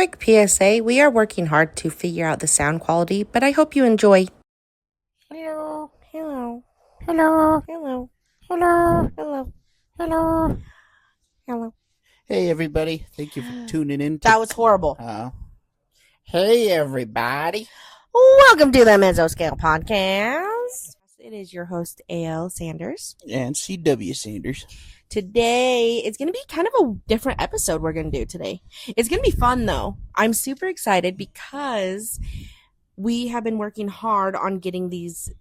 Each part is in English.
Quick PSA, we are working hard to figure out the sound quality, but I hope you enjoy. Hello, hello, hello, hello, hello, hello, hello, hello. Hey everybody, thank you for tuning in. That was horrible. Hey everybody. Welcome to the Mesoscale podcast. It is your host, A.L. Sanders. And C.W. Sanders. Today, it's going to be kind of a different episode we're going to do today. It's going to be fun, though. I'm super excited because we have been working hard on getting these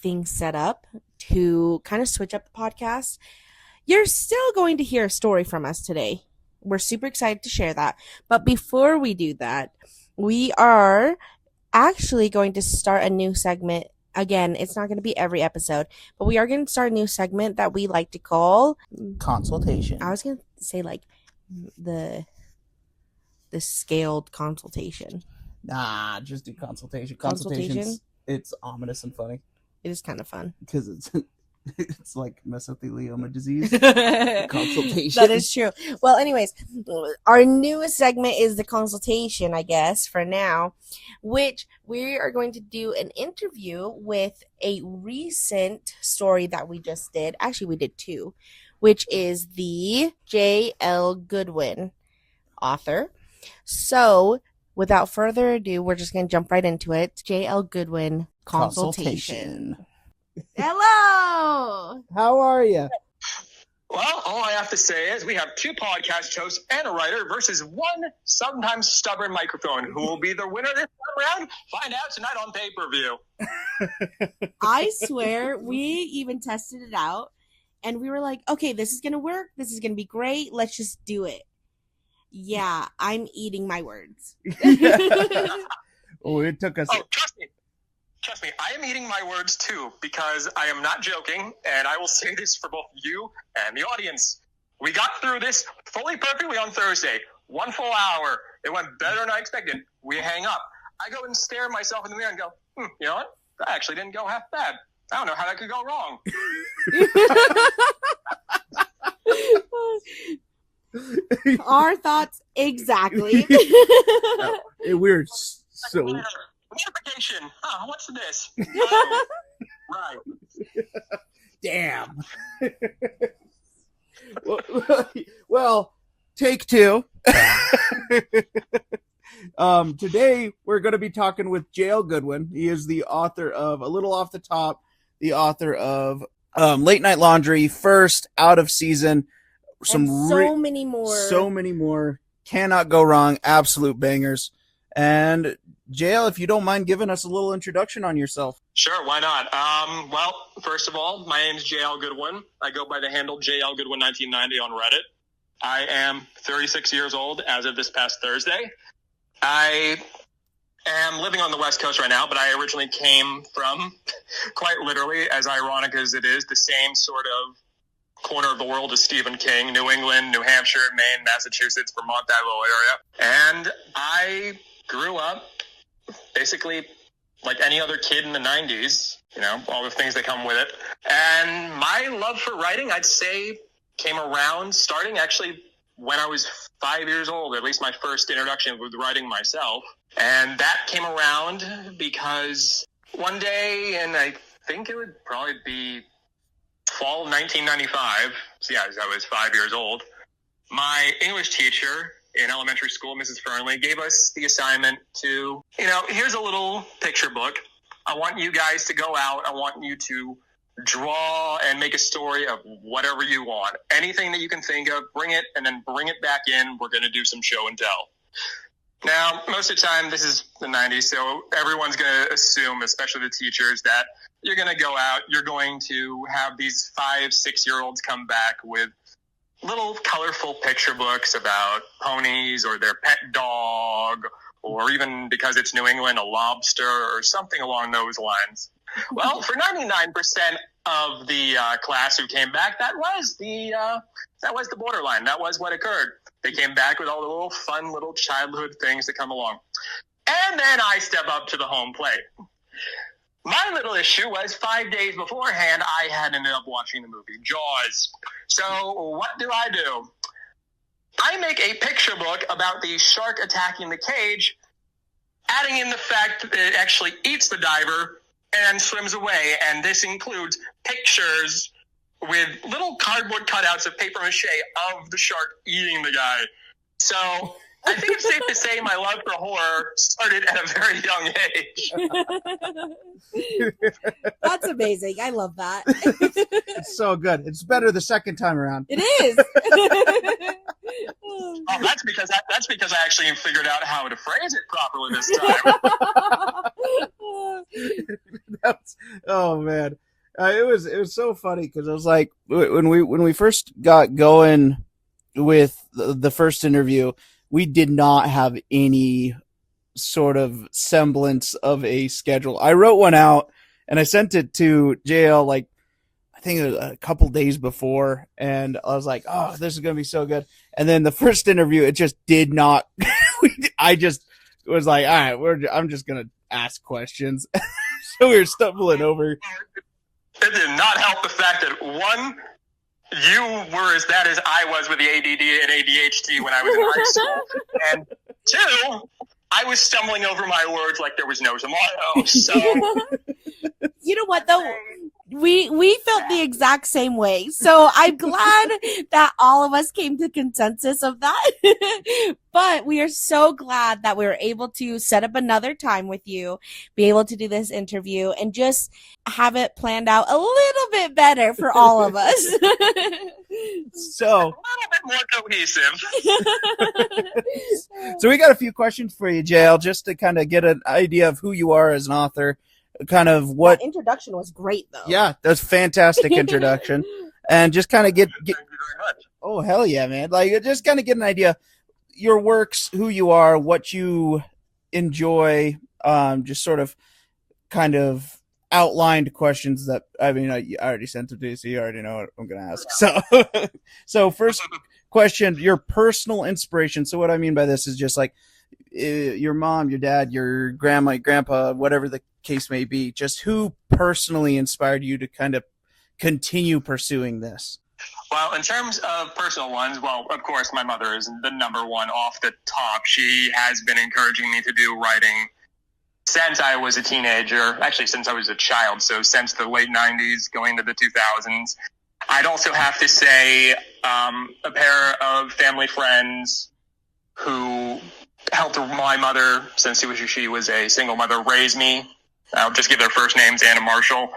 things set up to kind of switch up the podcast. You're still going to hear a story from us today. We're super excited to share that. But before we do that, we are actually going to start a new segment. Again, it's not going to be every episode, but we are going to start a new segment that we like to call Consultation. I was going to say like the scaled consultation. Nah, just do consultation. Consultation? It's ominous and funny. It is kind of fun. Because it's like mesothelioma disease. Consultation. That is true. Well, anyways, our newest segment is the consultation, I guess, for now, which we are going to do an interview with a recent story that we just did. Actually, we did two, which is the J.L. Goodwin author. So, without further ado, we're just going to jump right into it. J.L. Goodwin consultation. Hello! How are you? Well, all I have to say is we have two podcast hosts and a writer versus one sometimes stubborn microphone. Who will be the winner this time around? Find out tonight on pay-per-view. I swear, we even tested it out, and we were like, okay, this is going to work. This is going to be great. Let's just do it. Yeah, I'm eating my words. Oh, it took us... Oh, Trust me, I am eating my words too, because I am not joking, and I will say this for both you and the audience. We got through this fully perfectly on Thursday. 1 full hour. It went better than I expected. We hang up. I go and stare myself in the mirror and go, you know what? That actually didn't go half bad. I don't know how that could go wrong. Our thoughts exactly. We're so... Notification. Oh, what's this? Right. Damn. Well, take two. Today we're going to be talking with J.L. Goodwin. He is the author of A Little Off the Top, the author of Late Night Laundry, First, Out of Season, So many more. Cannot go wrong. Absolute bangers. And JL, if you don't mind giving us a little introduction on yourself. Sure, why not? Well, first of all, my name is J.L. Goodwin. I go by the handle JL Goodwin 1990 on Reddit. I am 36 years old as of this past Thursday. I am living on the West Coast right now, but I originally came from, quite literally, as ironic as it is, the same sort of corner of the world as Stephen King, New England, New Hampshire, Maine, Massachusetts, Vermont, that little area. And I grew up basically like any other kid in the 90s, you know, all the things that come with it. And my love for writing, I'd say, came around starting actually when I was 5 years old, at least my first introduction with writing myself. And that came around because one day, and I think it would probably be fall of 1995, so yeah, I was 5 years old, my English teacher in elementary school, Mrs. Fernley, gave us the assignment to, here's a little picture book. I want you guys to go out. I want you to draw and make a story of whatever you want. Anything that you can think of, bring it, and then bring it back in. We're going to do some show and tell. Now, most of the time, this is the 90s, so everyone's going to assume, especially the teachers, that you're going to go out, you're going to have these 5, 6-year-olds come back with little colorful picture books about ponies or their pet dog, or even, because it's New England, a lobster or something along those lines. Well, for 99% of the class who came back, that was the borderline. That was what occurred. They came back with all the little fun little childhood things that come along. And then I step up to the home plate. My little issue was 5 days beforehand, I had ended up watching the movie Jaws. So what do? I make a picture book about the shark attacking the cage, adding in the fact that it actually eats the diver and swims away. And this includes pictures with little cardboard cutouts of paper mache of the shark eating the guy. So I think it's safe to say my love for horror started at a very young age. That's amazing. I love that. It's so good. It's better the second time around. It is. Oh, that's because I actually figured out how to phrase it properly this time. Oh man, it was so funny because I was like, when we first got going with the first interview, we did not have any sort of semblance of a schedule. I wrote one out and I sent it to JL like I think it was a couple days before, and I was like, oh, this is going to be so good. And then the first interview, it just did not. I just was like, all right, I'm just going to ask questions. So we were stumbling over. It did not help the fact that, one, you were as bad as I was with the ADD and ADHD when I was in high school. And two, I was stumbling over my words like there was no tomorrow. So, you know what, though? We felt the exact same way. So I'm glad that all of us came to consensus of that. But we are so glad that we were able to set up another time with you, be able to do this interview, and just have it planned out a little bit better for all of us. So a little bit more cohesive. So we got a few questions for you, JL, just to kind of get an idea of who you are as an author. Kind of what that introduction was great, though. Yeah, that's a fantastic introduction, and just kind of get. Thank you very much. Oh hell yeah, man! Like just kind of get an idea, your works, who you are, what you enjoy. Just sort of, kind of outlined questions that I mean I already sent them to you, so you already know what I'm going to ask. So, so first question, your personal inspiration. So what I mean by this is just like your mom, your dad, your grandma, your grandpa, whatever the case may be, just who personally inspired you to kind of continue pursuing this? Well, in terms of personal ones, well, of course, my mother is the number one off the top. She has been encouraging me to do writing since I was a teenager, actually since I was a child, so since the late 90s going to the 2000s. I'd also have to say a pair of family friends who helped my mother, since she was a single mother, raise me. I'll just give their first names, Anna Marshall.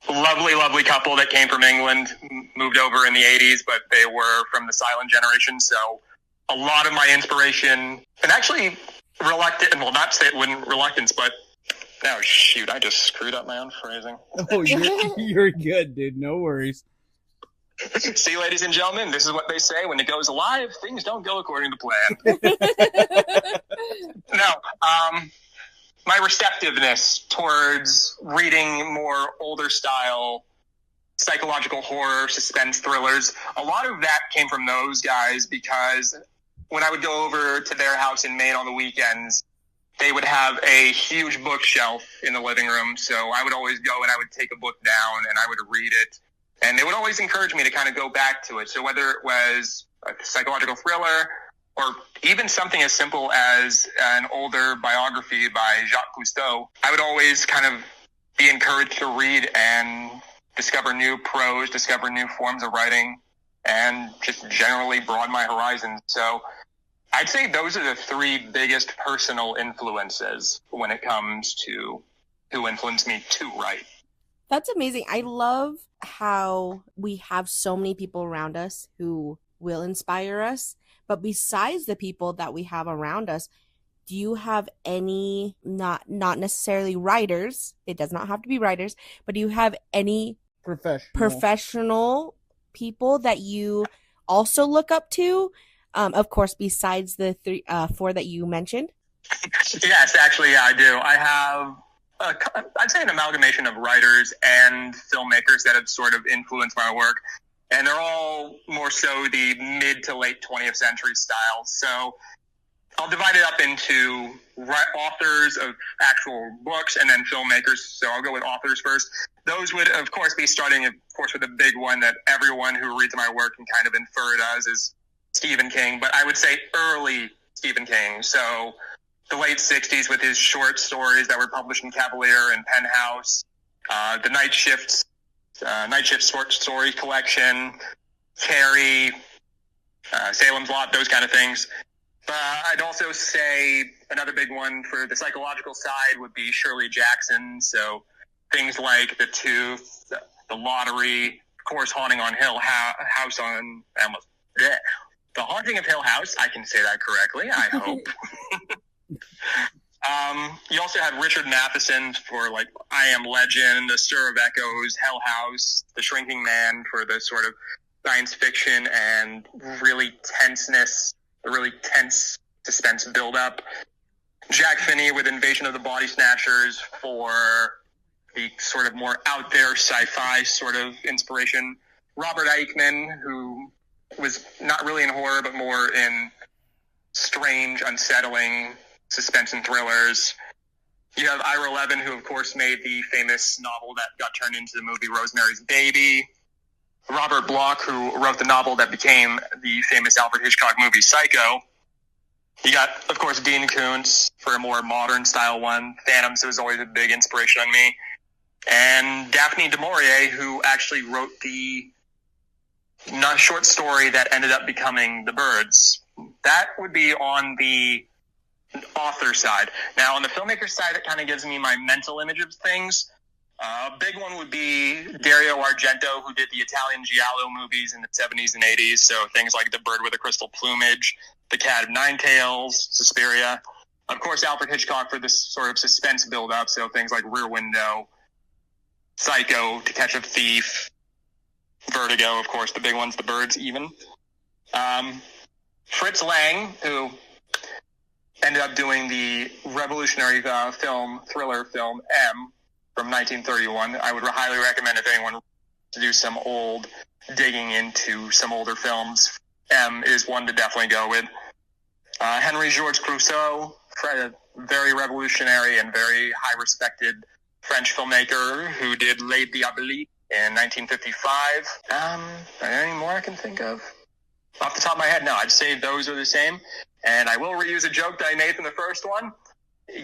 Lovely, lovely couple that came from England, moved over in the 80s, but they were from the silent generation. So a lot of my inspiration, and actually reluctant, well, not say it wouldn't reluctance, but oh shoot, I just screwed up my own phrasing. Oh, you're good, dude. No worries. See, ladies and gentlemen, this is what they say when it goes live. Things don't go according to plan. No, my receptiveness towards reading more older style psychological horror, suspense thrillers, a lot of that came from those guys because when I would go over to their house in Maine on the weekends, they would have a huge bookshelf in the living room. So I would always go and I would take a book down and I would read it. And they would always encourage me to kind of go back to it. So whether it was a psychological thriller or even something as simple as an older biography by Jacques Cousteau, I would always kind of be encouraged to read and discover new prose, discover new forms of writing, and just generally broaden my horizons. So I'd say those are the three biggest personal influences when it comes to who influenced me to write. That's amazing. I love how we have so many people around us who will inspire us. But besides the people that we have around us, do you have any, not necessarily writers, it does not have to be writers, but do you have any professional people that you also look up to? Of course, besides the four that you mentioned? Yes, actually, yeah, I do. I have I'd say an amalgamation of writers and filmmakers that have sort of influenced my work. And they're all more so the mid to late 20th century style. So I'll divide it up into authors of actual books and then filmmakers. So I'll go with authors first. Those would, of course, be starting, of course, with a big one that everyone who reads my work can kind of infer it as is Stephen King, but I would say early Stephen King. So the late 60s with his short stories that were published in Cavalier and Penthouse, the Night Shift short story collection, Carrie, Salem's Lot, those kind of things. I'd also say another big one for the psychological side would be Shirley Jackson. So things like The Tooth, The Lottery, of course, Haunting on Hill House on The Haunting of Hill House. I can say that correctly, I hope. You also have Richard Matheson for like I Am Legend, The Stir of Echoes, Hell House, The Shrinking Man for the sort of science fiction and really tenseness, the really tense suspense buildup. Jack Finney with Invasion of the Body Snatchers for the sort of more out there sci-fi sort of inspiration. Robert Eichmann, who was not really in horror, but more in strange, unsettling suspense and thrillers. You have Ira Levin, who of course made the famous novel that got turned into the movie Rosemary's Baby. Robert Bloch, who wrote the novel that became the famous Alfred Hitchcock movie Psycho. You got, of course, Dean Koontz for a more modern style one. Phantoms was always a big inspiration on me. And Daphne du Maurier, who actually wrote the short story that ended up becoming The Birds. That would be on the author side. Now, on the filmmaker side, it kind of gives me my mental image of things. A big one would be Dario Argento, who did the Italian Giallo movies in the 70s and 80s. So things like The Bird with a Crystal Plumage, The Cat of Nine Tails, Suspiria. Of course, Alfred Hitchcock for this sort of suspense build-up. So things like Rear Window, Psycho, To Catch a Thief, Vertigo, of course, the big ones, The Birds even. Fritz Lang, who ended up doing the revolutionary thriller film M from 1931. I would highly recommend if anyone to do some old digging into some older films. M is one to definitely go with. Henry Georges Clouzot, a very revolutionary and very high respected French filmmaker who did Les Diaboliques in 1955. Are there any more I can think of? Off the top of my head, no. I'd say those are the same. And I will reuse a joke that I made from the first one.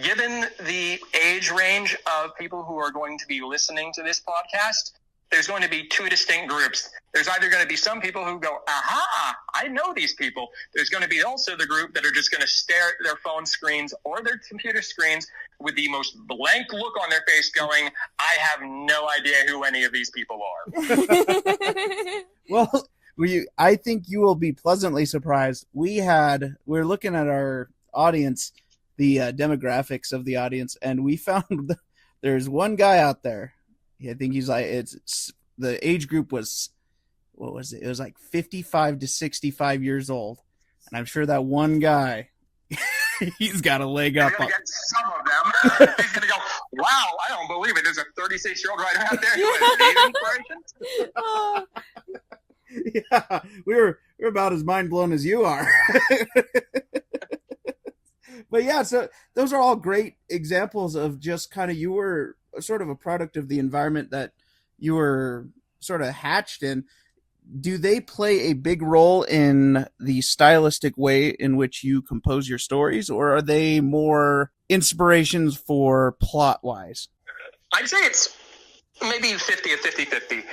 Given the age range of people who are going to be listening to this podcast, there's going to be two distinct groups. There's either going to be some people who go, aha, I know these people. There's going to be also the group that are just going to stare at their phone screens or their computer screens with the most blank look on their face going, I have no idea who any of these people are. Well, I think you will be pleasantly surprised. We're looking at our audience, the demographics of the audience, and we found there's one guy out there. I think he's like, the age group was, what was it? It was like 55 to 65 years old. And I'm sure that one guy, he's got a leg up. Get some of them. He's going to go, wow, I don't believe it. There's a 36-year-old writer out there doing these inspirations. Yeah, we're about as mind blown as you are. But yeah, so those are all great examples of just kind of, you were sort of a product of the environment that you were sort of hatched in. Do they play a big role in the stylistic way in which you compose your stories, or are they more inspirations for plot wise? I'd say it's maybe 50-50.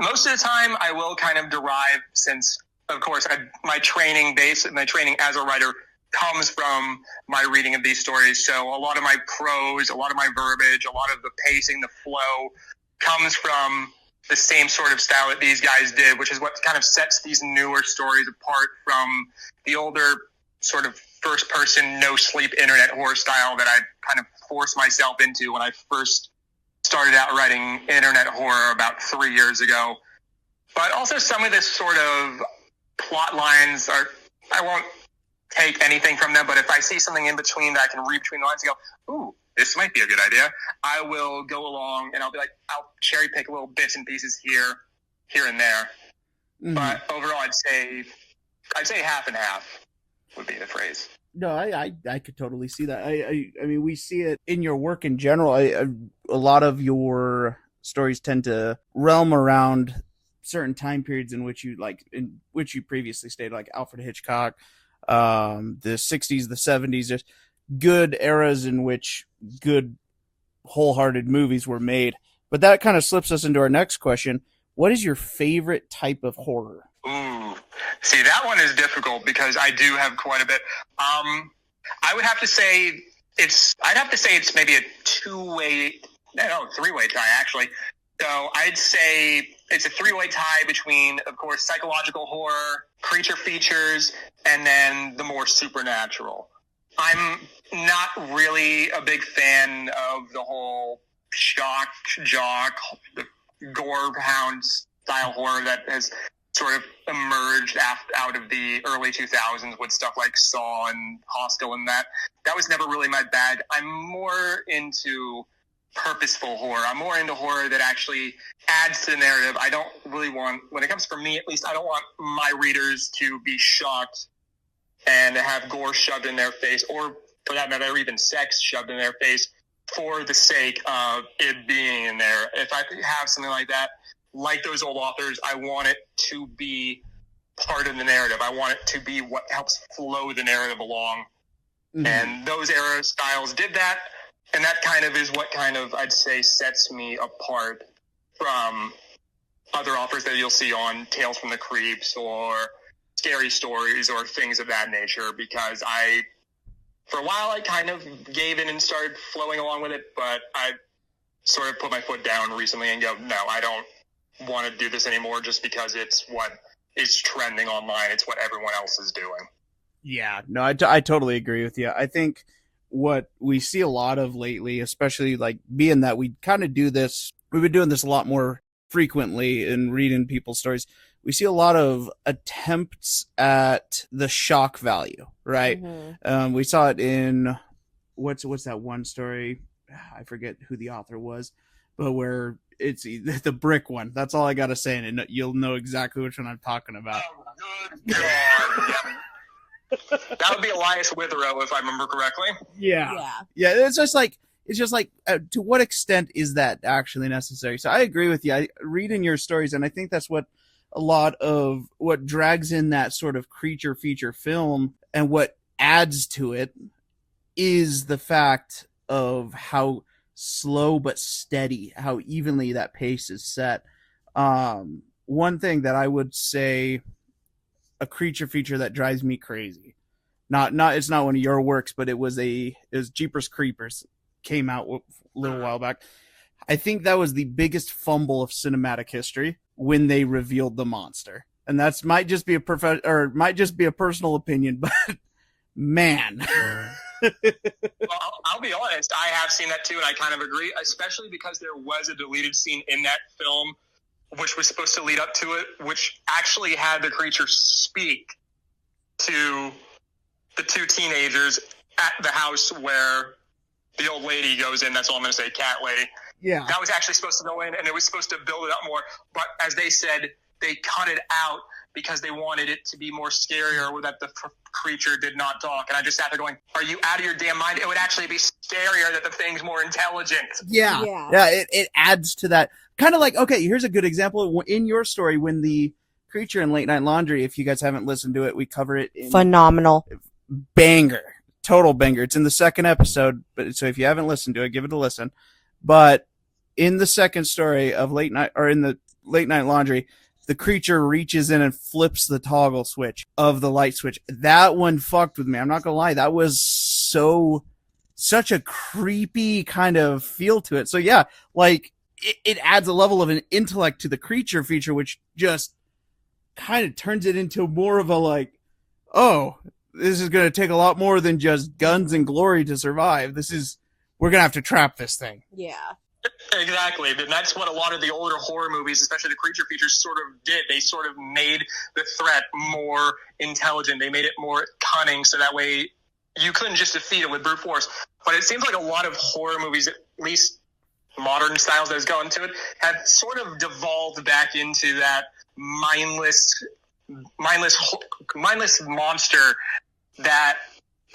Most of the time I will kind of derive, since of course my training as a writer comes from my reading of these stories. So a lot of my prose, a lot of my verbiage, a lot of the pacing, the flow comes from the same sort of style that these guys did, which is what kind of sets these newer stories apart from the older sort of first person, no sleep internet horror style that I kind of forced myself into when I first started out writing internet horror about 3 years ago. But also some of this sort of plot lines I won't take anything from them, but if I see something in between that I can read between the lines and go, ooh, this might be a good idea, I will go along and I'll be like, I'll cherry pick little bits and pieces here and there. Mm-hmm. But overall, I'd say half and half would be the phrase. No, I could totally see that. I mean, we see it in your work in general. A lot of your stories tend to realm around certain time periods in which you previously stated, like Alfred Hitchcock, the 60s, the 70s, just good eras in which good wholehearted movies were made. But that kind of slips us into our next question. What is your favorite type of horror? Ooh, see, that one is difficult because I do have quite a bit. I would have to say it's maybe a three-way tie, actually. So I'd say it's a three-way tie between, of course, psychological horror, creature features, and then the more supernatural. I'm not really a big fan of the whole shock, jock, the gore hound style horror that has sort of emerged out of the early 2000s with stuff like Saw and Hostel and that. That was never really my bag. I'm more into purposeful horror. I'm more into horror that actually adds to the narrative. I don't really want, when it comes for me at least, I don't want my readers to be shocked and have gore shoved in their face, or for that matter, even sex shoved in their face for the sake of it being in there. If I have something like that, like those old authors, I want it to be part of the narrative. I want it to be what helps flow the narrative along. Mm-hmm. And those era styles did that. And that kind of is what kind of, I'd say, sets me apart from other authors that you'll see on Tales from the Creeps or Scary Stories or things of that nature, because for a while, I kind of gave in and started flowing along with it, but I sort of put my foot down recently and go, no, I don't want to do this anymore just because it's what is trending online. It's what everyone else is doing. Yeah, no, I totally agree with you. I think what we see a lot of lately, especially like being that we kind of do this, we've been doing this a lot more frequently in reading people's stories. We see a lot of attempts at the shock value, right? Mm-hmm. We saw it in what's that one story? I forget who the author was, but where it's the brick one. That's all I got to say, and you'll know exactly which one I'm talking about. Oh, good God. Yeah. That would be Elias Withrow, if I remember correctly. Yeah. It's just like to what extent is that actually necessary? So I agree with you. I reading your stories, and I think that's what a lot of what drags in that sort of creature feature film, and what adds to it is the fact of how slow but steady, how evenly that pace is set. One thing that I would say, a creature feature that drives me crazy, not it's not one of your works, but it was Jeepers Creepers, came out a little while back. I think that was the biggest fumble of cinematic history when they revealed the monster, and that's might just be a personal opinion, but man. Well, I'll be honest, I have seen that too, and I kind of agree, especially because there was a deleted scene in that film which was supposed to lead up to it, which actually had the creature speak to the two teenagers at the house where the old lady goes in. That's all I'm going to say, cat lady. Yeah. That was actually supposed to go in, and it was supposed to build it up more. But as they said, they cut it out because they wanted it to be more scarier, that the creature did not talk. And I just sat there going, are you out of your damn mind? It would actually be scarier that the thing's more intelligent. Yeah. It adds to that. Kind of like, okay, here's a good example. In your story, when the creature in Late Night Laundry, if you guys haven't listened to it, we cover it in phenomenal. Banger. Total banger. It's in the second episode, but so if you haven't listened to it, give it a listen. But in the second story of in the Late Night Laundry, the creature reaches in and flips the toggle switch of the light switch. That one fucked with me. I'm not gonna lie. That was such a creepy kind of feel to it. So yeah, like it adds a level of an intellect to the creature feature, which just kind of turns it into more of a like, oh, this is going to take a lot more than just guns and glory to survive. We're going to have to trap this thing. Yeah. Exactly. And that's what a lot of the older horror movies, especially the creature features, sort of did. They sort of made the threat more intelligent. They made it more cunning, so that way you couldn't just defeat it with brute force. But it seems like a lot of horror movies, at least modern styles that has gone to it, have sort of devolved back into that mindless monster that,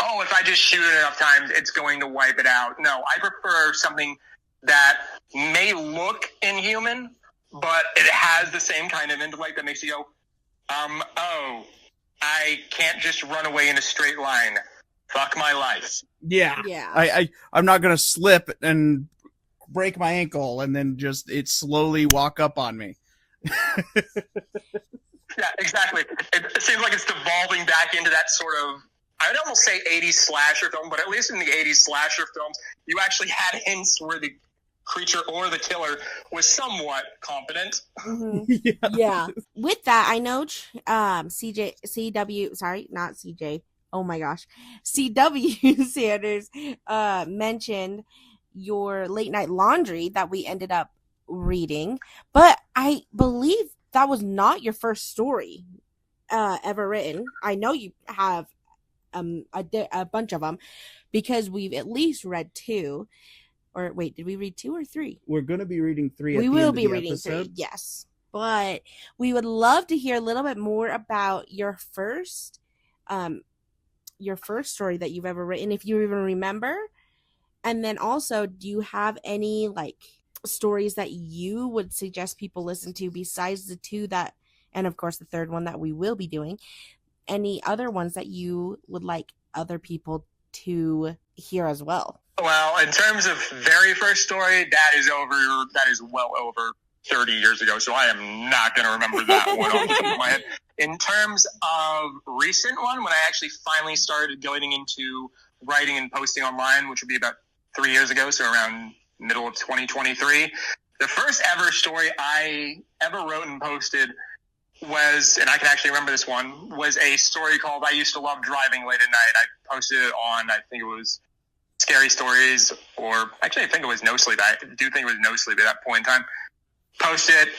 oh, if I just shoot it enough times, it's going to wipe it out. No, I prefer something that may look inhuman, but it has the same kind of intellect that makes you go, oh, I can't just run away in a straight line. Fuck my life. Yeah. I'm not going to slip and break my ankle and then just it slowly walk up on me. Yeah, exactly. It seems like it's devolving back into that sort of, I would almost say 80s slasher film, but at least in the 80s slasher films, you actually had hints where the creature or the killer was somewhat competent. Mm-hmm. Yeah. With that, I know CW, sorry, not CJ. Oh my gosh. CW Sanders mentioned your late night laundry that we ended up reading, but I believe that was not your first story ever written. I know you have a bunch of them because we've at least read 2. Or wait, did we read 2 or 3? We're going to be reading 3 at we the will end be of the reading episode. 3, yes. But we would love to hear a little bit more about your first story that you've ever written, if you even remember. And then also, do you have any like stories that you would suggest people listen to besides the 2 that, and of course the 3rd one that we will be doing? Any other ones that you would like other people to hear as well? Well, in terms of very first story, that is well over 30 years ago, so I am not going to remember that one off the top of my head. In terms of recent one, when I actually finally started going into writing and posting online, which would be about 3 years ago, so around middle of 2023, the first ever story I ever wrote and posted was, and I can actually remember this one, was a story called I Used to Love Driving Late at Night. I posted it on, I think it was Scary Stories, or actually I think it was No Sleep. I do think it was No Sleep at that point in time. Post it.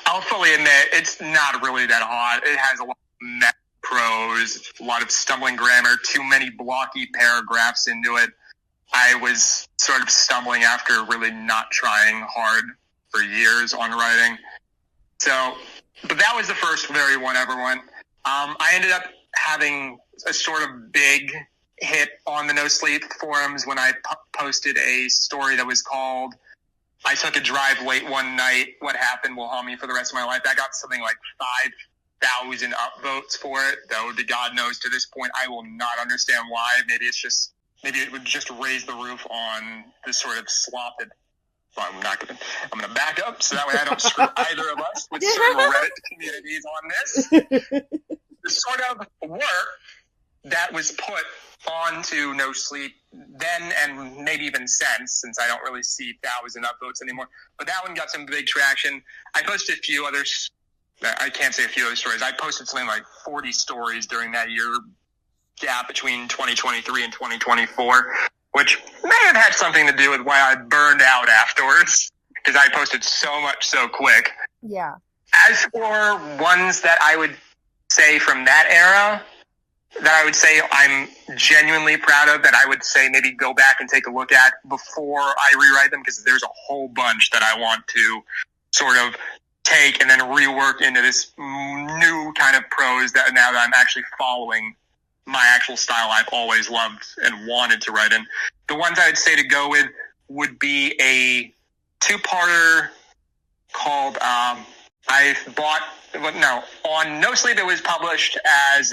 I'll fully admit, it's not really that hot. It has a lot of meta prose, a lot of stumbling grammar, too many blocky paragraphs into it. I was sort of stumbling after really not trying hard for years on writing. So, but that was the first very one ever went. I ended up having a sort of big hit on the No Sleep forums when I posted a story that was called I Took a Drive Late One Night. What Happened Will Haunt Me for the Rest of My Life. That got something like 5,000 upvotes for it, though to God knows to this point I will not understand why. Maybe it would just raise the roof on this sort of slop that I'm going to back up so that way I don't screw either of us with certain Reddit communities on this. The sort of work that was put onto No Sleep then and maybe even since I don't really see 1,000 upvotes anymore. But that one got some big traction. I posted a few others. I can't say a few other stories. I posted something like 40 stories during that year gap between 2023 and 2024, which may have had something to do with why I burned out afterwards, because I posted so much so quick. Yeah. As for ones that I would say from that era, that I would say I'm genuinely proud of, that I would say maybe go back and take a look at before I rewrite them, because there's a whole bunch that I want to sort of take and then rework into this new kind of prose that now that I'm actually following my actual style I've always loved and wanted to write in. The ones I would say to go with would be a 2-parter called on No Sleep. It was published as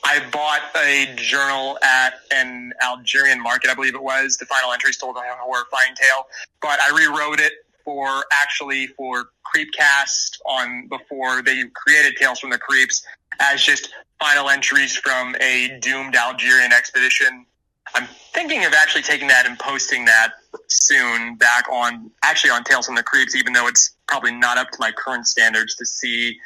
I bought a journal at an Algerian market, I believe it was. The final entries told a horrifying tale, but I rewrote it for Creepcast before they created Tales from the Creeps as just final entries from a doomed Algerian expedition. I'm thinking of actually taking that and posting that soon back on Tales from the Creeps, even though it's probably not up to my current standards to see,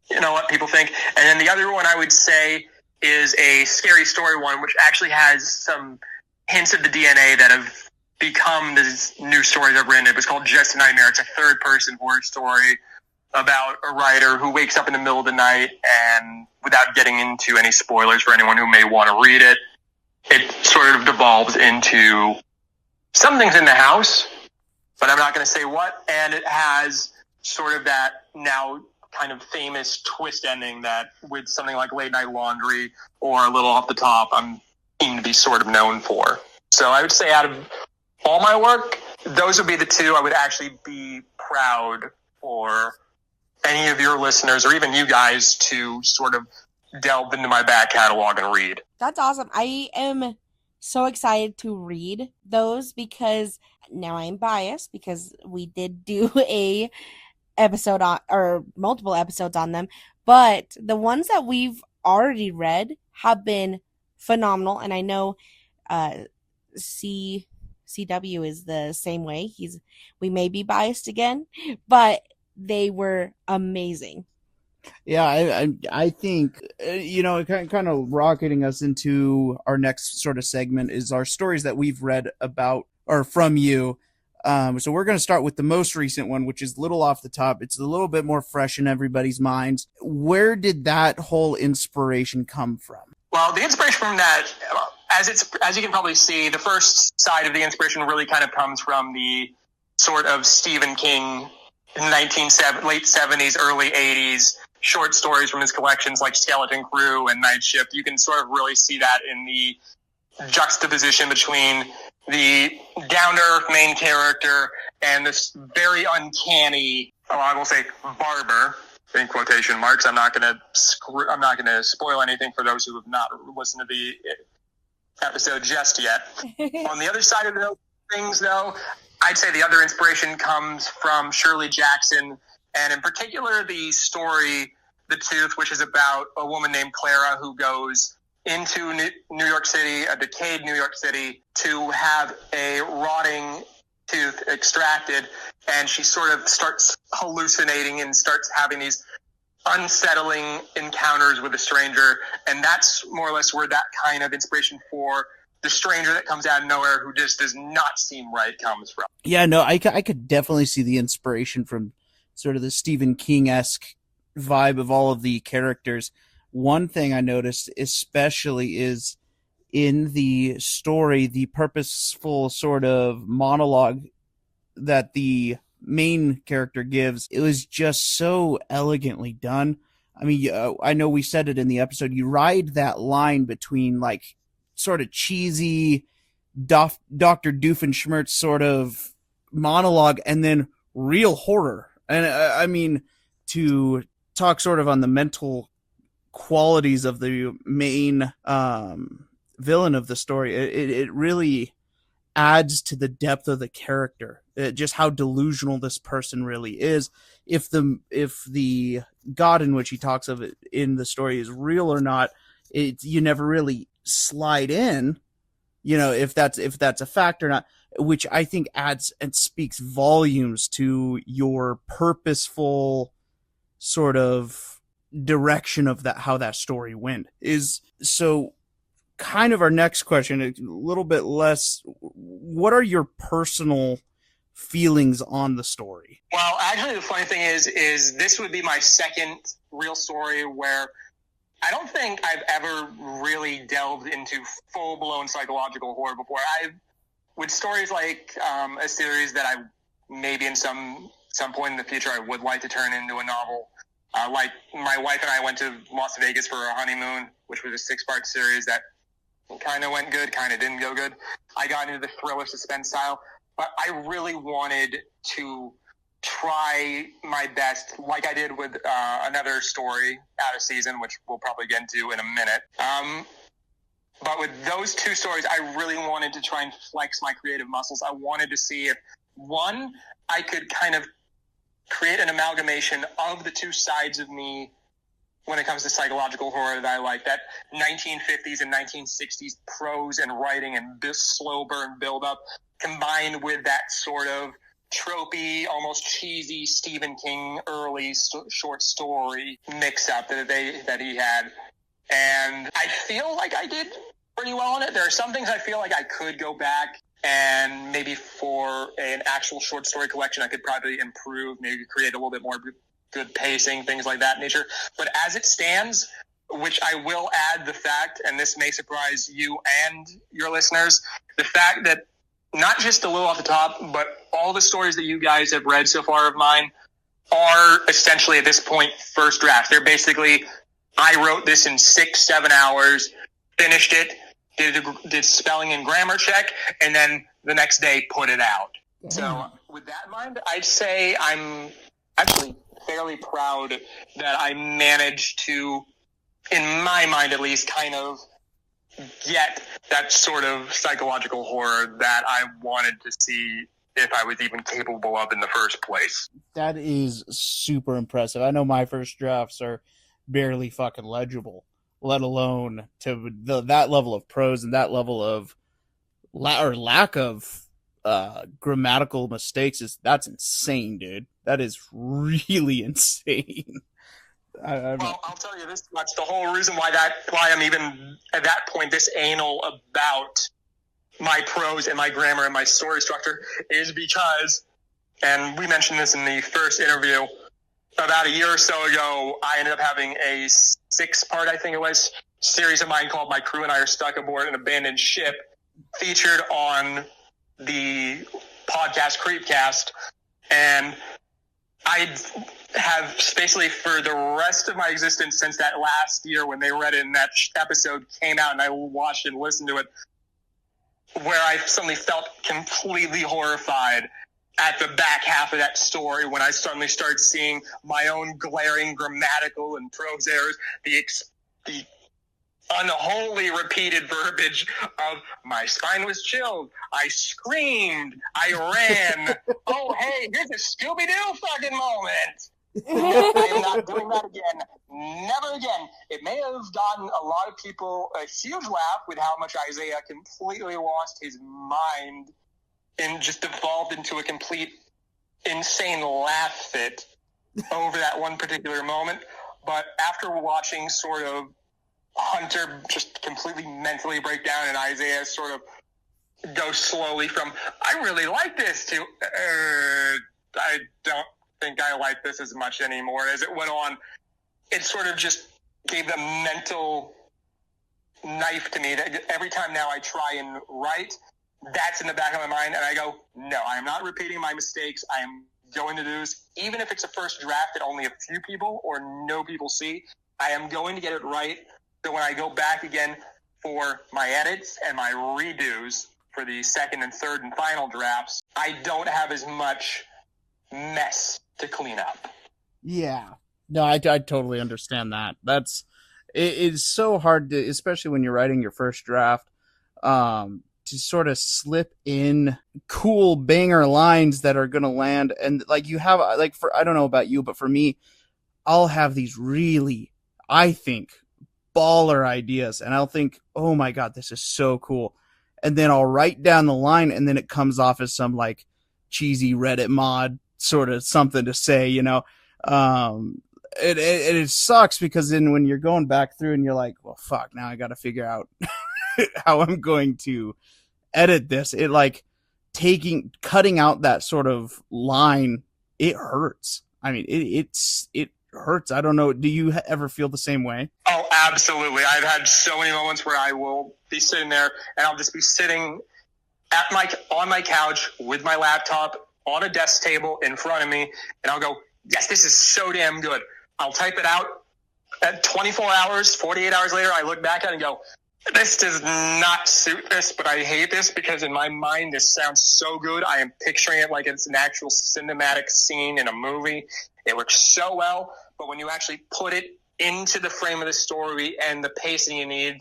what people think. And then the other one I would say is a scary story one, which actually has some hints of the DNA that have become this new story I've written. It was called Just a Nightmare. It's a third-person horror story about a writer who wakes up in the middle of the night, and without getting into any spoilers for anyone who may want to read it, it sort of devolves into something's in the house, but I'm not going to say what, and it has sort of that now kind of famous twist ending that with something like Late Night Laundry or A Little Off the Top I'm seem to be sort of known for. So I would say out of all my work, those would be the 2 I would actually be proud for any of your listeners or even you guys to sort of delve into my back catalog and read. That's awesome. I am so excited to read those because now I'm biased because we did do a episode on or multiple episodes on them, but the ones that we've already read have been phenomenal, and I know CW is the same way. We may be biased again, but they were amazing. Yeah, I think kind of rocketing us into our next sort of segment is our stories that we've read about or from you. So we're going to start with the most recent one, which is a little off the top. It's a little bit more fresh in everybody's minds. Where did that whole inspiration come from? Well, the inspiration from that, as you can probably see, the first side of the inspiration really kind of comes from the sort of Stephen King late 70s, early 80s short stories from his collections like Skeleton Crew and Night Shift. You can sort of really see that in the juxtaposition between the down-to-earth main character and this very uncanny, I will say, barber, in quotation marks. I'm not going to spoil anything for those who have not listened to the episode just yet. On the other side of those things, though, I'd say the other inspiration comes from Shirley Jackson, and in particular the story The Tooth, which is about a woman named Clara who goes into New York City, a decayed New York City, to have a rotting tooth extracted, and she sort of starts hallucinating and starts having these unsettling encounters with a stranger, and that's more or less where that kind of inspiration for the stranger that comes out of nowhere who just does not seem right comes from. Yeah, no, I could definitely see the inspiration from sort of the Stephen King-esque vibe of all of the characters. One thing I noticed especially is in the story, the purposeful sort of monologue that the main character gives, it was just so elegantly done. I mean, I know we said it in the episode, you ride that line between like sort of cheesy Dr. Doofenshmirtz sort of monologue and then real horror. And I mean, to talk sort of on the mental qualities of the main villain of the story, it really adds to the depth of the character, just how delusional this person really is. If the god in which he talks of it in the story is real or not, you never really slide in, if that's a fact or not, which I think adds and speaks volumes to your purposeful sort of direction of that, how that story went. Is so kind of our next question, a little bit less, what are your personal feelings on the story? Well, actually the funny thing is this would be my second real story where I don't think I've ever really delved into full-blown psychological horror before. With stories like a series that I maybe in some point in the future I would like to turn into a novel. Like my wife and I went to Las Vegas for our honeymoon, which was a 6-part series that kind of went good, kind of didn't go good. I got into the thriller suspense style, but I really wanted to try my best, like I did with another story out of season, which we'll probably get into in a minute. But with those two stories, I really wanted to try and flex my creative muscles. I wanted to see if, one, I could kind of create an amalgamation of the two sides of me when it comes to psychological horror that I like, that 1950s and 1960s prose and writing and slow burn build-up, combined with that sort of tropey, almost cheesy Stephen King early short story mix-up that he had. And I feel like I did pretty well on it. There are some things I feel like I could go back and maybe for an actual short story collection I could probably improve, maybe create a little bit more good pacing, things like that nature. But as it stands, which I will add the fact, and this may surprise you and your listeners, the fact that not just a little off the top, but all the stories that you guys have read so far of mine are essentially at this point first drafts. They're basically, I wrote this in 6-7 hours, finished it, did spelling and grammar check, and then the next day put it out. Yeah. So with that in mind, I'd say I'm actually fairly proud that I managed to, in my mind at least, kind of get that sort of psychological horror that I wanted to see if I was even capable of in the first place. That is super impressive. I know my first drafts are barely fucking legible, let alone to that level of prose and that level of lack of grammatical mistakes. That's insane, dude. That is really insane. Well, I'll tell you this much: the whole reason why I'm even at that point this anal about my prose and my grammar and my story structure is because, and we mentioned this in the first interview, about a year or so ago, I ended up having a 6-part, I think it was, series of mine called "My Crew and I Are Stuck Aboard an Abandoned Ship," featured on the podcast Creepcast, and I have basically for the rest of my existence since that last year when they read it and that episode came out and I watched and listened to it, where I suddenly felt completely horrified at the back half of that story when I suddenly started seeing my own glaring grammatical and prose errors, the unholy repeated verbiage of "my spine was chilled, I screamed, I ran, oh hey, here's a Scooby-Doo fucking moment." I am not doing that again. Never again. It may have gotten a lot of people a huge laugh with how much Isaiah completely lost his mind and just devolved into a complete insane laugh fit over that one particular moment. But after watching sort of Hunter just completely mentally break down and Isaiah sort of go slowly from "I really like this" to "I don't think I like this as much anymore" as it went on, it sort of just gave the mental knife to me that every time now I try and write, that's in the back of my mind, and I go, no, I am not repeating my mistakes. I am going to do this, even if it's a first draft that only a few people or no people see, I am going to get it right. So when I go back again for my edits and my redos for the second and third and final drafts, I don't have as much mess to clean up. Yeah. No, I totally understand that. It's so hard to, especially when you're writing your first draft, to sort of slip in cool banger lines that are going to land. And like you have, like I don't know about you, but for me, I'll have these really, I think, baller ideas. And I'll think, oh my God, this is so cool. And then I'll write down the line and then it comes off as some like cheesy Reddit mod sort of something to say, you know. It sucks because then when you're going back through and you're like, well, fuck, now I got to figure out how I'm going to edit this. It like cutting out that sort of line, it hurts. I mean, it hurts. I don't know. Do you ever feel the same way? Oh, absolutely. I've had so many moments where I will be sitting there and I'll just be sitting on my couch with my laptop on a desk table in front of me, and I'll go, yes, this is so damn good. I'll type it out. At 24 hours, 48 hours later, I look back at it and go, this does not suit this, but I hate this because in my mind, this sounds so good. I am picturing it like it's an actual cinematic scene in a movie. It works so well, but when you actually put it into the frame of the story and the pacing you need,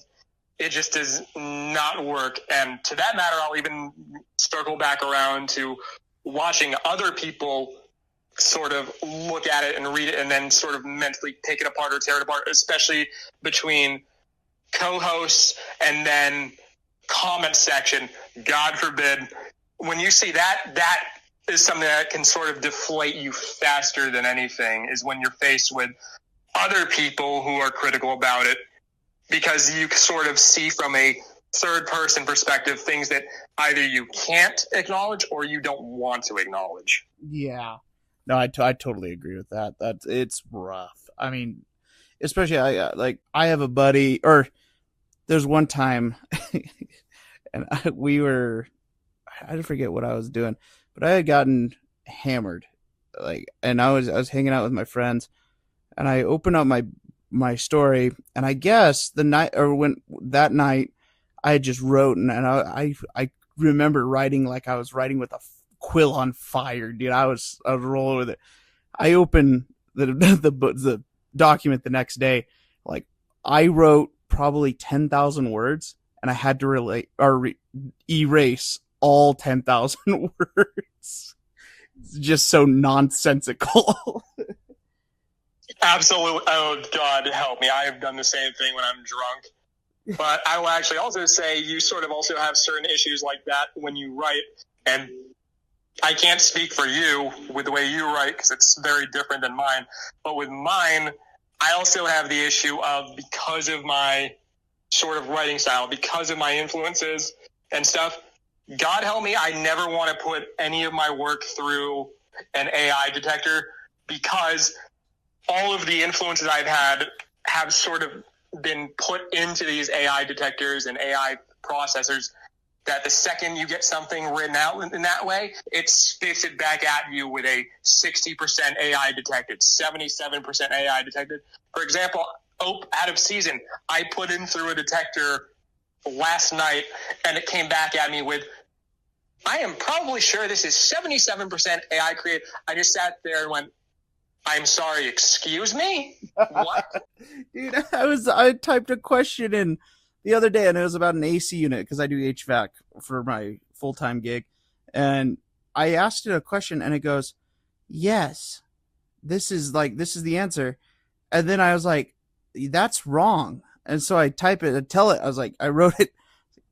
it just does not work. And to that matter, I'll even circle back around to watching other people sort of look at it and read it and then sort of mentally pick it apart or tear it apart, especially between co-hosts and then comment section. God forbid. When you see that is something that can sort of deflate you faster than anything, is when you're faced with other people who are critical about it, because you sort of see from a third person perspective things that either you can't acknowledge or you don't want to acknowledge. Yeah. No, I totally agree with that. It's rough. I mean, especially I have a buddy, or there's one time and I forget what I was doing, but I had gotten hammered, and I was hanging out with my friends, and I opened up my story, and I guess that night I just wrote, and I remember writing like I was writing with a quill on fire, dude. I was rolling with it, I open the document the next day. Like, I wrote probably 10,000 words, and I had to erase all 10,000 words. It's just so nonsensical. Absolutely. Oh, God help me. I have done the same thing when I'm drunk. But I will actually also say you sort of also have certain issues like that when you write. And I can't speak for you with the way you write because it's very different than mine. But with mine, I also have the issue of, because of my sort of writing style, because of my influences and stuff, God help me, I never want to put any of my work through an AI detector, because all of the influences I've had have sort of been put into these AI detectors and AI processors, that the second you get something written out in that way, it spits it back at you with a 60% AI detected, 77% AI detected. For example, out of season, I put in through a detector last night, and it came back at me with, I am probably sure this is 77% AI created. I just sat there and went, I'm sorry, excuse me? What? Dude, I typed a question in the other day, and it was about an AC unit because I do HVAC for my full-time gig. And I asked it a question, and it goes, yes, this is the answer. And then I was like, that's wrong. And so I type it and tell it, I wrote it,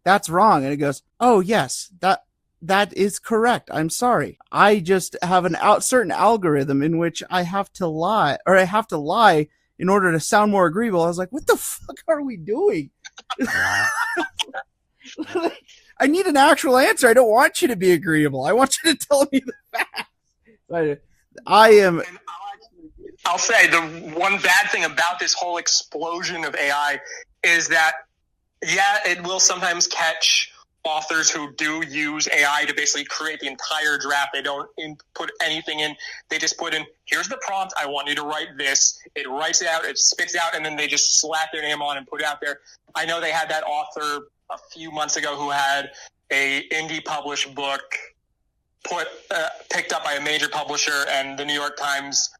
that's wrong. And it goes, oh, yes, that is correct. I'm sorry. I just have certain algorithm in which I have to lie in order to sound more agreeable. I was like, what the fuck are we doing? I need an actual answer. I don't want you to be agreeable. I want you to tell me the facts. I am. I'll say the one bad thing about this whole explosion of AI is that, yeah, it will sometimes catch authors who do use AI to basically create the entire draft. They don't put anything in. They just put in, here's the prompt. I want you to write this. It writes it out. It spits out, and then they just slap their name on and put it out there. I know they had that author a few months ago who had a indie published book picked up by a major publisher, and the New York Times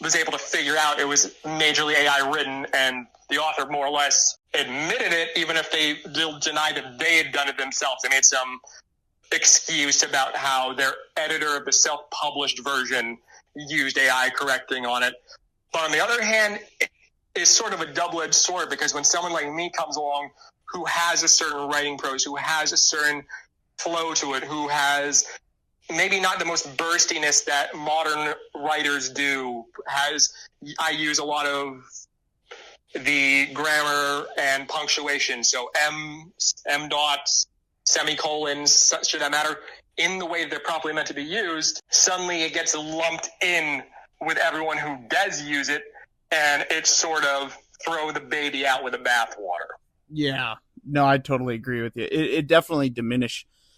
was able to figure out it was majorly AI written, and the author more or less admitted it, even if they denied that they had done it themselves. They made some excuse about how their editor of the self-published version used AI correcting on it. But on the other hand, it is sort of a double-edged sword, because when someone like me comes along who has a certain writing prose, who has a certain flow to it, who has maybe not the most burstiness that modern writers do, I use a lot of the grammar and punctuation, so M dots, semicolons, should that matter, in the way they're properly meant to be used, suddenly it gets lumped in with everyone who does use it, and it's sort of throw the baby out with the bathwater. Yeah, no, I totally agree with you. It definitely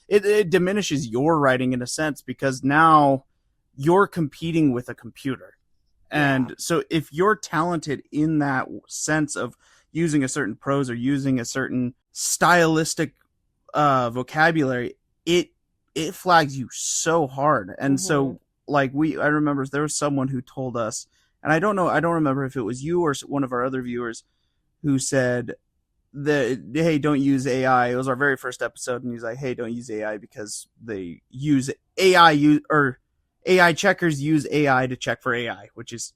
it diminishes your writing in a sense, because now you're competing with a computer. And so if you're talented in that sense of using a certain prose or using a certain stylistic vocabulary, it flags you so hard. And so I remember there was someone who told us, and I don't remember if it was you or one of our other viewers, who said that, hey, don't use AI. It was our very first episode, and he's like, hey, don't use AI because they use AI checkers use AI to check for AI, which is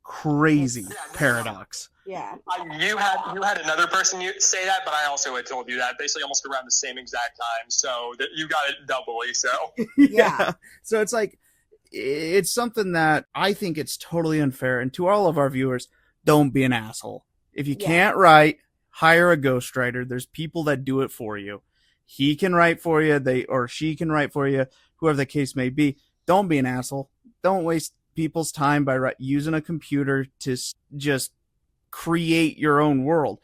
crazy paradox. Yeah. You had another person say that, but I also had told you that basically almost around the same exact time. So that you got it doubly. So yeah. So it's like, it's something that I think it's totally unfair. And to all of our viewers, don't be an asshole. If you can't write, hire a ghostwriter. There's people that do it for you. He can write for you. Or she can write for you, whoever the case may be. Don't be an asshole. Don't waste people's time by using a computer to just create your own world.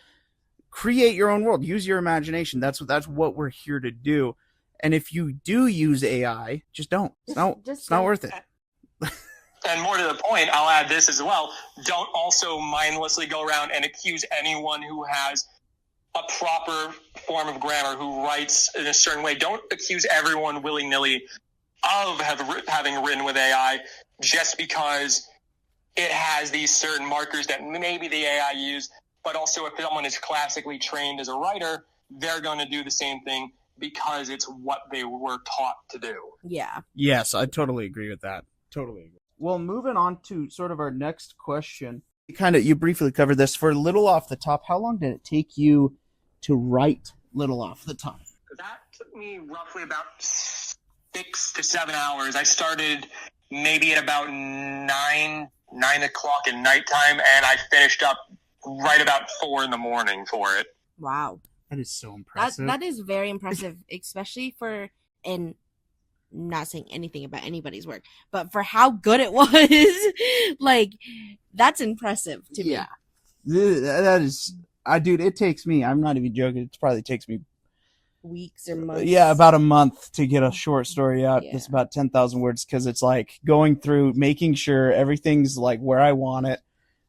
Create your own world. Use your imagination. That's what we're here to do. And if you do use AI, just don't. It's not worth it. And more to the point, I'll add this as well. Don't also mindlessly go around and accuse anyone who has a proper form of grammar, who writes in a certain way. Don't accuse everyone willy-nilly of having written with AI. just because it has these certain markers that maybe the AI use, but also if someone is classically trained as a writer, they're going to do the same thing because it's what they were taught to do. Yeah. Yes, I totally agree with that. Totally agree. Well, moving on to sort of our next question. You briefly covered this. For Little Off the Top, how long did it take you to write Little Off the Top? That took me roughly about 6 to 7 hours. I started maybe at about 9 o'clock at nighttime, and I finished up right about 4 in the morning for it. Wow. That is so impressive. That is very impressive, especially for, and not saying anything about anybody's work, but for how good it was, like, that's impressive to me. Yeah. That is, dude, it takes me, I'm not even joking, it probably takes me weeks or months. Yeah, about a month to get a short story out. Yeah. It's about 10,000 words because it's like going through, making sure everything's like where I want it.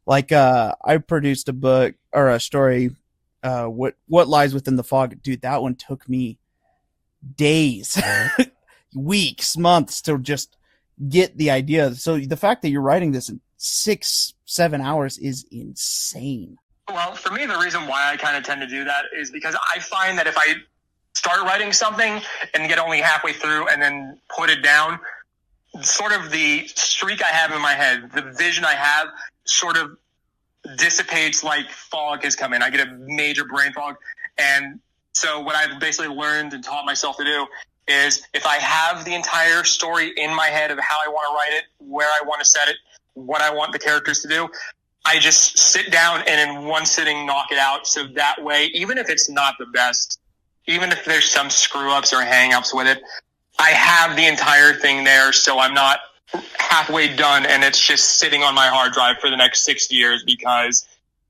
Like, I produced a book or a story, What Lies Within the Fog. Dude, that one took me days, weeks, months to just get the idea. So the fact that you're writing this in 6-7 hours is insane. Well, for me, the reason why I kind of tend to do that is because I find that if I start writing something and get only halfway through and then put it down, sort of the streak I have in my head, the vision I have sort of dissipates like fog has come in. I get a major brain fog. And so what I've basically learned and taught myself to do is if I have the entire story in my head of how I want to write it, where I want to set it, what I want the characters to do, I just sit down and in one sitting knock it out. So that way, even if it's not the best, even if there's some screw-ups or hang-ups with it, I have the entire thing there, so I'm not halfway done and it's just sitting on my hard drive for the next 6 years because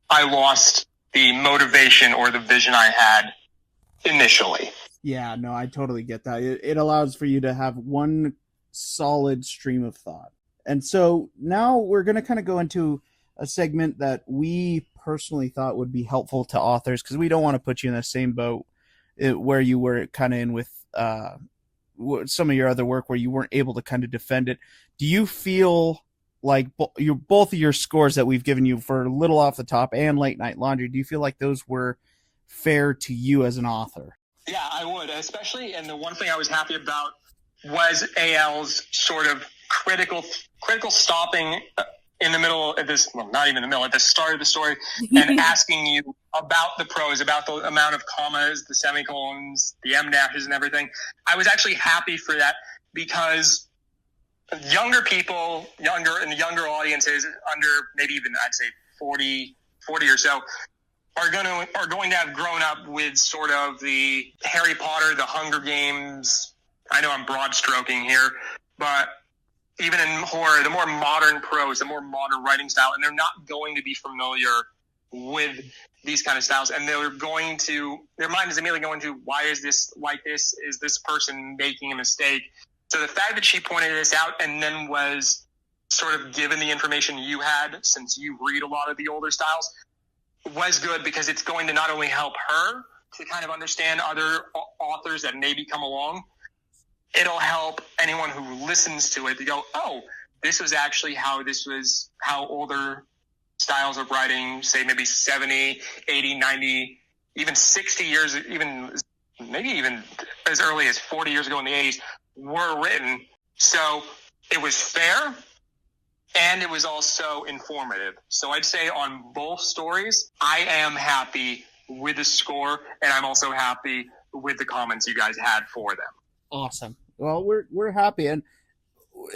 I lost the motivation or the vision I had initially. Yeah, no, I totally get that. It allows for you to have one solid stream of thought. And so now we're going to kind of go into a segment that we personally thought would be helpful to authors because we don't want to put you in the same boat where you were kind of in with some of your other work where you weren't able to kind of defend it. Do you feel like both of your scores that we've given you for Little Off the Top and Late Night Laundry, do you feel like those were fair to you as an author? Yeah, I would, especially, and the one thing I was happy about was AL's sort of critical stopping in the middle of this, well, not even in the middle, at the start of the story, and asking you about the prose, about the amount of commas, the semicolons, the M dashes and everything. I was actually happy for that because younger people, younger audiences under maybe even I'd say 40 or so, are going to have grown up with sort of the Harry Potter, the Hunger Games. I know I'm broad stroking here, but even in horror, the more modern prose, the more modern writing style, and they're not going to be familiar with these kind of styles, and their mind is immediately going to, why is this like this? Is this person making a mistake? So the fact that she pointed this out and then was sort of given the information you had, since you read a lot of the older styles, was good because it's going to not only help her to kind of understand other authors that maybe come along, it'll help anyone who listens to it to go, oh, this was actually how older styles of writing, say maybe 70, 80, 90, even 60 years, maybe even as early as 40 years ago in the 80s, were written. So it was fair and it was also informative. So I'd say on both stories, I am happy with the score and I'm also happy with the comments you guys had for them. Awesome. Well, we're happy, and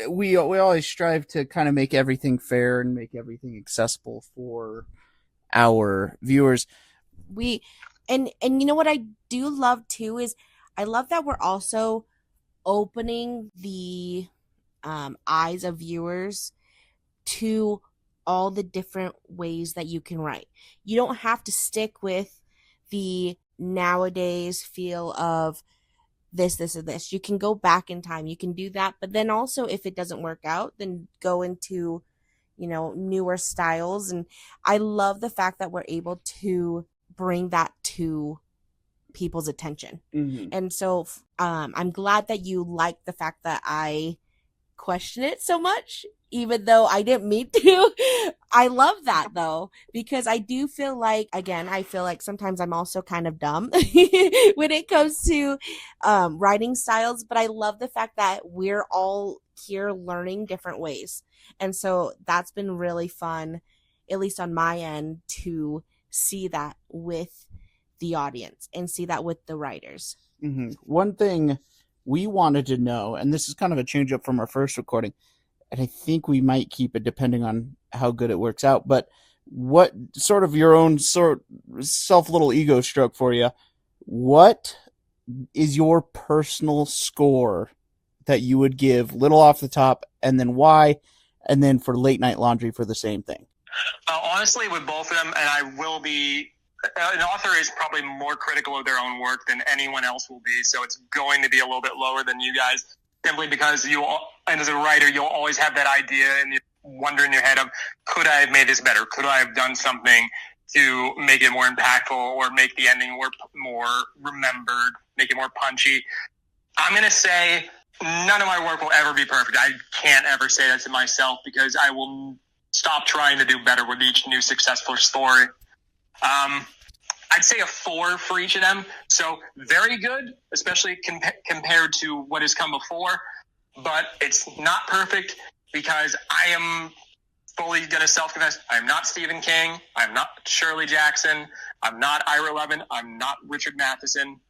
we always strive to kind of make everything fair and make everything accessible for our viewers. And you know what I do love too is I love that we're also opening the eyes of viewers to all the different ways that you can write. You don't have to stick with the nowadays feel of this, or this. You can go back in time. You can do that. But then also, if it doesn't work out, then go into, newer styles. And I love the fact that we're able to bring that to people's attention. Mm-hmm. And so I'm glad that you like the fact that I question it so much, even though I didn't mean to. I love that though, because I do feel like, again, I feel like sometimes I'm also kind of dumb when it comes to writing styles, but I love the fact that we're all here learning different ways. And so that's been really fun, at least on my end, to see that with the audience and see that with the writers. Mm-hmm. One thing we wanted to know, and this is kind of a change up from our first recording, and I think we might keep it depending on how good it works out, but what sort of your own sort self little ego stroke for you, what is your personal score that you would give Little Off the Top, and then why, and then for Late Night Laundry for the same thing? Honestly, with both of them, and I will be, an author is probably more critical of their own work than anyone else will be, so it's going to be a little bit lower than you guys, simply because and as a writer, you'll always have that idea and you wonder in your head of, could I have made this better? Could I have done something to make it more impactful or make the ending more remembered, make it more punchy? I'm going to say none of my work will ever be perfect. I can't ever say that to myself because I will stop trying to do better with each new successful story. I'd say a 4 for each of them. So very good, especially compared to what has come before. But it's not perfect because I am fully going to self-confess. I'm not Stephen King. I'm not Shirley Jackson. I'm not Ira Levin. I'm not Richard Matheson.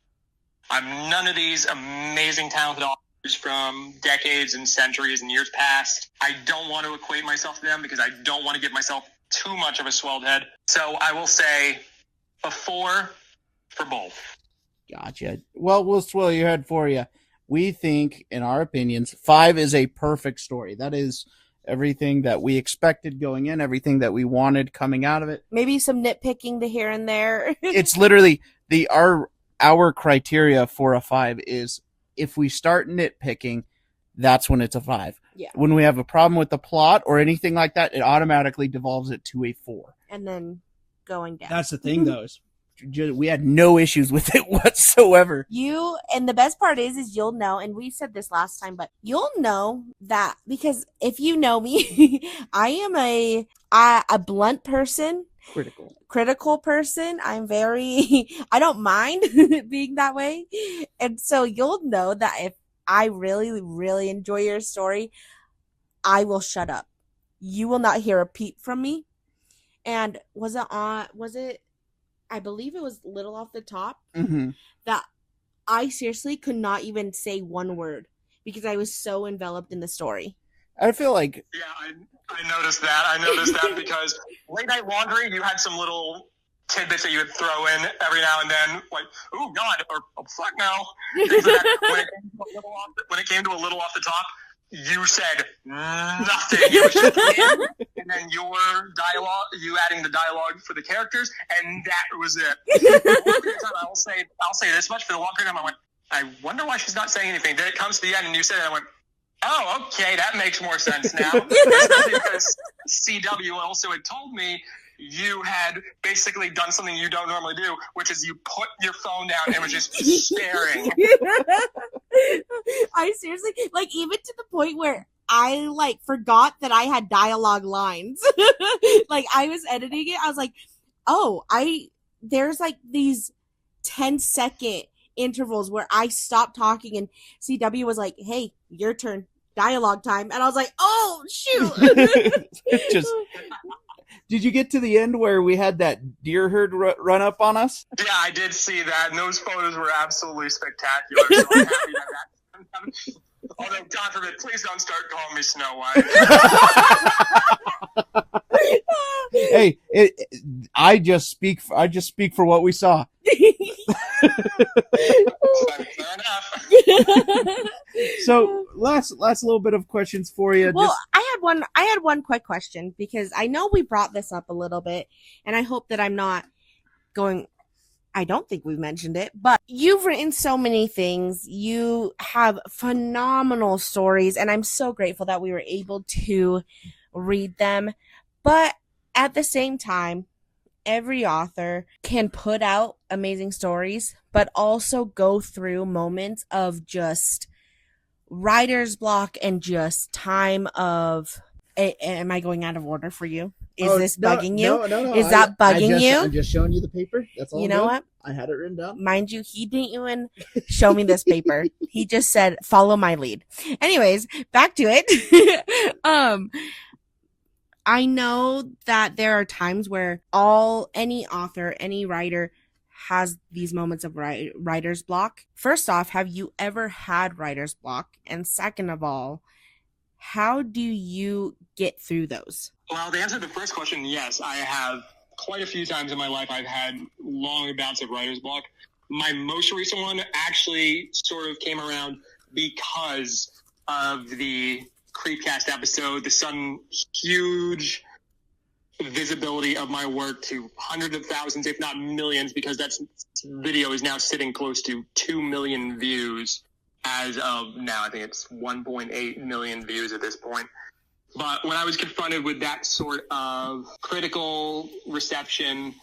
I'm none of these amazing, talented authors from decades and centuries and years past. I don't want to equate myself to them because I don't want to give myself too much of a swelled head. So I will say a 4 for both. Gotcha. Well, we'll swell your head for you. We think, in our opinions, 5 is a perfect story. That is everything that we expected going in, everything that we wanted coming out of it. Maybe some nitpicking to here and there. It's literally our criteria for a 5 is if we start nitpicking, that's when it's a 5. Yeah. When we have a problem with the plot or anything like that, it automatically devolves it to a 4. And then going down. That's the thing, though. Is we had no issues with it whatsoever. And the best part is you'll know, and we said this last time, but you'll know that because if you know me, I am a blunt person. Critical person. I'm very, I don't mind being that way. And so you'll know that if I really, really enjoy your story, I will shut up. You will not hear a peep from me. And I believe it was Little Off the Top, that I seriously could not even say one word because I was so enveloped in the story. I feel like... Yeah, I noticed that. I noticed that because Late Night Laundry, you had some little tidbits that you would throw in every now and then, like, oh, God, or oh, fuck no. Things like that. When it came to a little off the top, you said nothing. You just and then your dialogue, you adding the dialogue for the characters, and that was it. I'll say this much. For the long period of time, I went, I wonder why she's not saying anything. Then it comes to the end, and you said it, and I went, oh, okay, that makes more sense now. Especially because CW also had told me you had basically done something you don't normally do, which is you put your phone down and was just staring. I seriously, like, even to the point where I, like, forgot that I had dialogue lines. Like, I was editing it, I was like, oh, there's, like, these 10-second intervals where I stopped talking and CW was like, hey, your turn, dialogue time. And I was like, oh, shoot. Did you get to the end where we had that deer herd run up on us? Yeah, I did see that, and those photos were absolutely spectacular. So I'm happy that. Although, God forbid, please don't start calling me Snow White. Hey, I just speak for what we saw. Fair enough. So, last little bit of questions for you. Well, I had one quick question because I know we brought this up a little bit, and I hope that I'm not going. I don't think we've mentioned it, but you've written so many things. You have phenomenal stories, and I'm so grateful that we were able to read them. But at the same time, every author can put out amazing stories, but also go through moments of just writer's block and just time of. Am I going out of order for you? Is Oh, this no, bugging you? no. Is that bugging you? I'm just showing you the paper. That's all. You I'm know doing. what? I had it written down. Mind you, he didn't even show me this paper. He just said, follow my lead. Anyways, back to it. I know that there are times where any author, any writer has these moments of writer's block. First off, have you ever had writer's block? And second of all, how do you get through those? Well, to answer the first question, yes, I have quite a few times in my life I've had long bouts of writer's block. My most recent one actually sort of came around because of the Creepcast episode, the sudden huge visibility of my work to hundreds of thousands, if not millions, because that video is now sitting close to 2 million views as of now. I think it's 1.8 million views at this point. But when I was confronted with that sort of critical reception,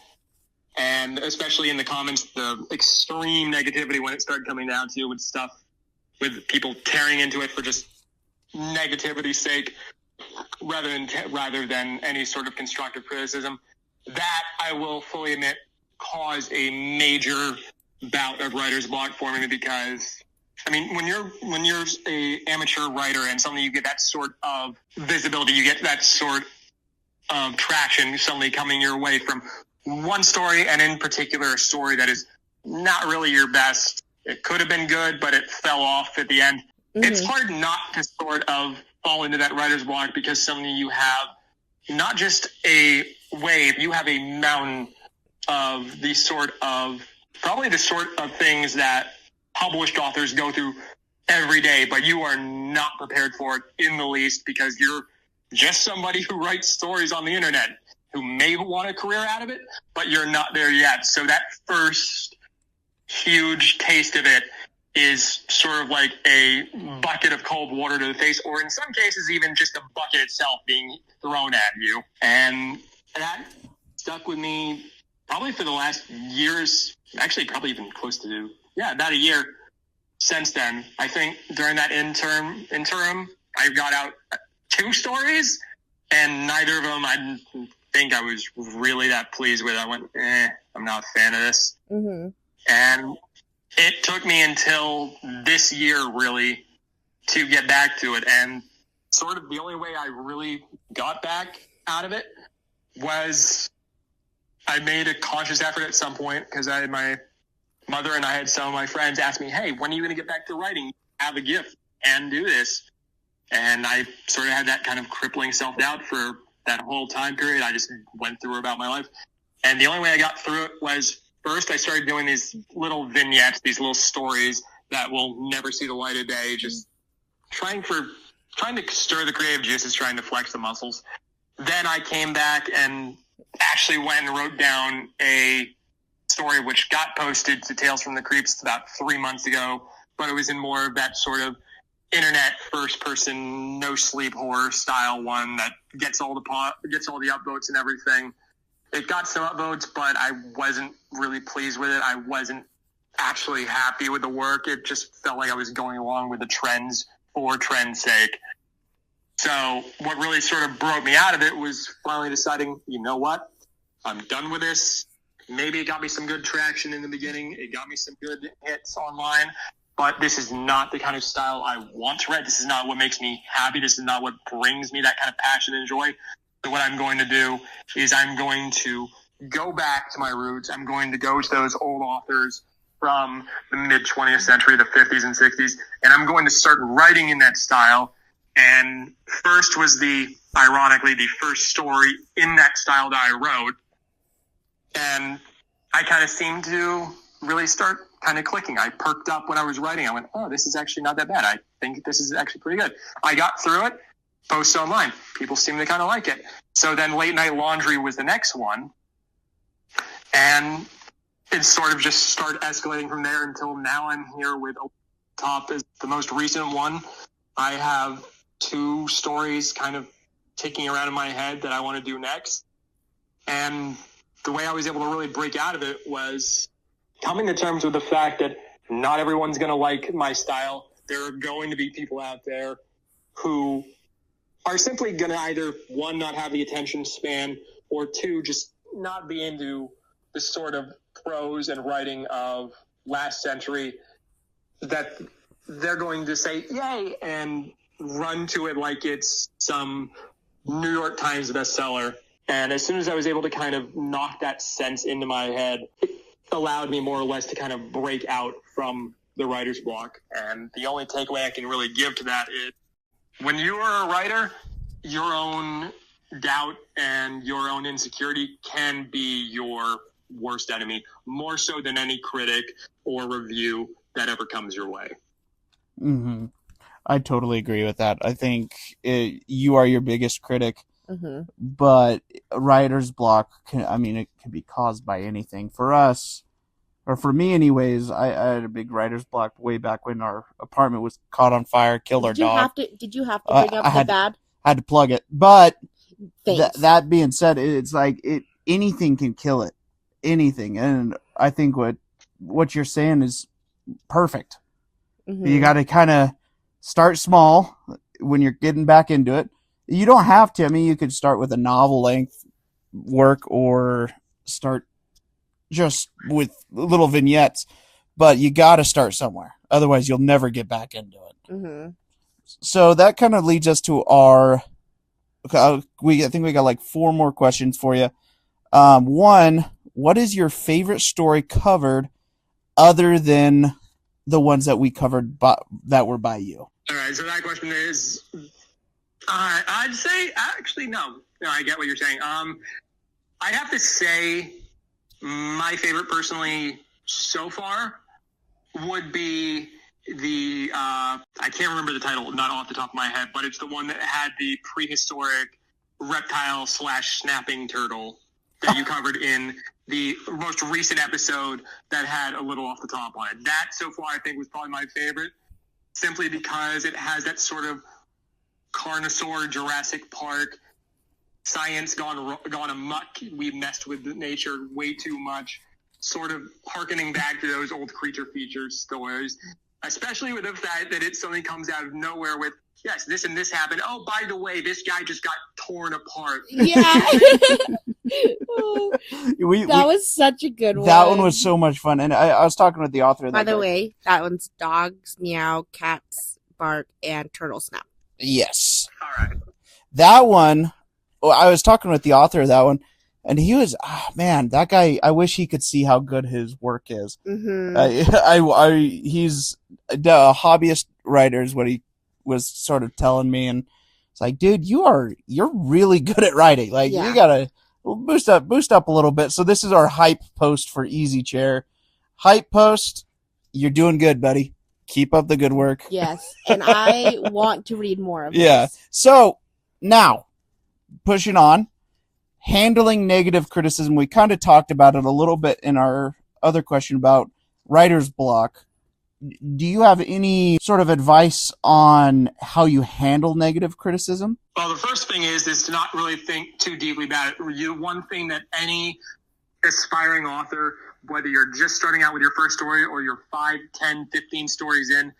and especially in the comments, the extreme negativity when it started coming down to with stuff, with people tearing into it for just negativity's sake, rather than any sort of constructive criticism, that I will fully admit caused a major bout of writer's block for me, because I mean, when you're a amateur writer and suddenly you get that sort of visibility, you get that sort of traction suddenly coming your way from one story, and in particular a story that is not really your best. It could have been good, but it fell off at the end. Mm-hmm. It's hard not to sort of fall into that writer's block, because suddenly you have not just a wave, you have a mountain of probably the sort of things that published authors go through every day, but you are not prepared for it in the least, because you're just somebody who writes stories on the internet who may want a career out of it, but you're not there yet. So that first huge taste of it is sort of like a bucket of cold water to the face, or in some cases even just a bucket itself being thrown at you. And that stuck with me probably for the last years, actually probably even close to about a year since then. I think during that interim, I got out 2 stories, and neither of them I didn't think I was really that pleased with. I went, I'm not a fan of this. Mm-hmm. And it took me until this year really to get back to it. And sort of the only way I really got back out of it was I made a conscious effort at some point, because my mother and I had some of my friends ask me, hey, when are you going to get back to writing? Have a gift and do this. And I sort of had that kind of crippling self-doubt for that whole time period. I just went through about my life. And the only way I got through it was, first I started doing these little vignettes, these little stories that will never see the light of day, just trying to stir the creative juices, trying to flex the muscles. Then I came back and actually went and wrote down a story which got posted to Tales from the Creeps about 3 months ago, but it was in more of that sort of internet first person, no sleep horror style one that gets all the upvotes and everything. It got some upvotes, but I wasn't really pleased with it. I wasn't actually happy with the work. It just felt like I was going along with the trends for trend's sake. So what really sort of broke me out of it was finally deciding, you know what? I'm done with this. Maybe it got me some good traction in the beginning. It got me some good hits online. But this is not the kind of style I want to write. This is not what makes me happy. This is not what brings me that kind of passion and joy. So what I'm going to do is I'm going to go back to my roots. I'm going to go to those old authors from the mid-20th century, the 50s and 60s, and I'm going to start writing in that style. And first was ironically, the first story in that style that I wrote. And I kind of seemed to really start kind of clicking. I perked up when I was writing. I went, oh, this is actually not that bad. I think this is actually pretty good. I got through it, posted online. People seem to kind of like it. So then Late Night Laundry was the next one. And it sort of just started escalating from there until now I'm here with Top is the most recent one. I have 2 stories kind of ticking around in my head that I want to do next. And the way I was able to really break out of it was coming to terms with the fact that not everyone's going to like my style. there are going to be people out there who are simply going to either, one, not have the attention span, or two, just not be into the sort of prose and writing of last century, that they're going to say, yay, and run to it like it's some New York Times bestseller. And as soon as I was able to kind of knock that sense into my head, it allowed me more or less to kind of break out from the writer's block. And the only takeaway I can really give to that is, when you are a writer, your own doubt and your own insecurity can be your worst enemy, more so than any critic or review that ever comes your way. Mm-hmm. I totally agree with that. I think you are your biggest critic, but writer's block it can be caused by anything. For us, or for me anyways, I had a big writer's block way back when our apartment was caught on fire, killed our dog. Did you have to bring up the bad? I had to plug it. But that being said, it's like anything can kill it. Anything. And I think what you're saying is perfect. You got to kind of start small when you're getting back into it. You don't have to. I mean, you could start with a novel length work or start just with little vignettes, but you got to start somewhere. Otherwise, you'll never get back into it. So that kind of leads us to our. I think we got like 4 more questions for you. One, what is your favorite story covered, other than the ones that we covered that were by you? All right, so that question is, I'd say, actually, no, I get what you're saying. I'd have to say my favorite personally so far would be the, I can't remember the title, not off the top of my head, but it's the one that had the prehistoric reptile / snapping turtle that you covered in the most recent episode that had a little off the top on it. That so far I think was probably my favorite, simply because it has that sort of Carnosaur, Jurassic Park, science gone amok. We messed with nature way too much, sort of harkening back to those old creature features stories, especially with the fact that it suddenly comes out of nowhere with, yes, this and this happened. Oh, by the way, this guy just got torn apart. Yeah. That was such a good one. That one was so much fun. And I was talking with the author of that. By the way, that one's dogs meow, cats bark, and turtle snap. Yes. All right. That one, I was talking with the author of that one, and he was, that guy, I wish he could see how good his work is. He's a hobbyist writer is what he was sort of telling me, and it's like, dude, you're really good at writing. Like, you gotta boost up a little bit. So this is our hype post for Easy Chair. Hype post, you're doing good, buddy. Keep up the good work. Yes, and I want to read more of this. Yeah. So now, pushing on, handling negative criticism. We kind of talked about it a little bit in our other question about writer's block. Do you have any sort of advice on how you handle negative criticism? Well, the first thing is to not really think too deeply about it. One thing that any aspiring author, whether you're just starting out with your first story or you're 5, 10, 15 stories in,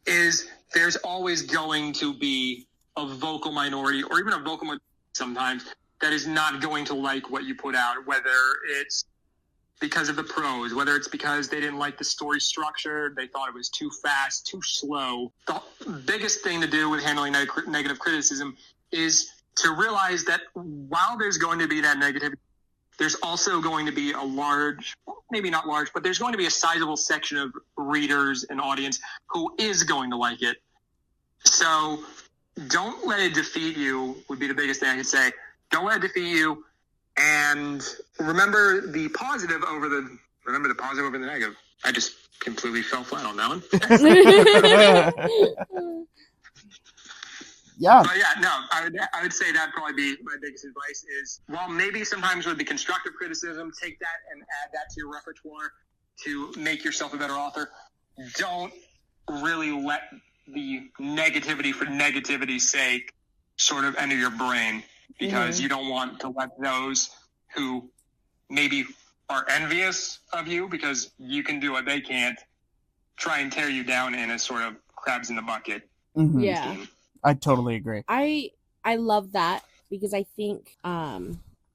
is there's always going to be a vocal minority, or even a vocal minority sometimes, that is not going to like what you put out, whether it's because of the prose, whether it's because they didn't like the story structure, they thought it was too fast, too slow. The biggest thing to do with handling negative criticism is to realize that while there's going to be that negativity, there's also going to be a large, maybe not large, but there's going to be a sizable section of readers and audience who is going to like it. So don't let it defeat you, would be the biggest thing I could say. Don't let it defeat you. And remember the positive over the negative. I just completely fell flat on that one. Yeah. But yeah, no, I would say that'd probably be my biggest advice is, while maybe sometimes with the constructive criticism, take that and add that to your repertoire to make yourself a better author. Don't really let the negativity for negativity's sake sort of enter your brain, because you don't want to let those who maybe are envious of you because you can do what they can't try and tear you down in a sort of crabs in the bucket. Mhm. Yeah. I totally agree. I love that because I think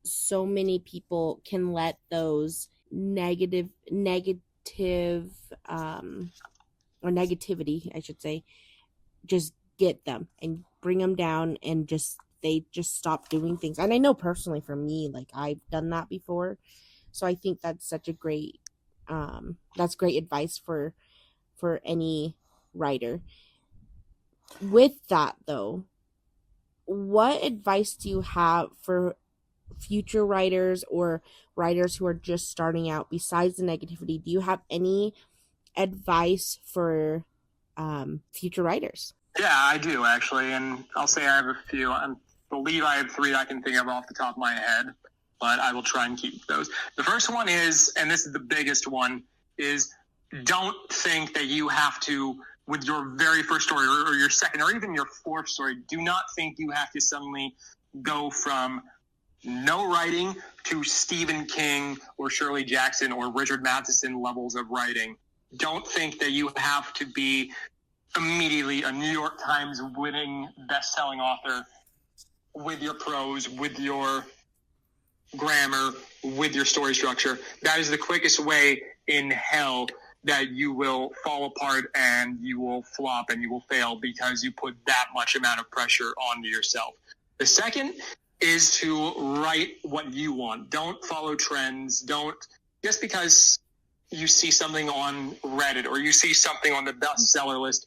so many people can let those negative or negativity, I should say, just get them and bring them down, and they just stop doing things. And I know personally for me, like, I've done that before, so I think that's such a great that's great advice for any writer. With that though, what advice do you have for future writers or writers who are just starting out besides the negativity? Do you have any advice for future writers? Yeah, I do actually, and I'll say I have a few. I believe I have 3 I can think of off the top of my head, but I will try and keep those. The first one is, and this is the biggest one, is don't think that you have to, with your very first story or your second or even your 4th story, do not think you have to suddenly go from no writing to Stephen King or Shirley Jackson or Richard Matheson levels of writing. Don't think that you have to be immediately a New York Times winning best-selling author with your prose, with your grammar, with your story structure. That is the quickest way in hell that you will fall apart and you will flop and you will fail because you put that much amount of pressure onto yourself. The second is to write what you want. Don't follow trends. Don't, just because you see something on Reddit or you see something on the bestseller list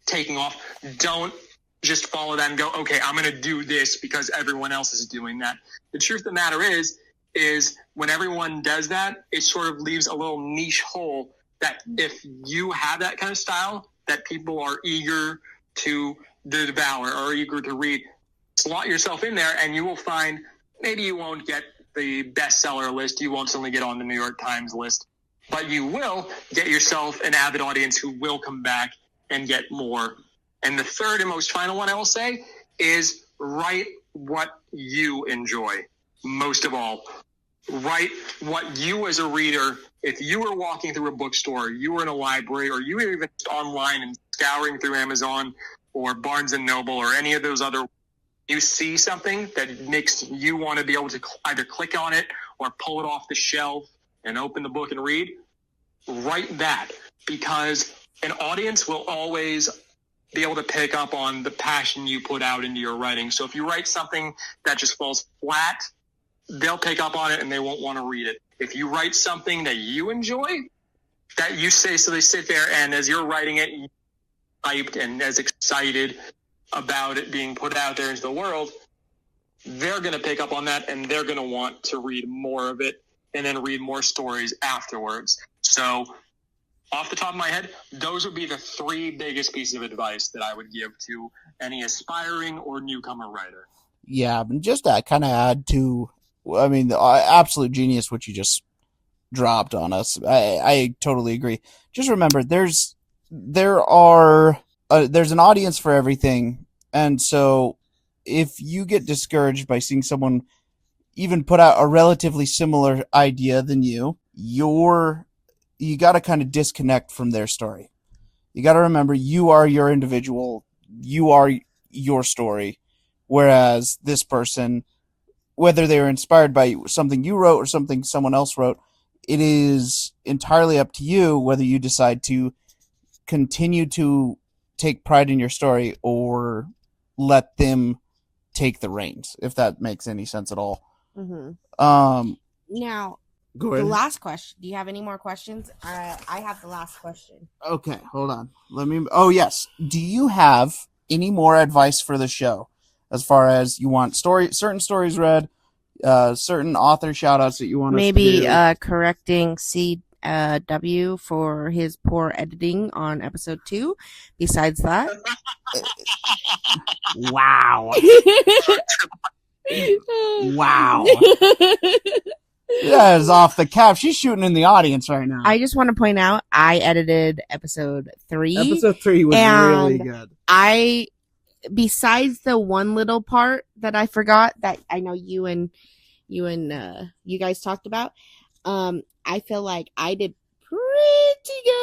taking off, don't just follow that and go, okay, I'm going to do this because everyone else is doing that. The truth of the matter is when everyone does that, it sort of leaves a little niche hole that if you have that kind of style that people are eager to devour or eager to read, slot yourself in there and you will find maybe you won't get the bestseller list. You won't suddenly get on the New York Times list, but you will get yourself an avid audience who will come back and get more. And the third and most final one I will say is write what you enjoy. Most of all, write what you as a reader, if you were walking through a bookstore, you were in a library, or you were even online and scouring through Amazon or Barnes & Noble or any of those other, you see something that makes you want to be able to either click on it or pull it off the shelf and open the book and read, write that, because an audience will always be able to pick up on the passion you put out into your writing. So if you write something that just falls flat, they'll pick up on it and they won't want to read it. If you write something that you enjoy, that you say, so they sit there and as you're writing it, you're hyped and as excited about it being put out there into the world, they're going to pick up on that and they're going to want to read more of it and then read more stories afterwards. So off the top of my head, those would be the 3 biggest pieces of advice that I would give to any aspiring or newcomer writer. Yeah, and just to kind of add to, I mean, the absolute genius what you just dropped on us. I totally agree. Just remember, there's an audience for everything, and so if you get discouraged by seeing someone even put out a relatively similar idea than you got to kind of disconnect from their story. You got to remember, you are your individual, you are your story, whereas this person, whether they were inspired by something you wrote or something someone else wrote, it is entirely up to you whether you decide to continue to take pride in your story or let them take the reins, if that makes any sense at all. Mm-hmm. Now, Go ahead. the last question. Do you have any more questions? I have the last question. Okay, hold on. Oh, yes. Do you have any more advice for the show? As far as you want certain stories read, certain author shout-outs that you want Maybe us to do? correcting CW for his poor editing on episode 2. Besides that. Wow. Wow. That is off the cap. She's shooting in the audience right now. I just want to point out, I edited episode 3. Episode 3 was really good. Besides the one little part that I forgot that I know you guys talked about, I feel like I did pretty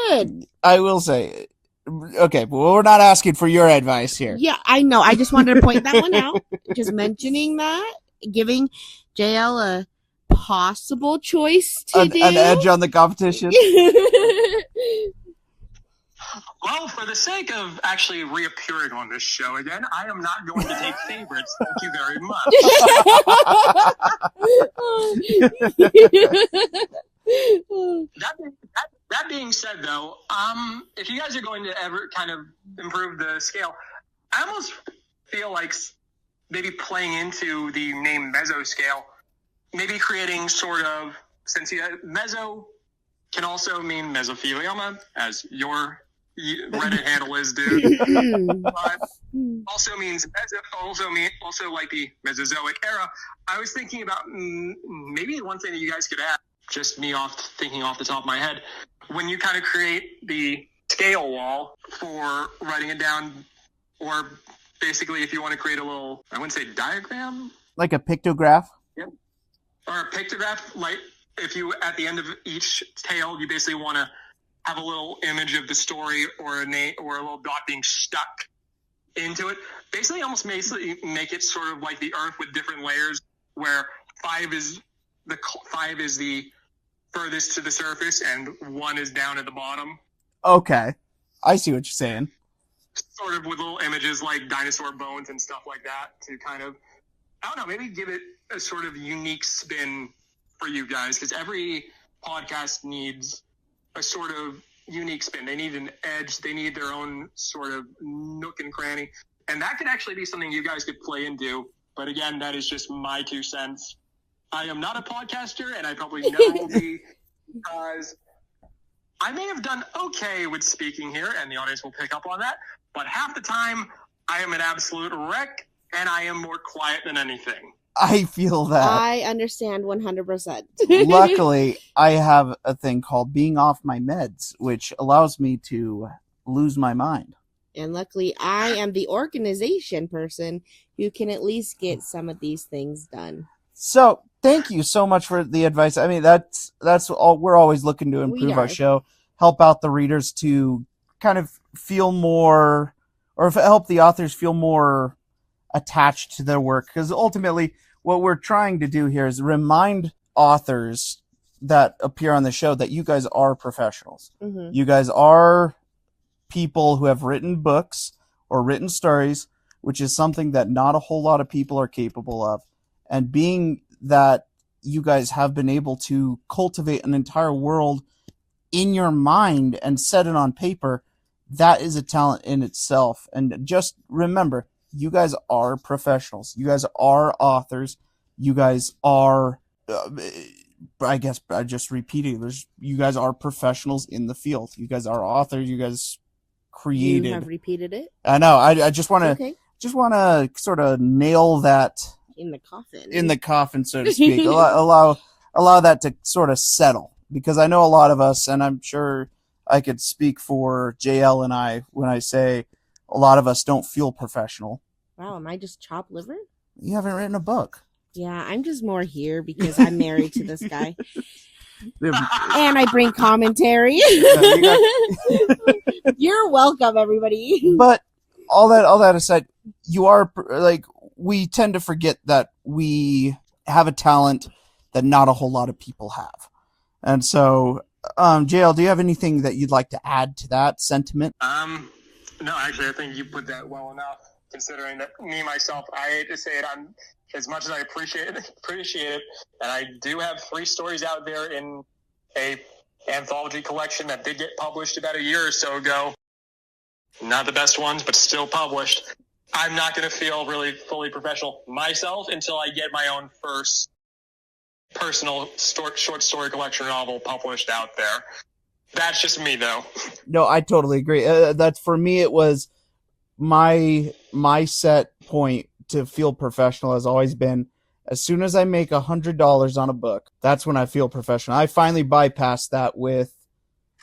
good. I will say, Okay, well, we're not asking for your advice here. Yeah, I know. I just wanted to point that one out. Just mentioning that, giving JL a possible choice to An do. edge on the competition. Well, for the sake of actually reappearing on this show again, I am not going to take favorites. Thank you very much. That being said, though, if you guys are going to ever kind of improve the scale, I almost feel like maybe playing into the name Mesoscale, maybe creating sort of, since meso can also mean mesothelioma, as your Reddit handle is, dude. But also means also like the Mesozoic era. I was thinking about maybe one thing that you guys could add, just me thinking off the top of my head, when you kind of create the scale wall for writing it down, or basically if you want to create a little, I wouldn't say diagram, like a pictograph. Yep. Or a pictograph, like if you at the end of each tale you basically want to have a little image of the story or a name or a little dot being stuck into it. Basically make it sort of like the Earth with different layers, where 5 is the furthest to the surface and 1 is down at the bottom. Okay, I see what you're saying. Sort of with little images like dinosaur bones and stuff like that to kind of, I don't know, maybe give it a sort of unique spin for you guys, because every podcast needs a sort of unique spin. They need an edge. They need their own sort of nook and cranny. And that could actually be something you guys could play into. But again, that is just my 2 cents. I am not a podcaster, and I probably never will be, because I may have done okay with speaking here, and the audience will pick up on that. But half the time, I am an absolute wreck, and I am more quiet than anything. I feel that. I understand 100%. Luckily, I have a thing called being off my meds, which allows me to lose my mind. And luckily, I am the organization person who can at least get some of these things done. So, thank you so much for the advice. I mean, that's all. We're always looking to improve our show, help out the readers to kind of feel more, or help the authors feel more attached to their work. Because ultimately, what we're trying to do here is remind authors that appear on the show that you guys are professionals. Mm-hmm. You guys are people who have written books or written stories, which is something that not a whole lot of people are capable of. And being that you guys have been able to cultivate an entire world in your mind and set it on paper, that is a talent in itself. And just remember, you guys are professionals. You guys are authors. You guys are, I guess I just repeated, you guys are professionals in the field. You guys are authors. You guys created. You have repeated it. I know. I just want to want to sort of nail that in the coffin. In the coffin, so to speak. allow that to sort of settle, because I know a lot of us, and I'm sure I could speak for JL and I when I say a lot of us don't feel professional. Wow, am I just chopped liver? You haven't written a book. Yeah, I'm just more here because I'm married to this guy. And I bring commentary. You're welcome, everybody. But all that aside, you are, like, we tend to forget that we have a talent that not a whole lot of people have. And so, JL, do you have anything that you'd like to add to that sentiment? No, actually, I think you put that well enough, considering that me, myself, I hate to say it, I'm, as much as I appreciate it, and I do have 3 stories out there in a anthology collection that did get published about a year or so ago. Not the best ones, but still published. I'm not going to feel really fully professional myself until I get my own first personal short story collection novel published out there. That's just me, though. No, I totally agree. That's, for me, it was my set point to feel professional has always been, as soon as I make $100 on a book, that's when I feel professional. I finally bypassed that with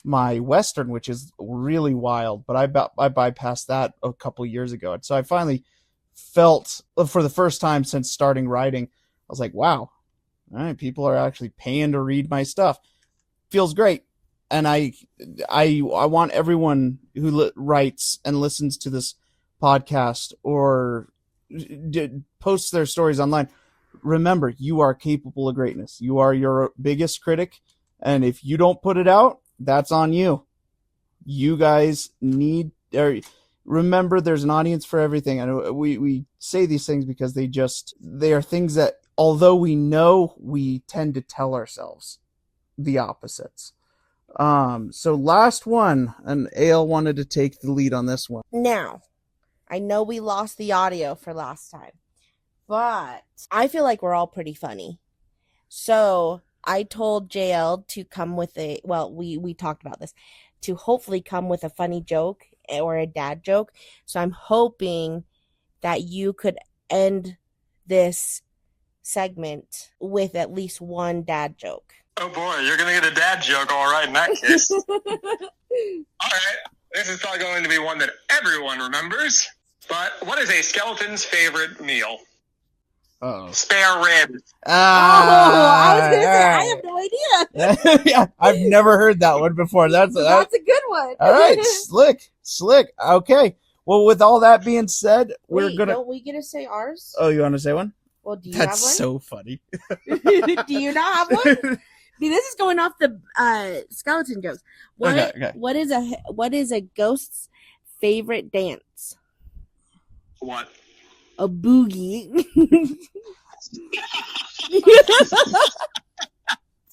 my Western, which is really wild, but I bypassed that a couple years ago. And so I finally felt, for the first time since starting writing, I was like, wow, all right, people are actually paying to read my stuff. Feels great. and I want everyone who writes and listens to this podcast or posts their stories online. Remember, you are capable of greatness. You are your biggest critic, and if you don't put it out, that's on you. You guys need, remember, there's an audience for everything. And we say these things because they are things that, although we know, we tend to tell ourselves the opposites. So last one, and Ale wanted to take the lead on this one. Now, I know we lost the audio for last time, but I feel like we're all pretty funny. So I told JL to come with we talked about this, to hopefully come with a funny joke or a dad joke. So I'm hoping that you could end this segment with at least one dad joke. Oh boy, you're going to get a dad joke, all right, in that case. All right, this is probably going to be one that everyone remembers. But what is a skeleton's favorite meal? Uh-oh. Spare ribs. I was going to say, I have no idea. Yeah, I've never heard that one before. That's a good one. All right, slick. Okay. Well, with all that being said, don't we get to say ours? Oh, you want to say one? Well, do you have one? That's so funny. Do you not have one? See, this is going off the skeleton jokes. Okay. What is a ghost's favorite dance? What? A boogie.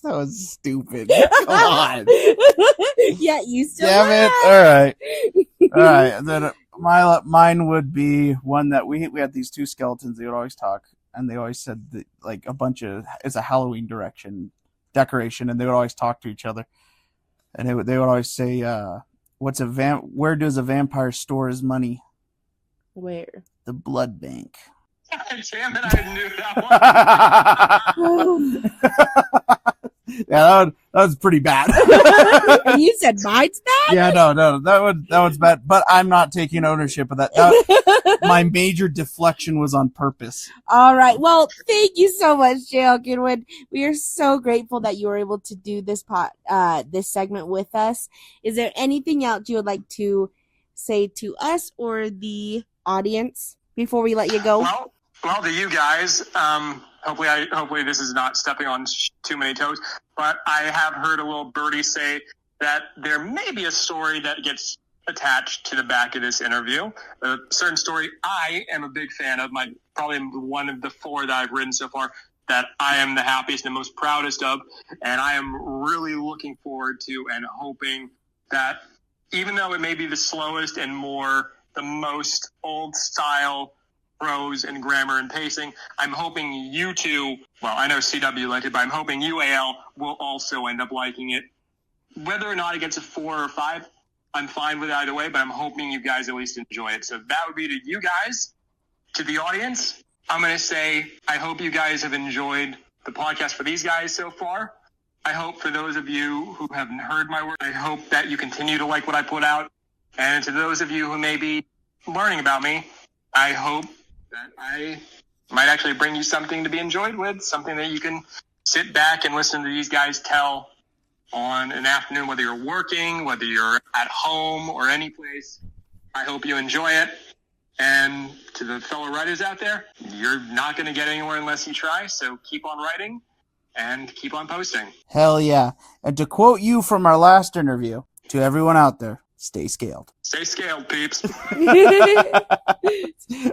That was stupid. Come on. Yeah, you still Damn laugh. it. All right. And then mine would be one that we had these two skeletons. They would always talk, and they always said that, like, it's a Halloween decoration, and they would always talk to each other. And they would always say, where does a vampire store his money? Where? The blood bank. Damn it, I knew that one. Yeah, that was pretty bad. And you said mine's bad? Yeah, no, that one's bad. But I'm not taking ownership of that. My major deflection was on purpose. All right. Well, thank you so much, JL Goodwin. We are so grateful that you were able to do this this segment with us. Is there anything else you would like to say to us or the audience before we let you go? Well, to you guys, hopefully this is not stepping on too many toes, but I have heard a little birdie say that there may be a story that gets attached to the back of this interview. A certain story I am a big fan of, probably one of the 4 that I've written so far that I am the happiest and most proudest of, and I am really looking forward to and hoping that even though it may be the slowest and the most old style prose and grammar and pacing, I'm hoping you two, well, I know CW liked it, but I'm hoping you, AL, will also end up liking it. Whether or not it gets a 4 or 5, I'm fine with either way, but I'm hoping you guys at least enjoy it. So that would be to you guys. To the audience, I'm going to say I hope you guys have enjoyed the podcast for these guys so far. I hope for those of you who haven't heard my work, I hope that you continue to like what I put out. And to those of you who may be learning about me, I hope that I might actually bring you something to be enjoyed with, something that you can sit back and listen to these guys tell on an afternoon, whether you're working, whether you're at home or any place. I hope you enjoy it. And to the fellow writers out there, you're not going to get anywhere unless you try. So keep on writing and keep on posting. Hell yeah. And to quote you from our last interview, to everyone out there, stay scaled. Stay scaled, peeps.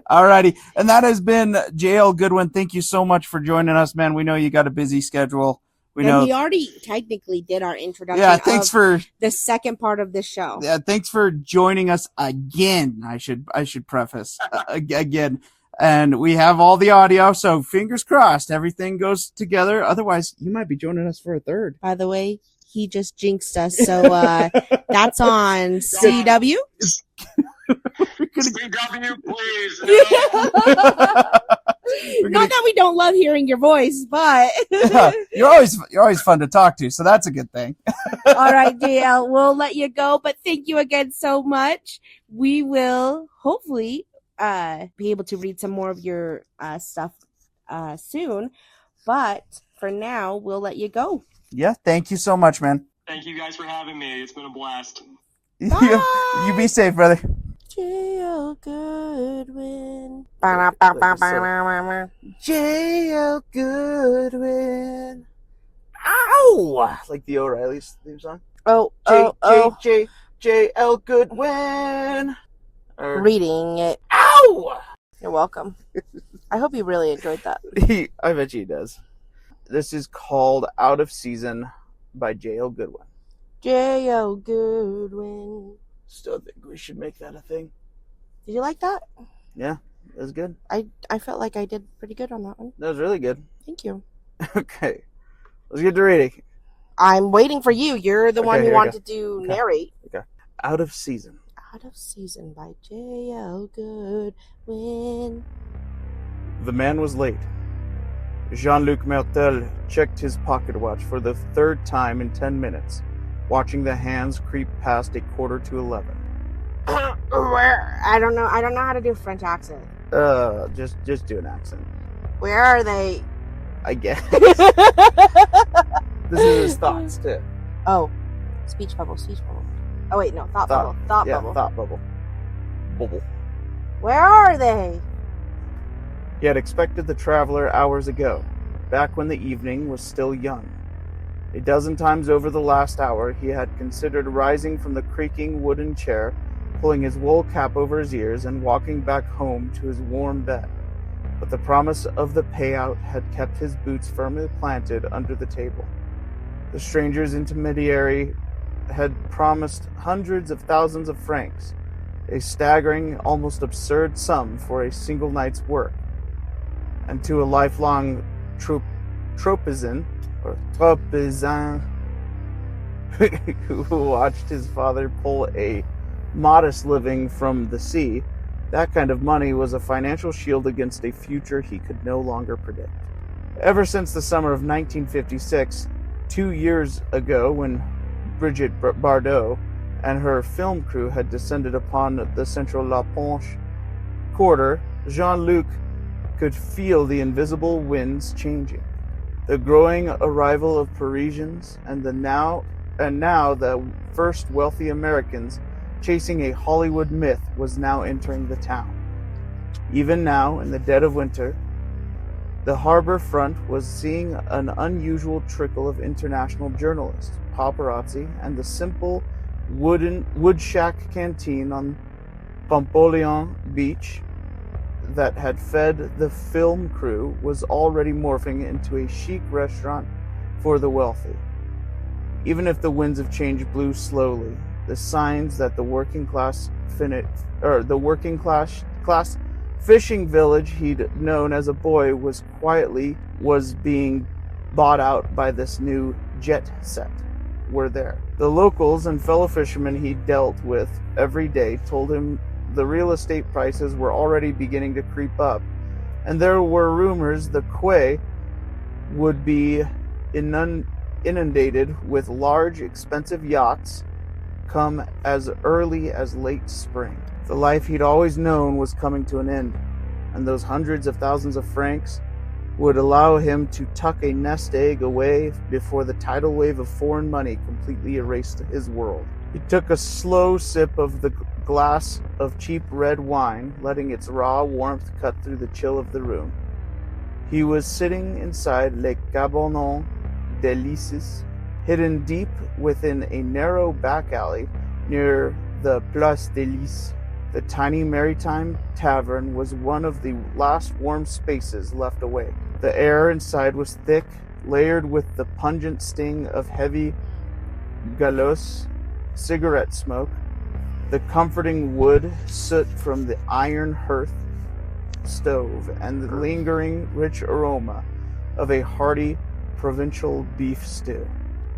Alrighty. And that has been JL Goodwin. Thank you so much for joining us, man. We know you got a busy schedule. We already technically did our introduction. Yeah, thanks for the second part of the show. Yeah, thanks for joining us again. I should preface again. And we have all the audio, so fingers crossed everything goes together. Otherwise, you might be joining us for a third. By the way, he just jinxed us, so that's on CW. CW, please. Not that we don't love hearing your voice, but you're always fun to talk to, so that's a good thing. All right, JL, we'll let you go, but thank you again so much. We will hopefully be able to read some more of your stuff soon, but for now, we'll let you go. Yeah, thank you so much, man. Thank you guys for having me. It's been a blast. You be safe, brother. J.L. Goodwin. J.L. Goodwin. Ow! Like the O'Reilly's theme song. Oh, J.L. Goodwin. Reading it. Ow! You're welcome. I hope you really enjoyed that. I bet he does. This is called Out of Season by J.L. Goodwin. J.L. Goodwin. Still think we should make that a thing. Did you like that? Yeah, that was good. I felt like I did pretty good on that one. That was really good. Thank you. Okay. Let's get to reading. I'm waiting for you. You're the one who wanted to narrate. Okay. Out of Season. Out of Season by J.L. Goodwin. The man was late. Jean-Luc Martel checked his pocket watch for the third time in 10 minutes, watching the hands creep past 11:15. Where? I don't know how to do a French accent. Just do an accent. Where are they? I guess. This is his thoughts too. Oh, speech bubble. Oh wait, no, thought bubble. Thought bubble. Bubble. Where are they? He had expected the traveler hours ago, back when the evening was still young. A dozen times over the last hour, he had considered rising from the creaking wooden chair, pulling his wool cap over his ears, and walking back home to his warm bed. But the promise of the payout had kept his boots firmly planted under the table. The stranger's intermediary had promised hundreds of thousands of francs, a staggering, almost absurd sum for a single night's work. And to a lifelong tropezan, who watched his father pull a modest living from the sea, that kind of money was a financial shield against a future he could no longer predict. Ever since the summer of 1956, 2 years ago, when Brigitte Bardot and her film crew had descended upon the central La Ponche quarter, Jean-Luc could feel the invisible winds changing. The growing arrival of Parisians and now the first wealthy Americans chasing a Hollywood myth was now entering the town. Even now, in the dead of winter, the harbor front was seeing an unusual trickle of international journalists, paparazzi, and the simple wood shack canteen on Pampolyon Beach that had fed the film crew was already morphing into a chic restaurant for the wealthy. Even if the winds of change blew slowly, the signs that the working class fishing village he'd known as a boy was being bought out by this new jet set were there. The locals and fellow fishermen he dealt with every day told him the real estate prices were already beginning to creep up, and there were rumors the quay would be inundated with large, expensive yachts come as early as late spring. The life he'd always known was coming to an end, and those hundreds of thousands of francs would allow him to tuck a nest egg away before the tidal wave of foreign money completely erased his world. He took a slow sip of the glass of cheap red wine, letting its raw warmth cut through the chill of the room. He was sitting inside Le Cabanon des Lices, hidden deep within a narrow back alley near the Place des Lys. The tiny maritime tavern was one of the last warm spaces left awake. The air inside was thick, layered with the pungent sting of heavy galoche cigarette smoke, the comforting wood soot from the iron hearth stove, and the lingering rich aroma of a hearty provincial beef stew.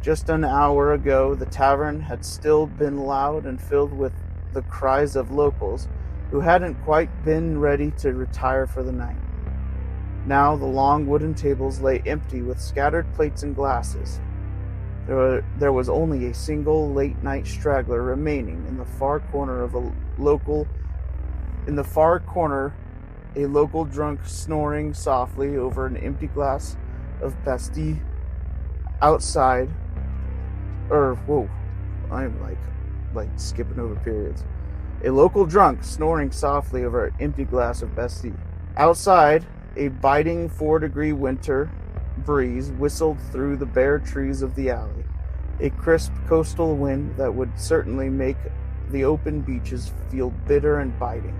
Just an hour ago, the tavern had still been loud and filled with the cries of locals who hadn't quite been ready to retire for the night. Now the long wooden tables lay empty with scattered plates and glasses. There was only a single late-night straggler remaining in the far corner a local drunk snoring softly over an empty glass of pastis outside Whoa, I'm like skipping over periods. A local drunk snoring softly over an empty glass of best tea. Outside, a biting 4-degree winter breeze whistled through the bare trees of the alley. A crisp coastal wind that would certainly make the open beaches feel bitter and biting.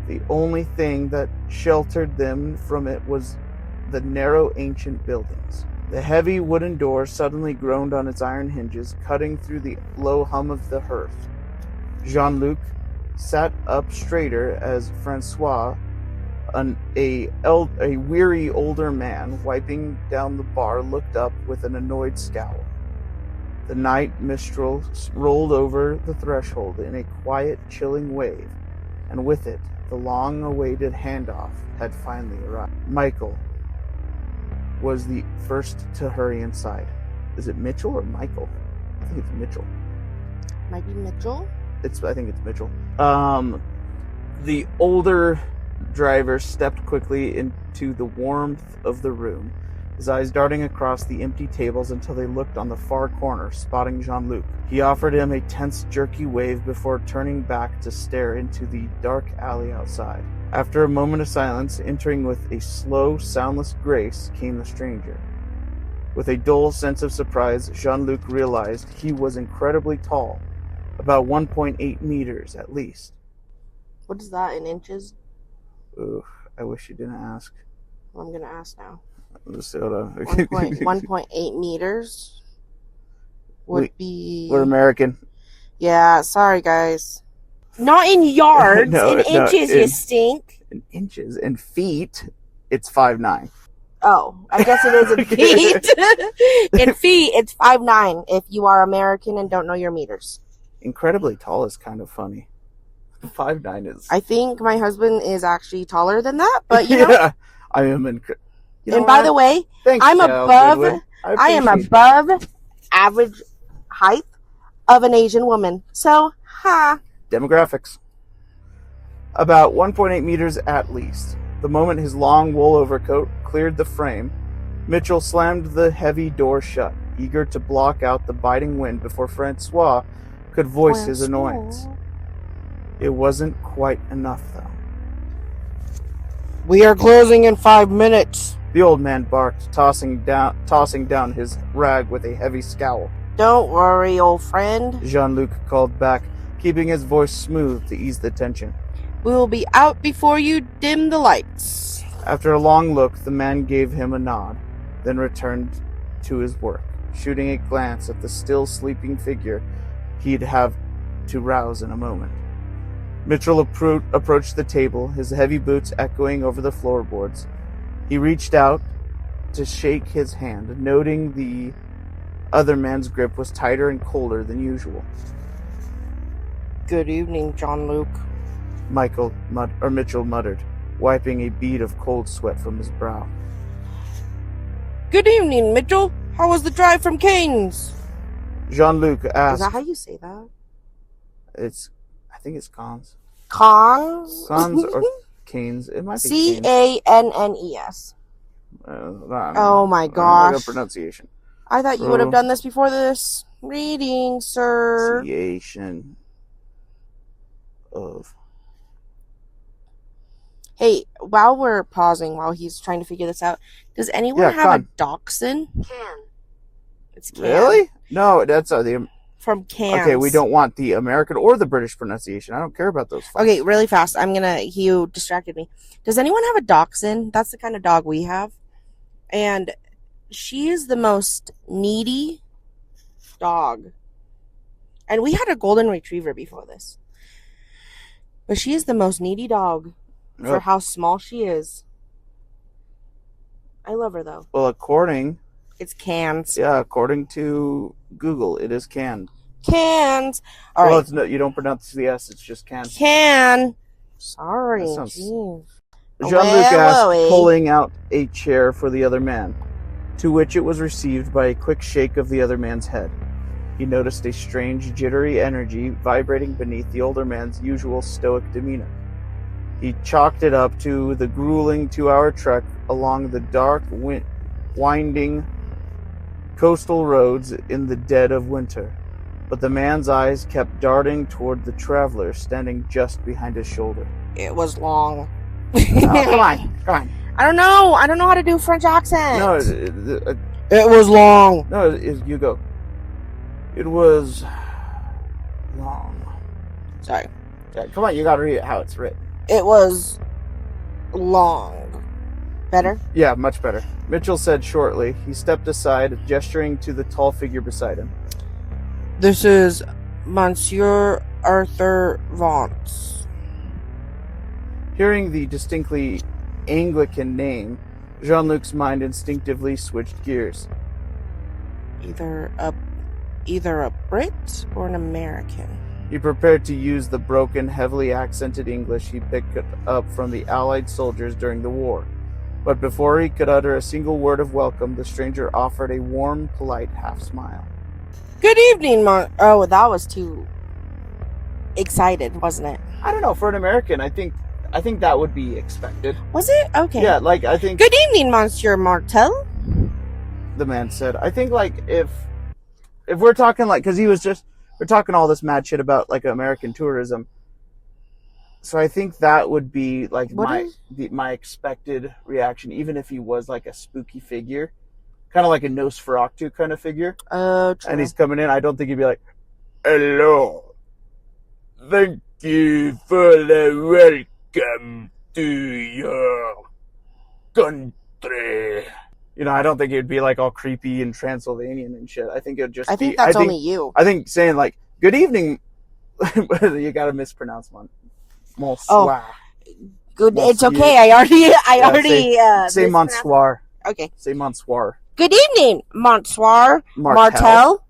The only thing that sheltered them from it was the narrow ancient buildings. The heavy wooden door suddenly groaned on its iron hinges, cutting through the low hum of the hearth. Jean-Luc sat up straighter as Francois, a weary older man wiping down the bar, looked up with an annoyed scowl. The night mistral rolled over the threshold in a quiet, chilling wave, and with it, the long-awaited handoff had finally arrived. Michael was the first to hurry inside. Is it Mitchell or Michael? I think it's Mitchell. Might be Mitchell? I think it's Mitchell. The older driver stepped quickly into the warmth of the room, his eyes darting across the empty tables until they looked on the far corner, spotting Jean-Luc. He offered him a tense, jerky wave before turning back to stare into the dark alley outside. After a moment of silence, entering with a slow, soundless grace, came the stranger. With a dull sense of surprise, Jean-Luc realized he was incredibly tall, about 1.8 meters at least. What is that in inches? Ooh, I wish you didn't ask. Well, I'm going to ask now. Let's see, hold on. 1.8 meters would be... We're American. Yeah, sorry, guys. Not in yards, No, in inches, you stink. In inches. In feet, it's 5'9". Oh, I guess it is in feet. In feet, it's 5'9" if you are American and don't know your meters. Incredibly tall is kind of funny. 5'9" is... I think my husband is actually taller than that, but you know. Yeah, I am And by the way, Thanks, I'm Cal above. Goodwin. I am above average height of an Asian woman. So, Demographics. About 1.8 meters at least. The moment his long wool overcoat cleared the frame, Mitchell slammed the heavy door shut, eager to block out the biting wind before Francois could voice his annoyance. It wasn't quite enough, though. We are closing in 5 minutes. The old man barked, tossing down his rag with a heavy scowl. Don't worry, old friend. Jean-Luc called back, keeping his voice smooth to ease the tension. We will be out before you dim the lights. After a long look, the man gave him a nod, then returned to his work, shooting a glance at the still sleeping figure he'd have to rouse in a moment. Mitchell approached the table, his heavy boots echoing over the floorboards. He reached out to shake his hand, noting the other man's grip was tighter and colder than usual. Good evening, Jean-Luc. Mitchell muttered, wiping a bead of cold sweat from his brow. Good evening, Mitchell. How was the drive from Canes? Jean-Luc asked. Is that how you say that? I think it's Cons. Cons? Cons or Canes. It might be Cannes. Oh my gosh. Pronunciation. I thought you would have done this before this reading, sir. Pronunciation of. Hey, while we're pausing, while he's trying to figure this out, does anyone have a dachshund? Can. It's Can. Really? No, that's the... From Cannes. Okay, we don't want the American or the British pronunciation. I don't care about those. Okay, really fast. You distracted me. Does anyone have a dachshund? That's the kind of dog we have. And she is the most needy dog. And we had a golden retriever before this. But she is the most needy dog for how small she is. I love her, though. Well, It's Cannes. Yeah, according to Google, it is canned. Cannes. All right. Well, you don't pronounce the S, it's just canned. Sorry. Jean-Luc asked, pulling out a chair for the other man, to which it was received by a quick shake of the other man's head. He noticed a strange, jittery energy vibrating beneath the older man's usual stoic demeanor. He chalked it up to the grueling 2-hour trek along the dark, winding coastal roads in the dead of winter, but the man's eyes kept darting toward the traveler standing just behind his shoulder. It was long. Oh, come on. I don't know how to do French accent. No, it was long. no, you go. It was long. Sorry. Yeah, come on, you gotta read it how it's written. It was long. Better? Yeah, much better. Mitchell said shortly. He stepped aside, gesturing to the tall figure beside him. This is Monsieur Arthur Vance. Hearing the distinctly Anglican name, Jean-Luc's mind instinctively switched gears. Either a Brit or an American. He prepared to use the broken, heavily accented English he picked up from the Allied soldiers during the war. But before he could utter a single word of welcome, the stranger offered a warm, polite half-smile. Good evening, Oh, that was too excited, wasn't it? I don't know, for an American, I think that would be expected. Was it? Okay. Yeah, like, I think... Good evening, Monsieur Martel. The man said. I think, like, if we're talking, like, because we're talking all this mad shit about, like, American tourism. So I think that would be, like, my expected reaction, even if he was, like, a spooky figure. Kind of like a Nosferatu kind of figure. True. And he's coming in, I don't think he'd be like, hello. Thank you for the welcome to your country. You know, I don't think it'd be like all creepy and Transylvanian and shit. I think it'd just I think that's only you. I think saying like, good evening, you gotta mispronounce one. Bonsoir. Good. Monsieur. It's okay. I already say bonsoir. Okay. Say bonsoir. Good evening, Monsieur Martel.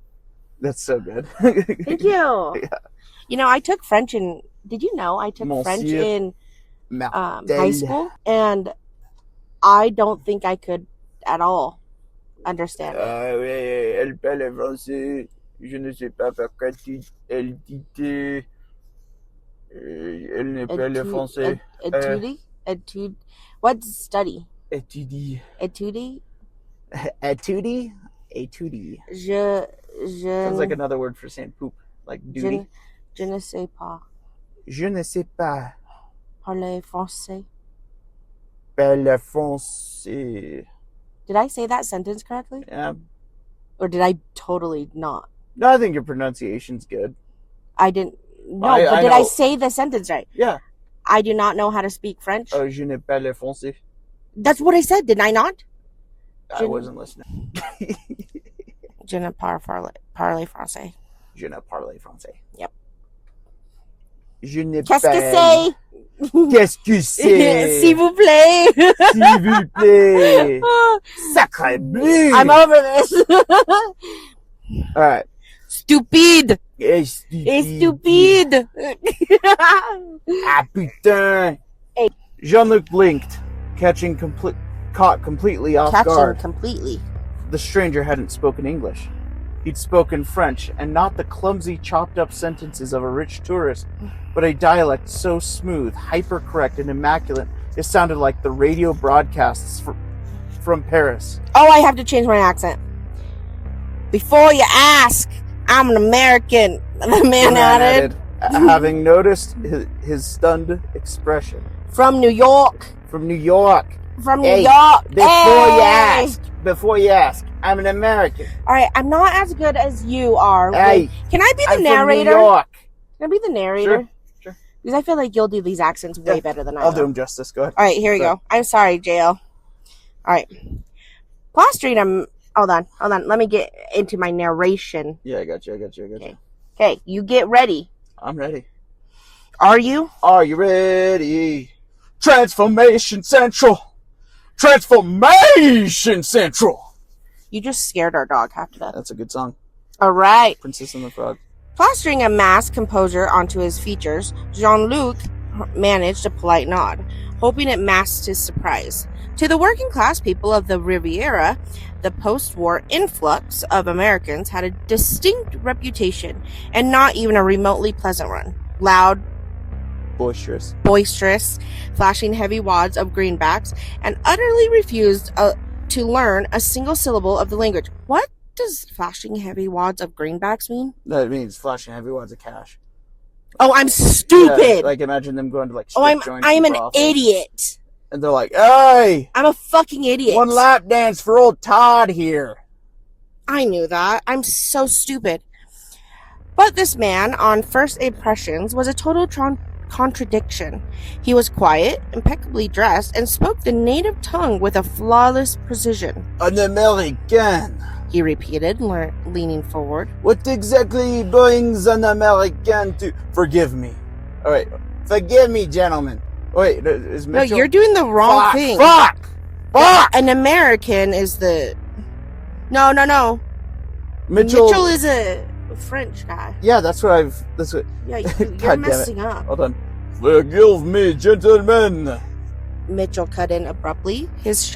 That's so good. Thank you. Yeah. You know, I took French in. Did you know I took French in high school, and I don't think I could at all understand it. Oui, elle parle français. Je ne sais pas pourquoi elle dit elle ne parle français. Étude. What's study? Étudie. Étude. Étudie. Étudie. Je. Sounds like another word for saying poop, like duty. Je ne sais pas. Je ne sais pas. Parler français. Parler français. Did I say that sentence correctly? Yeah. Or did I totally not? No, I think your pronunciation's good. I didn't. No, but did I say the sentence right? Yeah. I do not know how to speak French. Je ne parle français. That's what I said, did I not? I wasn't listening. Je ne parle français. Je ne parle français. Yep. Je ne Qu'est-ce que c'est? Qu'est-ce que c'est? S'il vous plaît. S'il vous plaît. Sacré bleu. I'm over this. All right. Stupide. Stupide. Ah putain. Hey. Jean-Luc blinked, caught completely off guard. Completely. The stranger hadn't spoken English. He'd spoken French, and not the clumsy, chopped-up sentences of a rich tourist, but a dialect so smooth, hyper-correct, and immaculate, it sounded like the radio broadcasts from Paris. Oh, I have to change my accent. Before you ask, I'm an American, the man added. Having noticed his stunned expression. From New York. From New York. From New York. Before you ask, I'm an American. All right, I'm not as good as you are. Hey, can I be the narrator? From New York. Can I be the narrator? Sure. Because I feel like you'll do these accents way better than I will. I'll do them justice. Go ahead. All right, here we go. I'm sorry, JL. All right. Plastering. Hold on. Let me get into my narration. Yeah, I got you. Okay, you get ready. I'm ready. Are you? Are you ready? Transformation Central. Transformation Central. You just scared our dog after that. That's a good song. All right. Princess and the Frog. Plastering a masked composure onto his features, Jean-Luc managed a polite nod, hoping it masked his surprise. To the working class people of the Riviera, the post-war influx of Americans had a distinct reputation and not even a remotely pleasant one. Loud, boisterous, flashing heavy wads of greenbacks, and utterly refused to learn a single syllable of the language. What? does flashing heavy wads of greenbacks mean? That means flashing heavy wads of cash. Oh, I'm stupid. Yeah, like imagine them going to like Oh, strip joints. I'm and an brothels, idiot. and they're like, "Hey, I'm a fucking idiot. one lap dance for old Todd here." I knew that. I'm so stupid. But this man, on first impressions, was a total contradiction. He was quiet, impeccably dressed, and spoke the native tongue with a flawless precision. An American. He repeated, leaning forward. What exactly brings an American to... Forgive me. All right. Forgive me, gentlemen. Wait, is Mitchell... No, you're doing the wrong thing. Fuck! An American is the... No. Mitchell is a French guy. Yeah, that's what I've... That's what... Yeah, you're messing up. Hold on. Forgive me, gentlemen. Mitchell cut in abruptly, his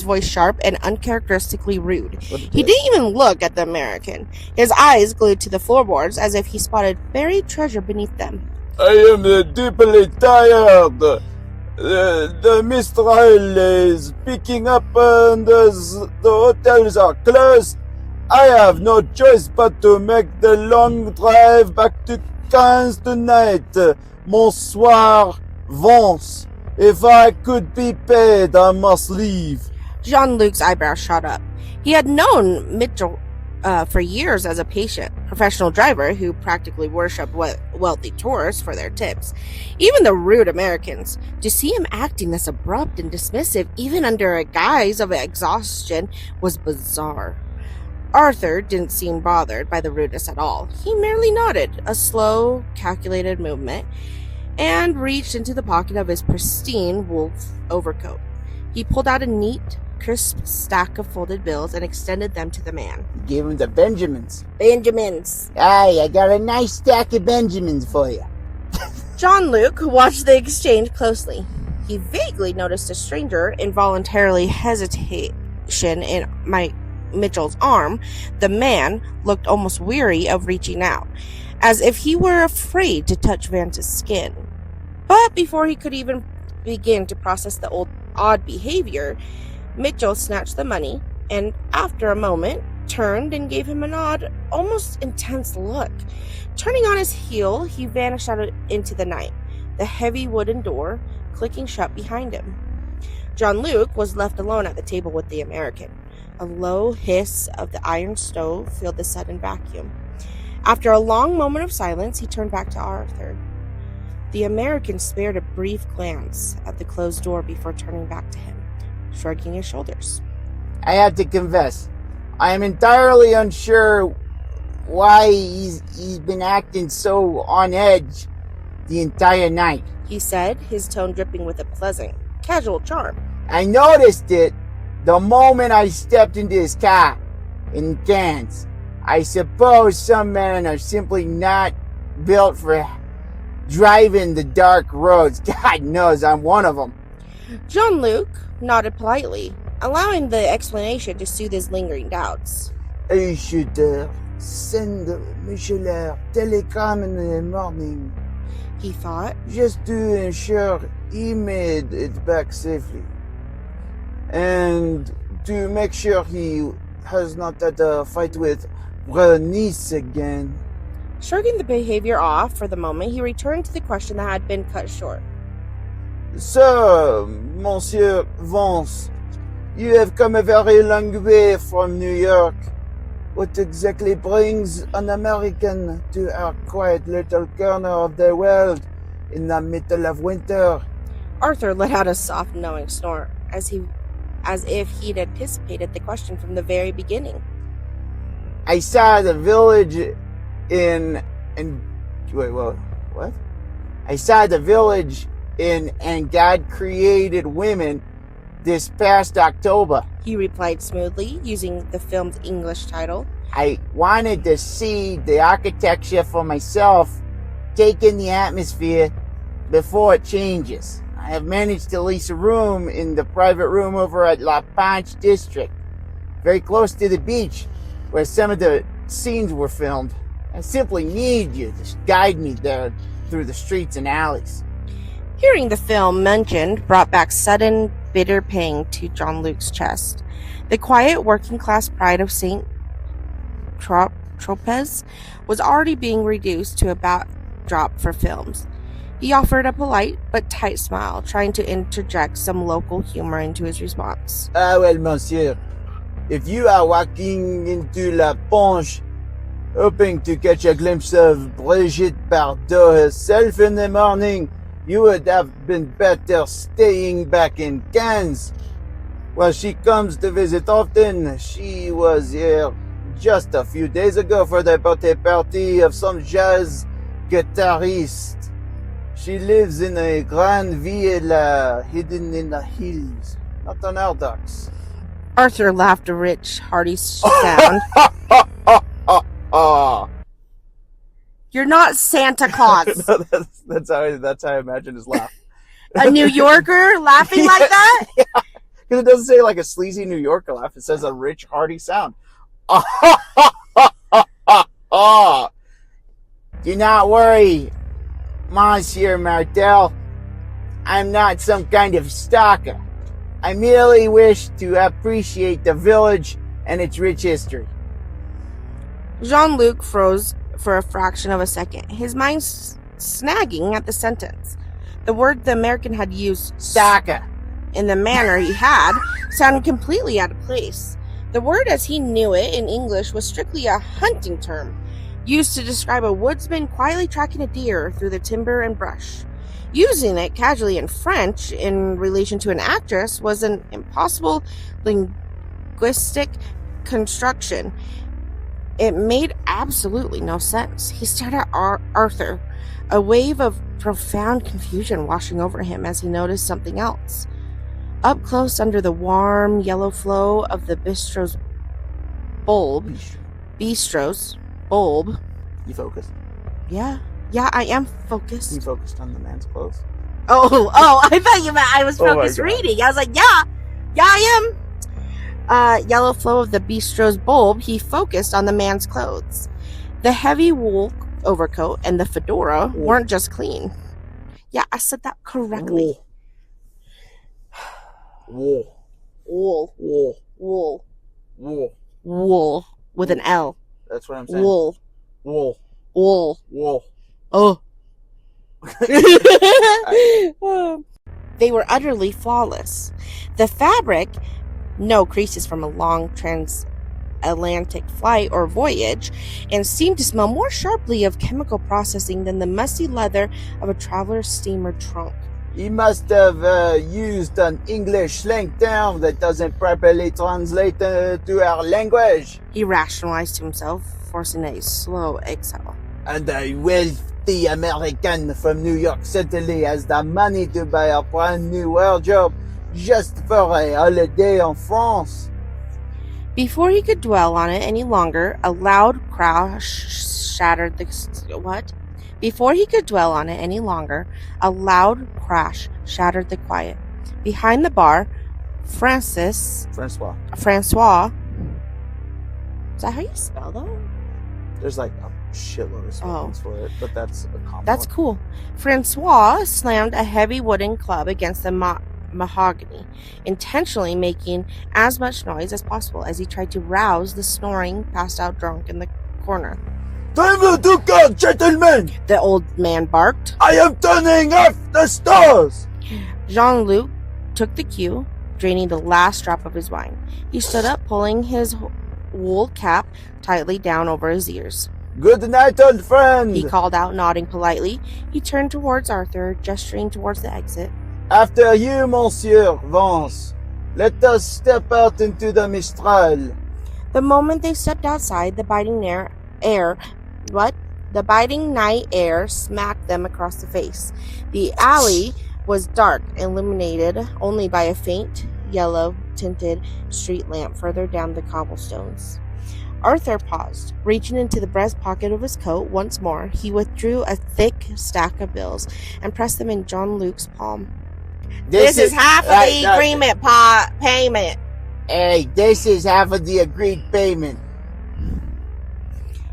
voice sharp and uncharacteristically rude. He dick. didn't even look at the American, his eyes glued to the floorboards as if he spotted buried treasure beneath them. I am deeply tired. The Mistral is picking up and the hotels are closed. I have no choice but to make the long drive back to Cannes tonight. Bonsoir, Vance. If I could be paid, I must leave. Jean-Luc's eyebrows shot up. He had known Mitchell for years as a patient, professional driver who practically worshipped wealthy tourists for their tips. Even the rude Americans. To see him acting this abrupt and dismissive, even under a guise of exhaustion, was bizarre. Arthur didn't seem bothered by the rudeness at all. He merely nodded, a slow, calculated movement, and reached into the pocket of his pristine wool overcoat. He pulled out a neat, crisp stack of folded bills and extended them to the man. Give him the Benjamins. Benjamins. Hey, I got a nice stack of Benjamins for you. Jean-Luc watched the exchange closely. He vaguely noticed a stranger involuntarily hesitation in Mitchell's arm. The man looked almost weary of reaching out, as if he were afraid to touch Vance's skin. But before he could even begin to process the odd behavior, Mitchell snatched the money and, after a moment, turned and gave him an odd, almost intense look. Turning on his heel, he vanished out into the night, the heavy wooden door clicking shut behind him. Jean-Luc was left alone at the table with the American. A low hiss of the iron stove filled the sudden vacuum. After a long moment of silence, he turned back to Arthur. The American spared a brief glance at the closed door before turning back to him, shrugging his shoulders. I have to confess, I am entirely unsure why he's been acting so on edge the entire night, he said, his tone dripping with a pleasant, casual charm. I noticed it the moment I stepped into his car in Cannes. I suppose some men are simply not built for driving the dark roads. God knows I'm one of them. Jean-Luc nodded politely, allowing the explanation to soothe his lingering doubts. I should send Michel a telegram in the morning, he thought, just to ensure he made it back safely, and to make sure he has not had a fight with Bernice again. Shrugging the behavior off for the moment, he returned to the question that had been cut short. So, Monsieur Vance, you have come a very long way from New York. What exactly brings an American to our quiet little corner of the world in the middle of winter? Arthur let out a soft, knowing snort, as if he'd anticipated the question from the very beginning. I saw the village what? I saw the village in And God Created Women this past October, he replied smoothly, using the film's English title. I wanted to see the architecture for myself, take in the atmosphere before it changes. I have managed to lease a room in the private room over at La Panche District, very close to the beach where some of the scenes were filmed. I simply need you to guide me there through the streets and alleys. Hearing the film mentioned brought back sudden, bitter pang to Jean-Luc's chest. The quiet, working-class pride of St. tropez was already being reduced to a backdrop for films. He offered a polite but tight smile, trying to interject some local humor into his response. Ah well, monsieur, if you are walking into La Ponche, hoping to catch a glimpse of Brigitte Bardot herself in the morning, you would have been better staying back in Cannes. Well, she comes to visit often. She was here just a few days ago for the birthday party of some jazz guitarist. She lives in a grand villa hidden in the hills, not on our docks. Arthur laughed a rich, hearty sound. You're not Santa Claus. No, that's how I imagine his laugh. A New Yorker laughing like that? Yeah, because it doesn't say like a sleazy New Yorker laugh. It says a rich, hearty sound. Do not worry, Monsieur Martel. I'm not some kind of stalker. I merely wish to appreciate the village and its rich history. Jean-Luc froze for a fraction of a second, his mind snagging at the sentence. The word the American had used, Stalker, in the manner he had, sounded completely out of place. The word as he knew it in English was strictly a hunting term, used to describe a woodsman quietly tracking a deer through the timber and brush. Using it casually in French in relation to an actress was an impossible linguistic construction. It made absolutely no sense. He stared at Arthur, a wave of profound confusion washing over him as he noticed something else. Up close under the warm yellow flow of the bistro's bulb. You focused? Yeah, I am focused. You focused on the man's clothes? Oh, I thought you meant I was focused reading. I was like, yeah, I am. Yellow flow of the bistro's bulb, he focused on the man's clothes. The heavy wool overcoat and the fedora weren't just clean. Yeah, I said that correctly. Wool. Wool. With an L. That's what I'm saying. Wool. Oh. They were utterly flawless. The fabric, no creases from a long transatlantic flight or voyage, and seemed to smell more sharply of chemical processing than the musty leather of a traveler's steamer trunk. He must have used an English slang term that doesn't properly translate to our language. He rationalized to himself, forcing a slow exhale. And a wealthy American from New York certainly has the money to buy a brand new wardrobe just for a holiday in France. Before he could dwell on it any longer, a loud crash shattered the... What? Before he could dwell on it any longer, a loud crash shattered the quiet. Behind the bar, Francois. Is that how you spell though? There's like a shitload of spellings for it, but that's a common That's one. cool. Francois slammed a heavy wooden club against the mahogany, intentionally making as much noise as possible as he tried to rouse the snoring, passed-out drunk in the corner. Time to go, gentlemen! The old man barked. I am turning off the stores! Jean-Luc took the cue, draining the last drop of his wine. He stood up, pulling his wool cap tightly down over his ears. Good night, old friend! He called out, nodding politely. He turned towards Arthur, gesturing towards the exit. After you, Monsieur Vance. Let us step out into the Mistral. The moment they stepped outside, the biting night air smacked them across the face. The alley was dark, illuminated only by a faint, yellow-tinted street lamp further down the cobblestones. Arthur paused. Reaching into the breast pocket of his coat once more, he withdrew a thick stack of bills and pressed them in Jean-Luc's palm. This is half of the agreement payment. Hey, this is half of the agreed payment,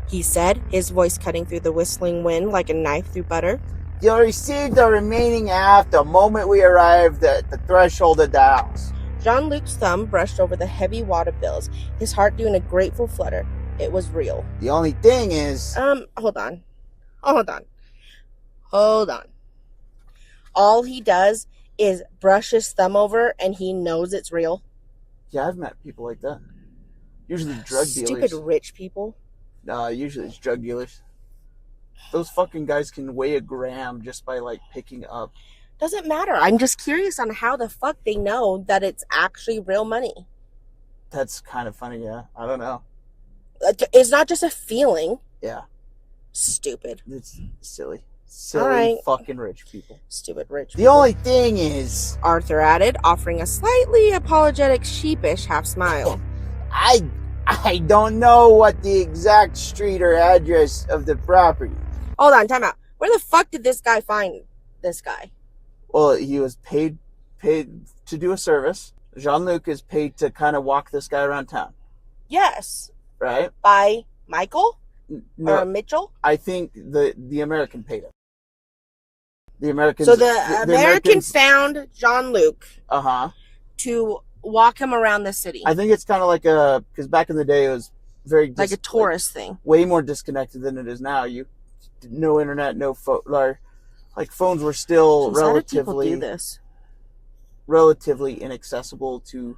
he said, his voice cutting through the whistling wind like a knife through butter. You'll receive the remaining half the moment we arrived at the threshold of the house. Jean-Luc's thumb brushed over the heavy wad of bills, his heart doing a grateful flutter. It was real. The only thing is, Hold on. Hold on. All he does is brush his thumb over and he knows it's real. yeah, I've met people like that. Usually drug Stupid dealers. rich people. Usually it's drug dealers. Those fucking guys can weigh a gram just by like picking up. Doesn't matter. I'm just curious on how the fuck they know that it's actually real money. That's kind of funny, yeah. I don't know. It's not just a feeling. Yeah. Stupid. It's silly. Silly Alright. fucking rich people. Stupid rich The people. only thing is, Arthur added, offering a slightly apologetic, sheepish half smile. I don't know what the exact street or address of the property. Hold on, time out. Where the fuck did this guy find this guy? Well, he was paid to do a service. Jean-Luc is paid to kind of walk this guy around town, Yes. right? By Michael? No, Or Mitchell? I think the American paid him. The Americans. So the American found Jean-Luc Uh-huh. to walk him around the city. I think it's kind of like because back in the day it was very Like a tourist thing. way more disconnected than it is now. No internet, no phone. Like phones were still Jeez, how did people do this? relatively inaccessible to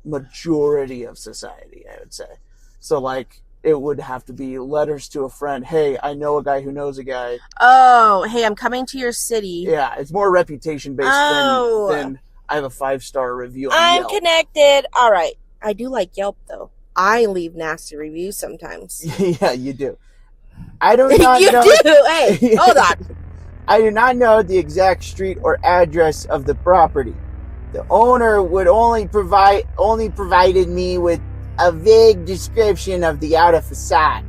majority of society, I would say. So like it would have to be letters to a friend. Hey, I know a guy who knows a guy. Oh, hey, I'm coming to your city. Yeah, it's more reputation based Oh. than I have a 5-star review on I'm Yelp. connected. All right. I do like Yelp, though. I leave nasty reviews sometimes. Yeah, you do. I do not You know. do? Hey, hold on. I do not know the exact street or address of the property. The owner would only provided me with a vague description of the outer facade.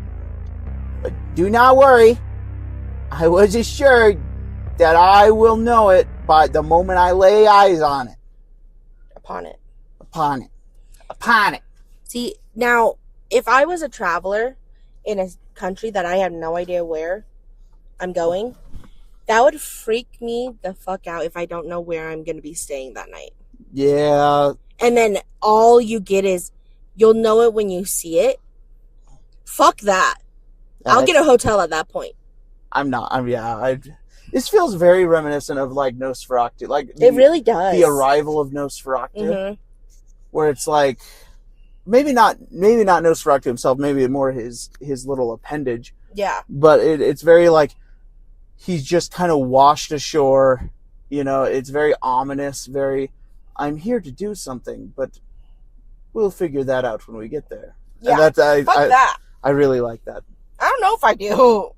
But do not worry. I was assured that I will know it by the moment I lay eyes on it. Upon it. Upon it. Upon it. See, now, if I was a traveler in a country that I had no idea where I'm going, that would freak me the fuck out if I don't know where I'm going to be staying that night. Yeah. And then all you get is, you'll know it when you see it. Fuck that. I'll get a hotel at that point. This feels very reminiscent of like Nosferatu. Like It really does. the arrival of Nosferatu. Mm-hmm. Where it's like maybe not Nosferatu himself, maybe more his little appendage. Yeah. But it's very like he's just kind of washed ashore. You know, it's very ominous, very I'm here to do something, but we'll figure that out when we get there. Yeah. And Fuck that. I really like that. I don't know if I do.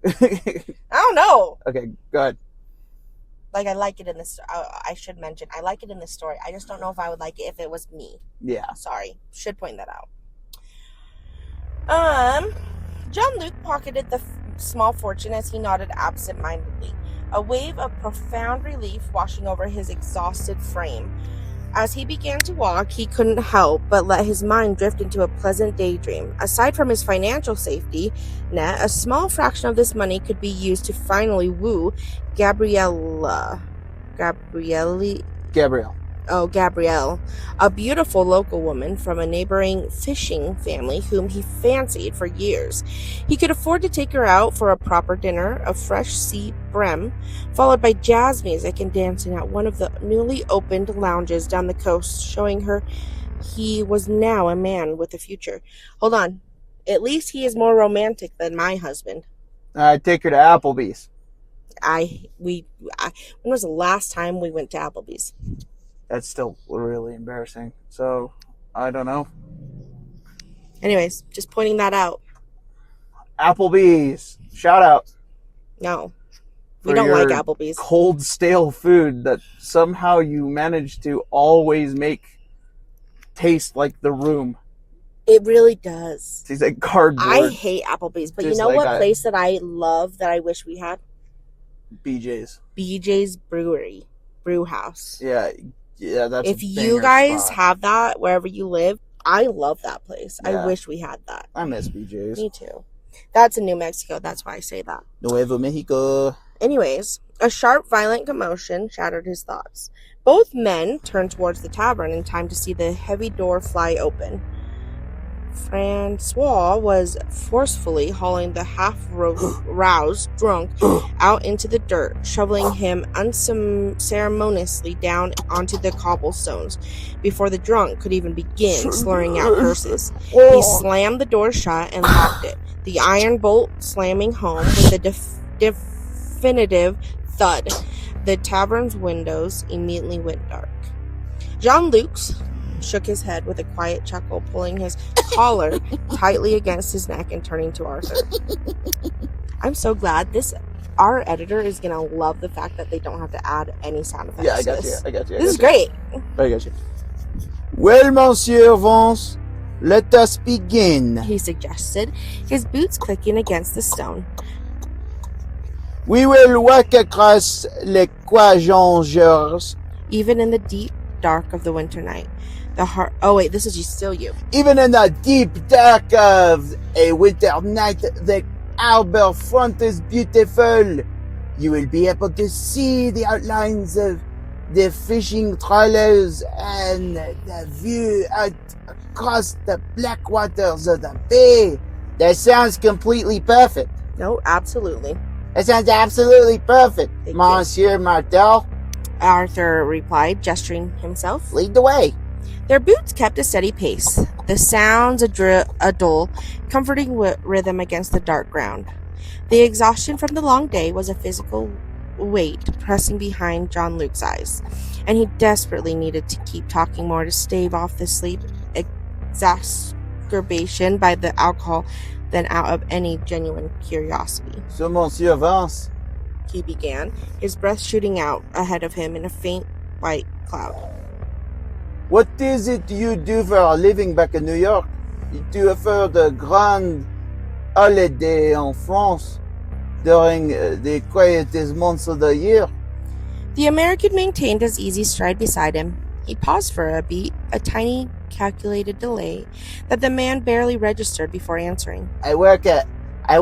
I don't know. Okay, go ahead. Like, I like it in this. I should mention, I like it in this story. I just don't know if I would like it if it was me. Yeah. Sorry. Should point that out. Jean-Luc pocketed the small fortune as he nodded absent-mindedly, a wave of profound relief washing over his exhausted frame. As he began to walk, he couldn't help but let his mind drift into a pleasant daydream. Aside from his financial safety net, a small fraction of this money could be used to finally woo Gabrielle, a beautiful local woman from a neighboring fishing family whom he fancied for years. He could afford to take her out for a proper dinner of fresh sea bream, followed by jazz music and dancing at one of the newly opened lounges down the coast, showing her he was now a man with a future. Hold on. At least he is more romantic than my husband. Take her to Applebee's. When was the last time we went to Applebee's? That's still really embarrassing. So, I don't know. Anyways, just pointing that out. Applebee's. Shout out. No. We For don't like your Applebee's. cold, stale food that somehow you manage to always make taste like the room. It really does. Tastes like cardboard. I hate Applebee's, but you Just know like what place that I love that I wish we had? BJ's. BJ's Brew House. Yeah, that's If a you banger guys spot. have that wherever you live, I love that place. Yeah. I wish we had that. I miss BJ's. Me too. That's in New Mexico. That's why I say that. Nuevo Mexico. Anyways, a sharp, violent commotion shattered his thoughts. Both men turned towards the tavern in time to see the heavy door fly open. Francois was forcefully hauling the half-roused drunk out into the dirt, shoveling him unceremoniously down onto the cobblestones before the drunk could even begin slurring out curses. He slammed the door shut and locked it, the iron bolt slamming home with a definitive thud. The tavern's windows immediately went dark. Jean-Luc shook his head with a quiet chuckle, pulling his collar tightly against his neck and turning to Arthur. I'm so glad our editor is going to love the fact that they don't have to add any sound effects. Yeah, I got you. This is great. I got you. Well, Monsieur Vance, let us begin, he suggested, his boots clicking against the stone. We will walk across les quagengeurs. Even in the deep dark of the winter night, this is still you. Even in the deep dark of a winter night, the arbor front is beautiful. You will be able to see the outlines of the fishing trawlers and the view out across the black waters of the bay. That sounds completely perfect. No, absolutely. That sounds absolutely perfect, Thank Monsieur you. Martel. Arthur replied, gesturing himself. Lead the way. Their boots kept a steady pace, the sounds a dull, comforting rhythm against the dark ground. The exhaustion from the long day was a physical weight pressing behind Jean-Luc's eyes, and he desperately needed to keep talking more to stave off the sleep exacerbation by the alcohol than out of any genuine curiosity. So, Monsieur Vance, he began, his breath shooting out ahead of him in a faint white cloud. what is it you do for a living back in New York? You do for the grand holiday in France during the quietest months of the year? The American maintained his easy stride beside him. He paused for a beat, a tiny calculated delay that the man barely registered before answering. I work at a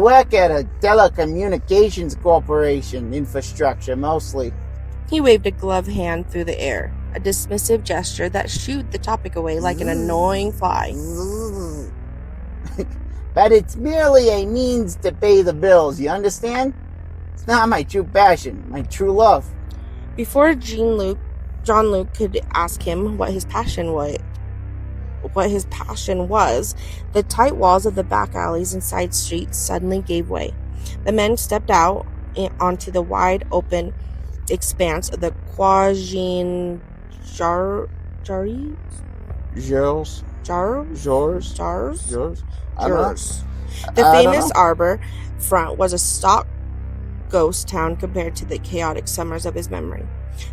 telecommunications corporation, infrastructure mostly. He waved a gloved hand through the air, a dismissive gesture that shooed the topic away like an annoying fly. But it's merely a means to pay the bills, you understand? It's not my true passion, my true love. Before Jean-Luc could ask him what his passion was, the tight walls of the back alleys and side streets suddenly gave way. The men stepped out onto the wide open expanse of the quagengeurs. The famous arbor front was a stock ghost town compared to the chaotic summers of his memory.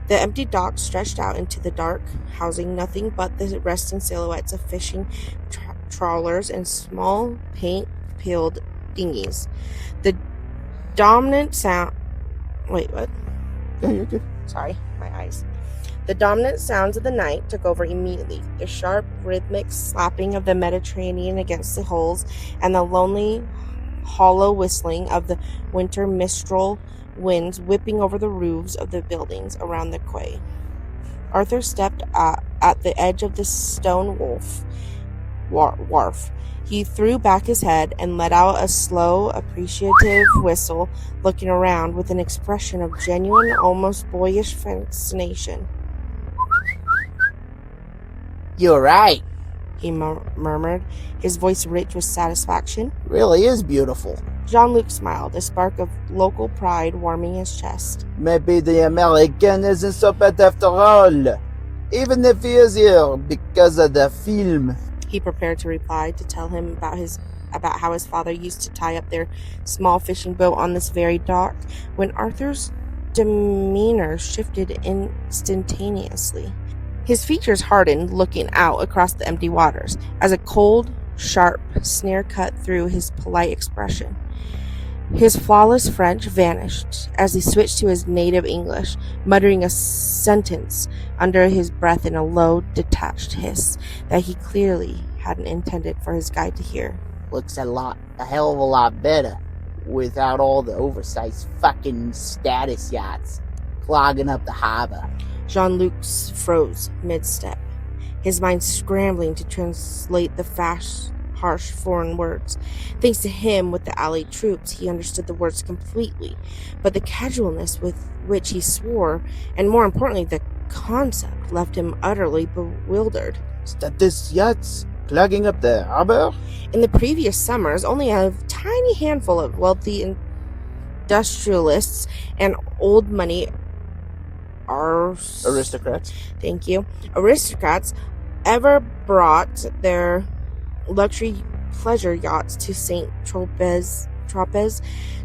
The empty docks stretched out into the dark, housing nothing but the resting silhouettes of fishing trawlers and small paint-peeled dinghies. The dominant sound... Wait, what? Yeah, you're good. Sorry, my eyes. The dominant sounds of the night took over immediately. The sharp, rhythmic slapping of the Mediterranean against the hulls and the lonely, hollow whistling of the winter mistral winds whipping over the roofs of the buildings around the quay. Arthur stepped at the edge of the stone wharf. He threw back his head and let out a slow, appreciative whistle, looking around with an expression of genuine, almost boyish fascination. You're right, he murmured, his voice rich with satisfaction. Really is beautiful. Jean-Luc smiled, a spark of local pride warming his chest. Maybe the American isn't so bad after all. Even if he is here because of the film. He prepared to reply, to tell him about how his father used to tie up their small fishing boat on this very dock, when Arthur's demeanor shifted instantaneously. His features hardened, looking out across the empty waters, as a cold, sharp sneer cut through his polite expression. His flawless French vanished as he switched to his native English, muttering a sentence under his breath in a low, detached hiss that he clearly hadn't intended for his guide to hear. Looks a hell of a lot better without all the oversized fucking status yachts clogging up the harbor. Jean-Luc froze mid-step, his mind scrambling to translate the fast harsh foreign words. Thanks to him, with the Allied troops, he understood the words completely, but the casualness with which he swore, and more importantly, the concept, left him utterly bewildered. Status yachts clogging up the harbor? In the previous summers, only a tiny handful of wealthy industrialists and old money Aristocrats. Thank you. Aristocrats ever brought their luxury pleasure yachts to St. Tropez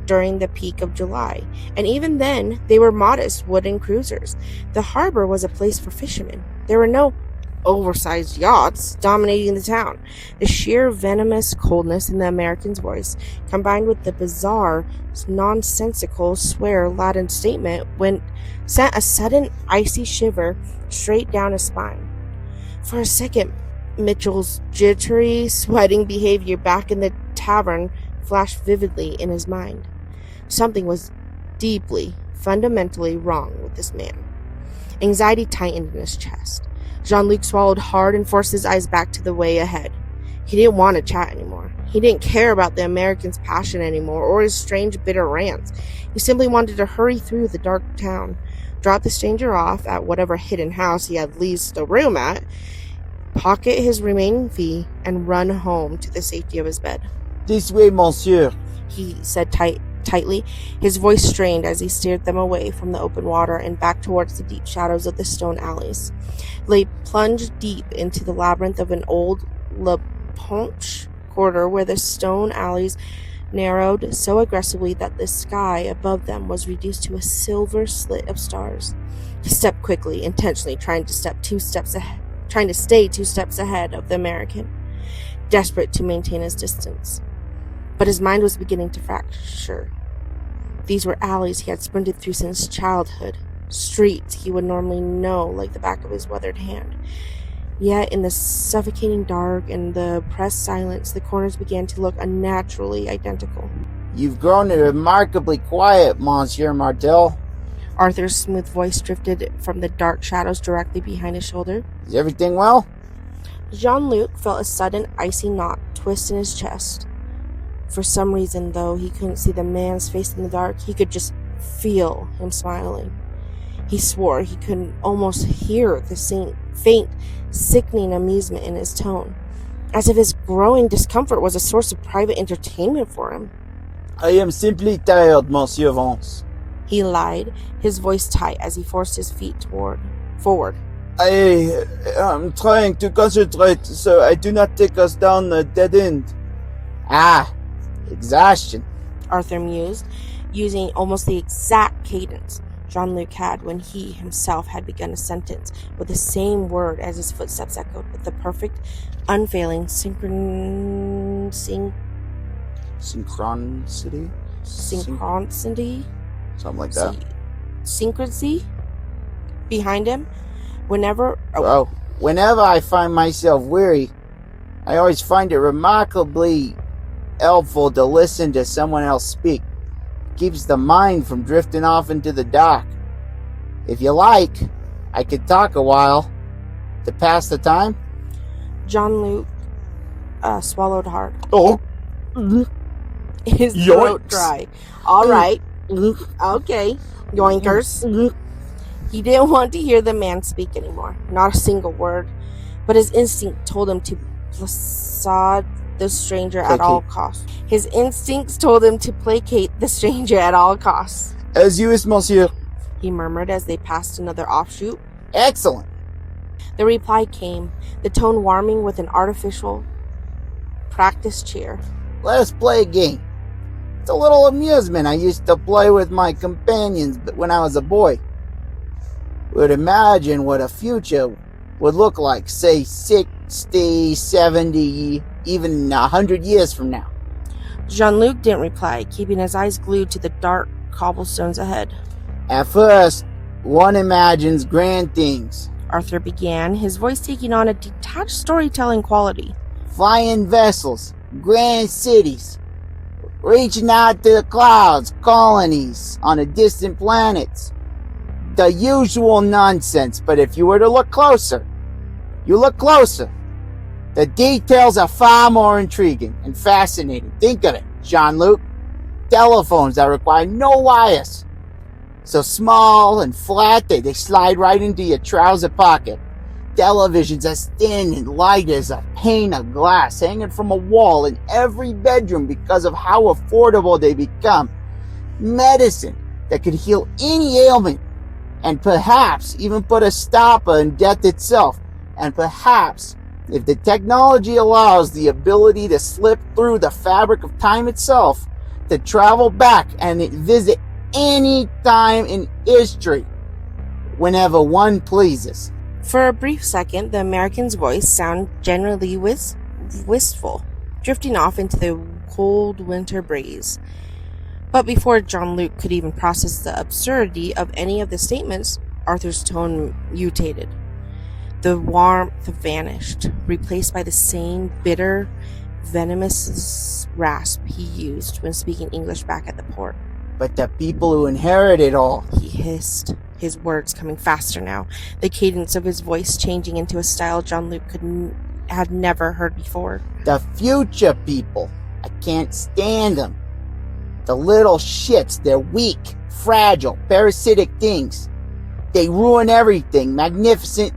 during the peak of July, and even then they were modest wooden cruisers. The harbor was a place for fishermen. There were no oversized yachts dominating the town. The sheer venomous coldness in the American's voice, combined with the bizarre, nonsensical, swear-laden statement, sent a sudden icy shiver straight down his spine. For a second, Mitchell's jittery, sweating behavior back in the tavern flashed vividly in his mind. Something was deeply, fundamentally wrong with this man. Anxiety tightened in his chest. Jean-Luc swallowed hard and forced his eyes back to the way ahead. He didn't want to chat anymore. He didn't care about the American's passion anymore, or his strange, bitter rants. He simply wanted to hurry through the dark town, drop the stranger off at whatever hidden house he had leased a room at, pocket his remaining fee, and run home to the safety of his bed. This way, monsieur, he said tightly, his voice strained as he steered them away from the open water and back towards the deep shadows of the stone alleys. They plunged deep into the labyrinth of an old La Ponche quarter where the stone alleys narrowed so aggressively that the sky above them was reduced to a silver slit of stars. He stepped quickly, intentionally trying to stay 2 steps ahead of the American, desperate to maintain his distance. But his mind was beginning to fracture. These were alleys he had sprinted through since childhood, streets he would normally know like the back of his weathered hand. Yet in the suffocating dark and the oppressed silence, the corners began to look unnaturally identical. You've grown remarkably quiet, Monsieur Martel. Arthur's smooth voice drifted from the dark shadows directly behind his shoulder. Is everything well? Jean-Luc felt a sudden icy knot twist in his chest. For some reason, though he couldn't see the man's face in the dark, he could just feel him smiling. He swore he could almost hear the faint, sickening amusement in his tone, as if his growing discomfort was a source of private entertainment for him. I am simply tired, Monsieur Vance. He lied, his voice tight as he forced his feet forward. I am trying to concentrate so I do not take us down a dead end. Ah, exhaustion, Arthur mused, using almost the exact cadence Jean-Luc had when he himself had begun a sentence, with the same word as his footsteps echoed, with the perfect, unfailing synchronicity? Synchronicity? Something like that. Synchrony behind him. Whenever I find myself weary, I always find it remarkably helpful to listen to someone else speak. It keeps the mind from drifting off into the dark. If you like, I could talk a while to pass the time. Jean-Luc swallowed hard. Oh. His throat dry. All right. Okay. Yoinkers. He didn't want to hear the man speak anymore. Not a single word. But his instinct told him to placate the stranger at all costs. His instincts told him to placate the stranger at all costs. As you wish, monsieur, he murmured as they passed another offshoot. Excellent. The reply came, the tone warming with an artificial, practiced cheer. Let us play a game. It's a little amusement I used to play with my companions when I was a boy. Would imagine what a future would look like, say 60, 70, even 100 years from now. Jean-Luc didn't reply, keeping his eyes glued to the dark cobblestones ahead. At first, one imagines grand things. Arthur began, his voice taking on a detached storytelling quality. Flying vessels, grand cities, reaching out to the clouds, colonies on the distant planets. The usual nonsense, but if you were to look closer, The details are far more intriguing and fascinating. Think of it, Jean-Luc. Telephones that require no wires. So small and flat they slide right into your trouser pocket. Televisions as thin and light as a pane of glass hanging from a wall in every bedroom because of how affordable they become. Medicine that could heal any ailment and perhaps even put a stopper in death itself. And perhaps, if the technology allows the ability to slip through the fabric of time itself, to travel back and visit any time in history, whenever one pleases. For a brief second, the American's voice sounded generally wistful, drifting off into the cold winter breeze. But before Jean-Luc could even process the absurdity of any of the statements, Arthur's tone mutated. The warmth vanished, replaced by the same bitter, venomous rasp he used when speaking English back at the port. But the people who inherit it all, he hissed, his words coming faster now, the cadence of his voice changing into a style Jean-Luc had never heard before. The future people, I can't stand them. The little shits, they're weak, fragile, parasitic things. They ruin everything,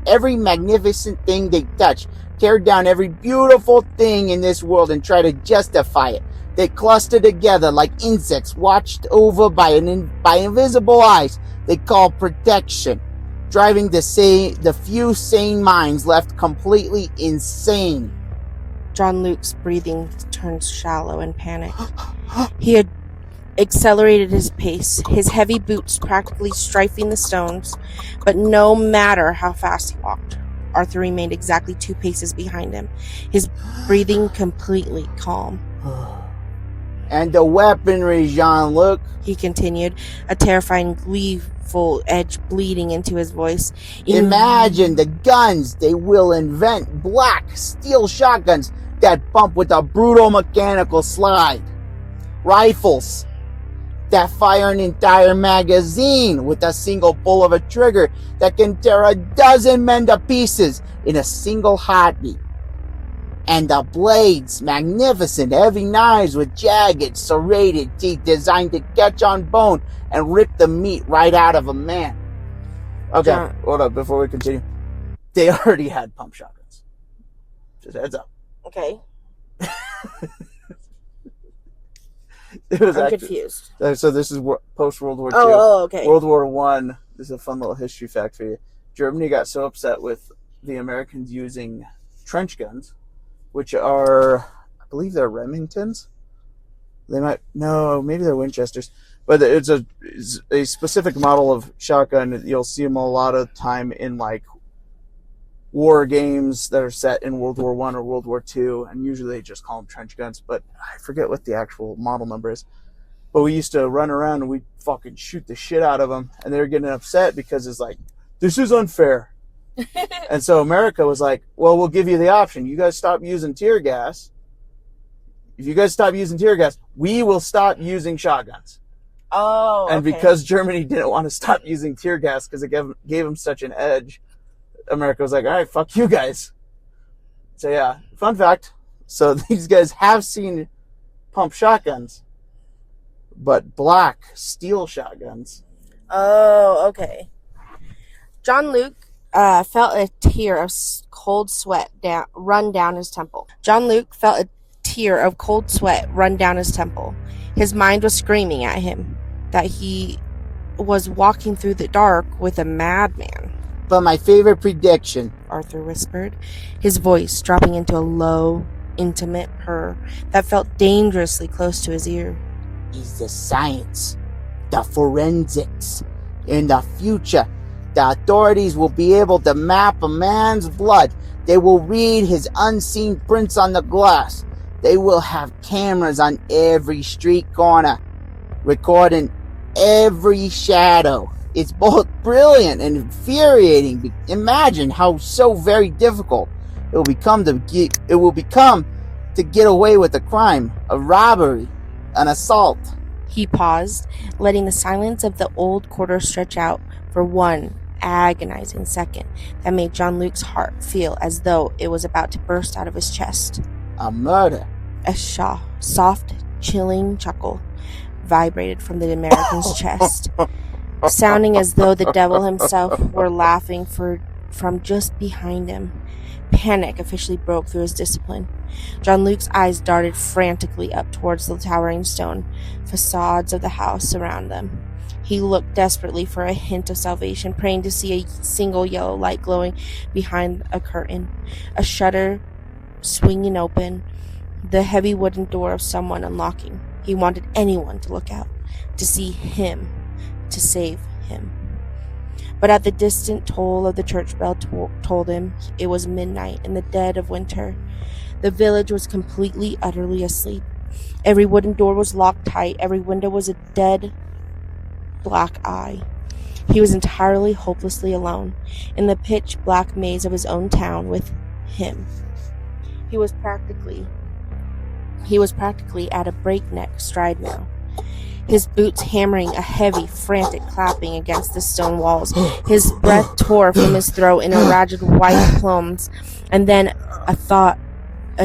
every magnificent thing they touch. Tear down every beautiful thing in this world and try to justify it. They cluster together like insects watched over by invisible eyes they call protection, driving the few sane minds left completely insane. Jean-Luc's breathing turned shallow in panic. He had accelerated his pace, his heavy boots practically strifing the stones, but no matter how fast he walked, Arthur remained exactly 2 paces behind him, his breathing completely calm. And the weaponry, Jean-Luc, he continued, a terrifying, gleeful edge bleeding into his voice. Imagine the guns they will invent, black steel shotguns that bump with a brutal mechanical slide. Rifles that fire an entire magazine with a single pull of a trigger that can tear a dozen men to pieces in a single heartbeat. And the blades, magnificent heavy knives with jagged, serrated teeth designed to catch on bone and rip the meat right out of a man. Okay, hold up, before we continue. They already had pump shotguns. Just heads up. Okay. I'm confused. So this is post-World War II. Oh, okay. World War I, this is a fun little history fact for you. Germany got so upset with the Americans using trench guns, which are, I believe they're Remingtons. Maybe they're Winchesters. But it's a specific model of shotgun. You'll see them a lot of time in like war games that are set in World War I or World War II, and usually they just call them trench guns, but I forget what the actual model number is. But we used to run around and we'd fucking shoot the shit out of them, and they were getting upset because it's like, this is unfair. And so America was like, well, we'll give you the option. You guys stop using tear gas. If you guys stop using tear gas, we will stop using shotguns. Oh, okay. And because Germany didn't want to stop using tear gas because it gave them such an edge, America was like, all right, fuck you guys. So yeah, fun fact. So these guys have seen pump shotguns, but black steel shotguns. Oh, okay. Jean-Luc felt a tear of cold sweat run down his temple. Jean-Luc felt a tear of cold sweat run down his temple. His mind was screaming at him that he was walking through the dark with a madman. But my favorite prediction, Arthur whispered, his voice dropping into a low, intimate purr that felt dangerously close to his ear, is the science, the forensics. In the future, the authorities will be able to map a man's blood. They will read his unseen prints on the glass. They will have cameras on every street corner, recording every shadow. It's both brilliant and infuriating. Imagine how so very difficult it will become to get away with a crime, a robbery, an assault. He paused, letting the silence of the old quarter stretch out for one agonizing second that made Jean-Luc's heart feel as though it was about to burst out of his chest. A murder. A soft, chilling chuckle vibrated from the American's chest, sounding as though the devil himself were laughing from just behind him. Panic officially broke through his discipline. Jean-Luc's eyes darted frantically up towards the towering stone facades of the house around them. He looked desperately for a hint of salvation, praying to see a single yellow light glowing behind a curtain, a shutter swinging open, the heavy wooden door of someone unlocking. He wanted anyone to look out, to see him, to save him. But at the distant toll of the church bell told him it was midnight in the dead of winter. The village was completely, utterly asleep. Every wooden door was locked tight. Every window was a dead black eye. He was entirely, hopelessly alone in the pitch-black maze of his own town with him. He was practically at a breakneck stride now, his boots hammering a heavy, frantic clapping against the stone walls. His breath tore from his throat in a ragged white plumes, and then a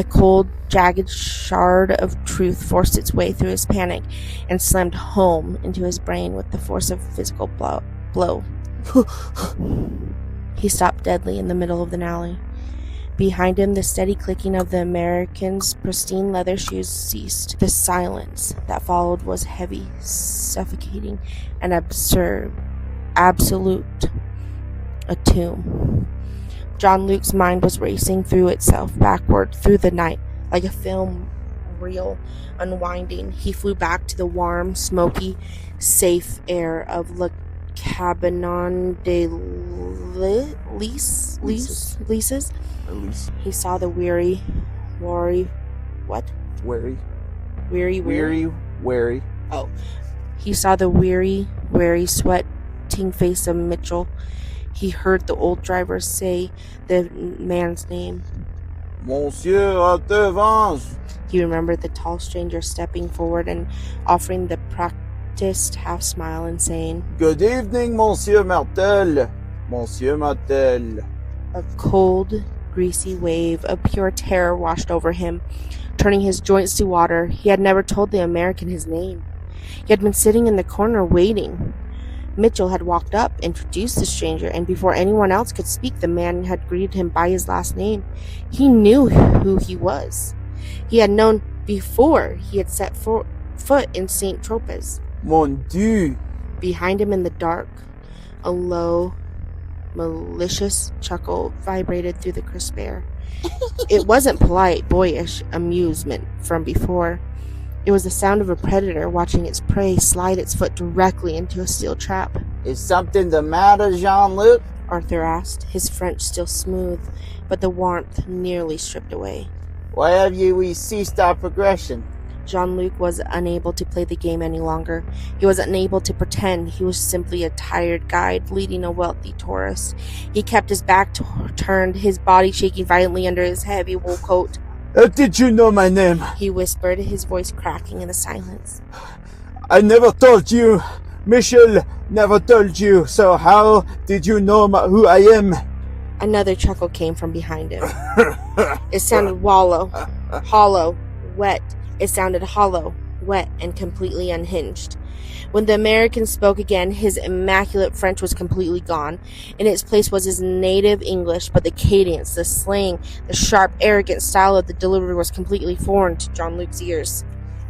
cold, jagged shard of truth forced its way through his panic and slammed home into his brain with the force of physical blow. He stopped deadly in the middle of the alley. Behind him, the steady clicking of the American's pristine leather shoes ceased. The silence that followed was heavy, suffocating, and absolute. A tomb. Jean-Luc's mind was racing through itself, backward, through the night, like a film reel unwinding. He flew back to the warm, smoky, safe air of Le Cabanon des Lises. He saw the weary. Oh. He saw the weary, sweating face of Mitchell. He heard the old driver say the man's name. Monsieur à devance. He remembered the tall stranger stepping forward and offering the practiced half smile and saying, Good evening, Monsieur Martel. Monsieur Martel. A cold, greasy wave of pure terror washed over him, turning his joints to water. He had never told the American his name. He had been sitting in the corner waiting. Mitchell had walked up, introduced the stranger, and before anyone else could speak, the man had greeted him by his last name. He knew who he was. He had known before he had set foot in St. Tropez. Mon Dieu. Behind him in the dark, a low, malicious chuckle vibrated through the crisp air. It wasn't polite, boyish amusement from before. It was the sound of a predator watching its prey slide its foot directly into a steel trap. Is something the matter, Jean-Luc? Arthur asked, his French still smooth, but the warmth nearly stripped away. Why have we ceased our progression? Jean-Luc was unable to play the game any longer. He was unable to pretend he was simply a tired guide leading a wealthy tourist. He kept his back turned, his body shaking violently under his heavy wool coat. How did you know my name? He whispered, his voice cracking in the silence. I never told you. Michel never told you. So how did you know who I am? Another chuckle came from behind him. It sounded hollow, wet. It sounded hollow, wet, and completely unhinged. When the American spoke again, his immaculate French was completely gone. In its place was his native English, but the cadence, the slang, the sharp, arrogant style of the delivery was completely foreign to Jean-Luc's ears.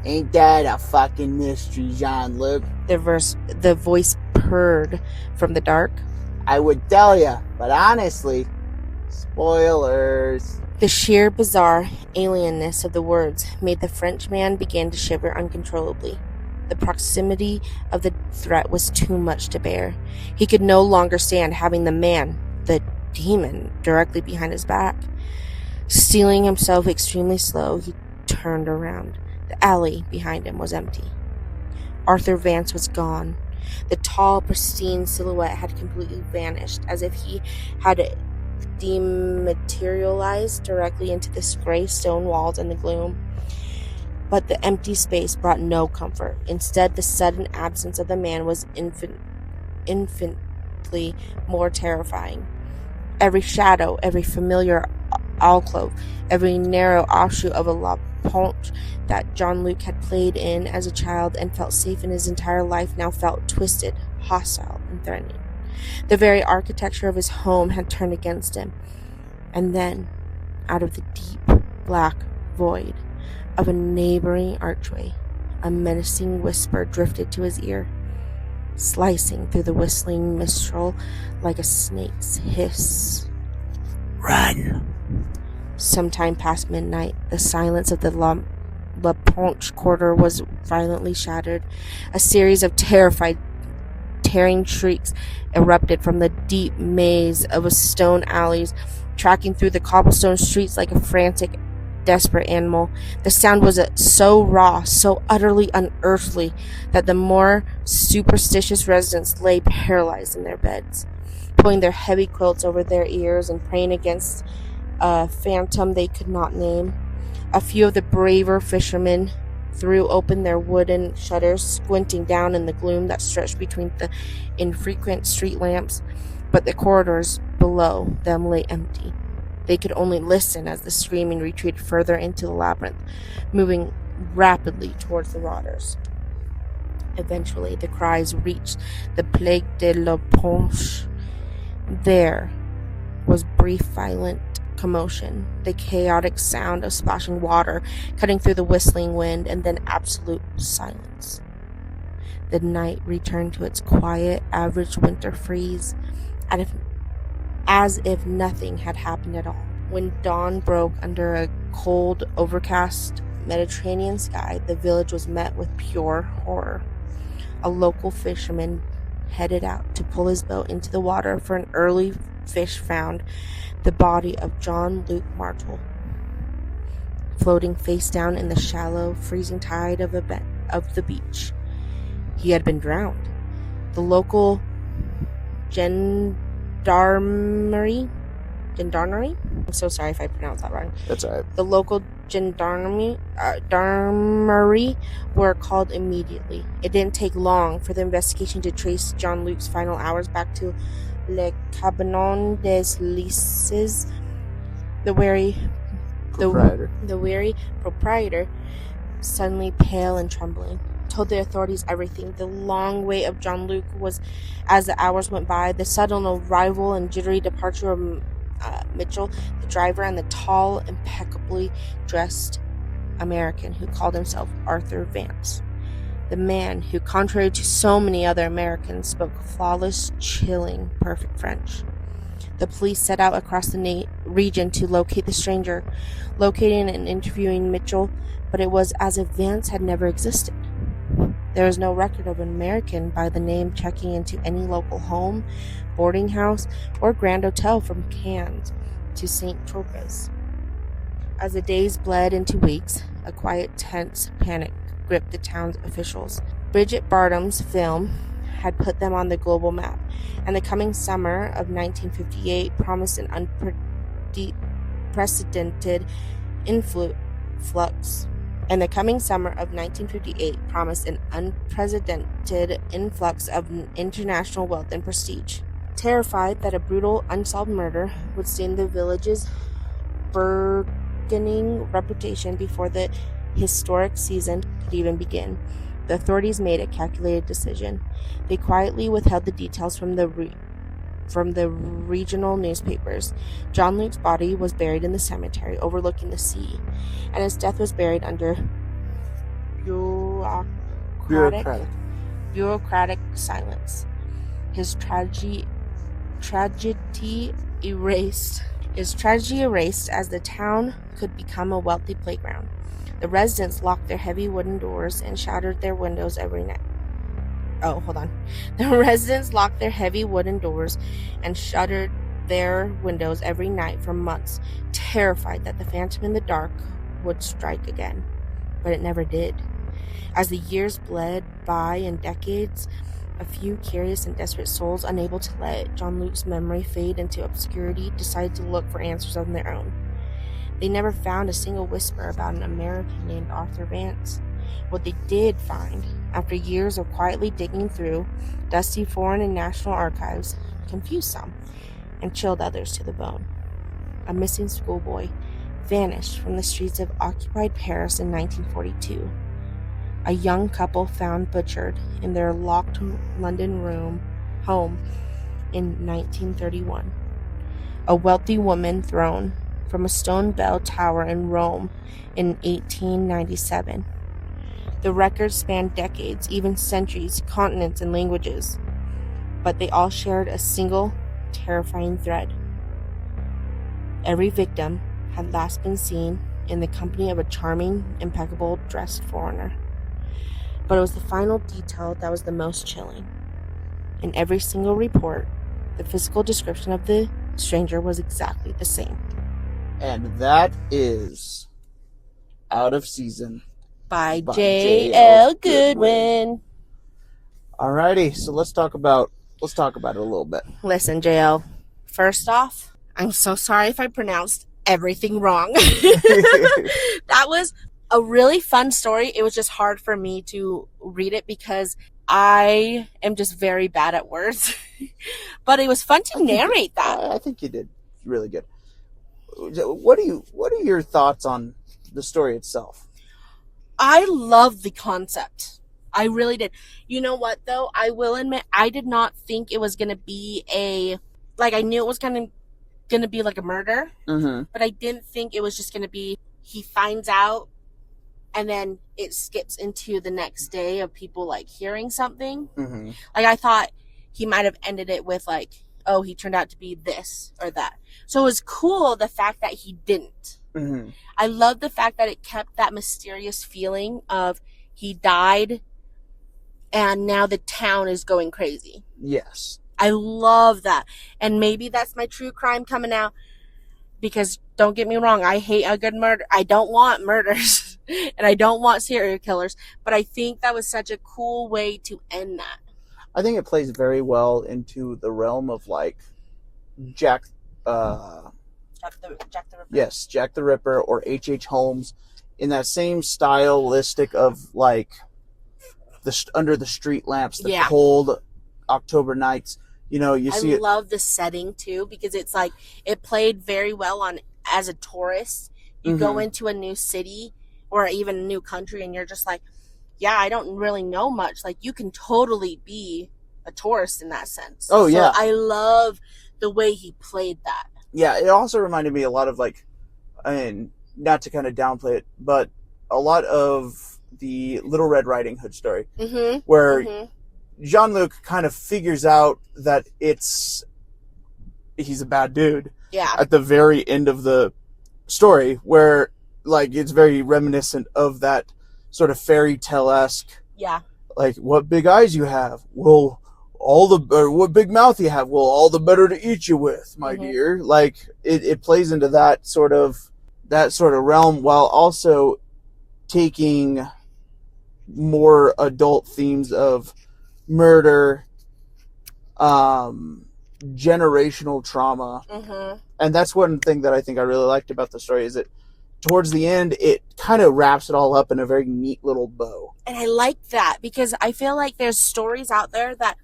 Ain't that a fucking mystery, Jean-Luc? The voice purred from the dark. I would tell ya, but honestly, spoilers. The sheer, bizarre alienness of the words made the Frenchman begin to shiver uncontrollably. The proximity of the threat was too much to bear. He could no longer stand having the man, the demon, directly behind his back. Steeling himself extremely slow, he turned around. The alley behind him was empty. Arthur Vance was gone. The tall, pristine silhouette had completely vanished, as if he had dematerialized directly into the gray stone walls and the gloom. But the empty space brought no comfort. Instead, the sudden absence of the man was infinitely incrementally more terrifying. Every shadow, every familiar alcove, every narrow offshoot of a La Ponte that Jean-Luc had played in as a child and felt safe in his entire life now felt twisted, hostile, and threatening. The very architecture of his home had turned against him. And then, out of the deep, black void of a neighboring archway, a menacing whisper drifted to his ear, slicing through the whistling mistral like a snake's hiss. Run! Sometime past midnight, the silence of the La Ponte quarter was violently shattered. A series of terrified, tearing shrieks erupted from the deep maze of stone alleys, tracking through the cobblestone streets like a frantic, desperate animal. The sound was so raw, so utterly unearthly, that the more superstitious residents lay paralyzed in their beds, pulling their heavy quilts over their ears and praying against a phantom they could not name. A few of the braver fishermen threw open their wooden shutters, squinting down in the gloom that stretched between the infrequent street lamps, but the corridors below them lay empty. They could only listen as the screaming retreated further into the labyrinth, moving rapidly towards the waters. Eventually, the cries reached the Place de la Ponche. There was brief, violent commotion, the chaotic sound of splashing water cutting through the whistling wind, and then absolute silence. The night returned to its quiet, average winter freeze, as if nothing had happened at all. When dawn broke under a cold, overcast Mediterranean sky, the village was met with pure horror. A local fisherman headed out to pull his boat into the water for an early fish found the body of Jean-Luc Martel, floating face down in the shallow, freezing tide of the beach. He had been drowned. The local gendarmerie, I'm so sorry if I pronounced that wrong. That's all right. The local gendarmerie were called immediately. It didn't take long for the investigation to trace Jean-Luc's final hours back to Le Cabanon des Lices. The wary proprietor, suddenly pale and trembling, told the authorities everything. The long wait of Jean-Luc was, as the hours went by, the sudden arrival and jittery departure of Mitchell, the driver, and the tall, impeccably dressed American who called himself Arthur Vance. The man who, contrary to so many other Americans, spoke flawless, chilling, perfect French. The police set out across the region to locate the stranger, locating and interviewing Mitchell, but it was as if Vance had never existed. There was no record of an American by the name checking into any local home, boarding house, or grand hotel from Cannes to St. Tropez. As the days bled into weeks, a quiet, tense panic gripped the town's officials. Bridget Bardham's film had put them on the global map, and the coming summer of 1958 promised an unprecedented influx. And the coming summer of 1958 promised an unprecedented influx of international wealth and prestige. Terrified that a brutal, unsolved murder would stain the village's burgeoning reputation before the historic season could even begin, the authorities made a calculated decision. They quietly withheld the details from the regional newspapers. Jean-Luc's body was buried in the cemetery overlooking the sea, and his death was buried under bureaucratic silence. His tragedy erased as the town could become a wealthy playground. The residents locked their heavy wooden doors and shuttered their windows every night. The residents locked their heavy wooden doors and shuttered their windows every night for months, terrified that the phantom in the dark would strike again. But it never did. As the years bled by in decades, a few curious and desperate souls, unable to let Jean-Luc's memory fade into obscurity, decided to look for answers on their own. They never found a single whisper about an American named Arthur Vance. What they did find, after years of quietly digging through dusty foreign and national archives, confused some and chilled others to the bone. A missing schoolboy vanished from the streets of occupied Paris in 1942. A young couple found butchered in their locked London home in 1931. A wealthy woman thrown from a stone bell tower in Rome in 1897. The records spanned decades, even centuries, continents, and languages, but they all shared a single terrifying thread. Every victim had last been seen in the company of a charming, impeccable dressed foreigner. But it was the final detail that was the most chilling. In every single report, the physical description of the stranger was exactly the same. And that is Out of Season By by J.L. Goodwin. Alrighty, so let's talk about it a little bit. Listen, JL, first off, I'm so sorry if I pronounced everything wrong. That was a really fun story. It was just hard for me to read it because I am just very bad at words. But it was fun to narrate that. I think you did really good. What are your thoughts on the story itself? I love the concept. I really did. You know what, though? I will admit, I did not think it was going to be I knew it was going to be like a murder, but I didn't think it was just going to be, he finds out, and then it skips into the next day of people, like, hearing something. Like, I thought he might have ended it with, like, oh, he turned out to be this or that. So it was cool, the fact that he didn't. I love the fact that it kept that mysterious feeling of he died and now the town is going crazy. Yes. I love that. And maybe that's my true crime coming out, because don't get me wrong, I hate a good murder. I don't want murders and I don't want serial killers, but I think that was such a cool way to end that. I think it plays very well into the realm of, like, Jack the Ripper. Yes, Jack the Ripper or H.H. Holmes, in that same stylistic of, like, under the street lamps, the cold October nights. You know, you see I love the setting too, because it's like it played very well on as a tourist. You go into a new city or even a new country and you're just like, yeah, I don't really know much. Like, you can totally be a tourist in that sense. Oh, yeah. So I love the way he played that. Yeah, it also reminded me a lot of, like, and not to kind of downplay it, but a lot of the Little Red Riding Hood story, where Jean-Luc kind of figures out that he's a bad dude. Yeah. At the very end of the story, where, like, it's very reminiscent of that sort of fairy tale-esque. Yeah. Like, what big eyes you have? Well, what big mouth you have? Well, all the better to eat you with, my dear. Like, it plays into that sort of realm, while also taking more adult themes of murder, generational trauma. And that's one thing that I think I really liked about the story, is that towards the end, it kind of wraps it all up in a very neat little bow. And I like that, because I feel like there's stories out there that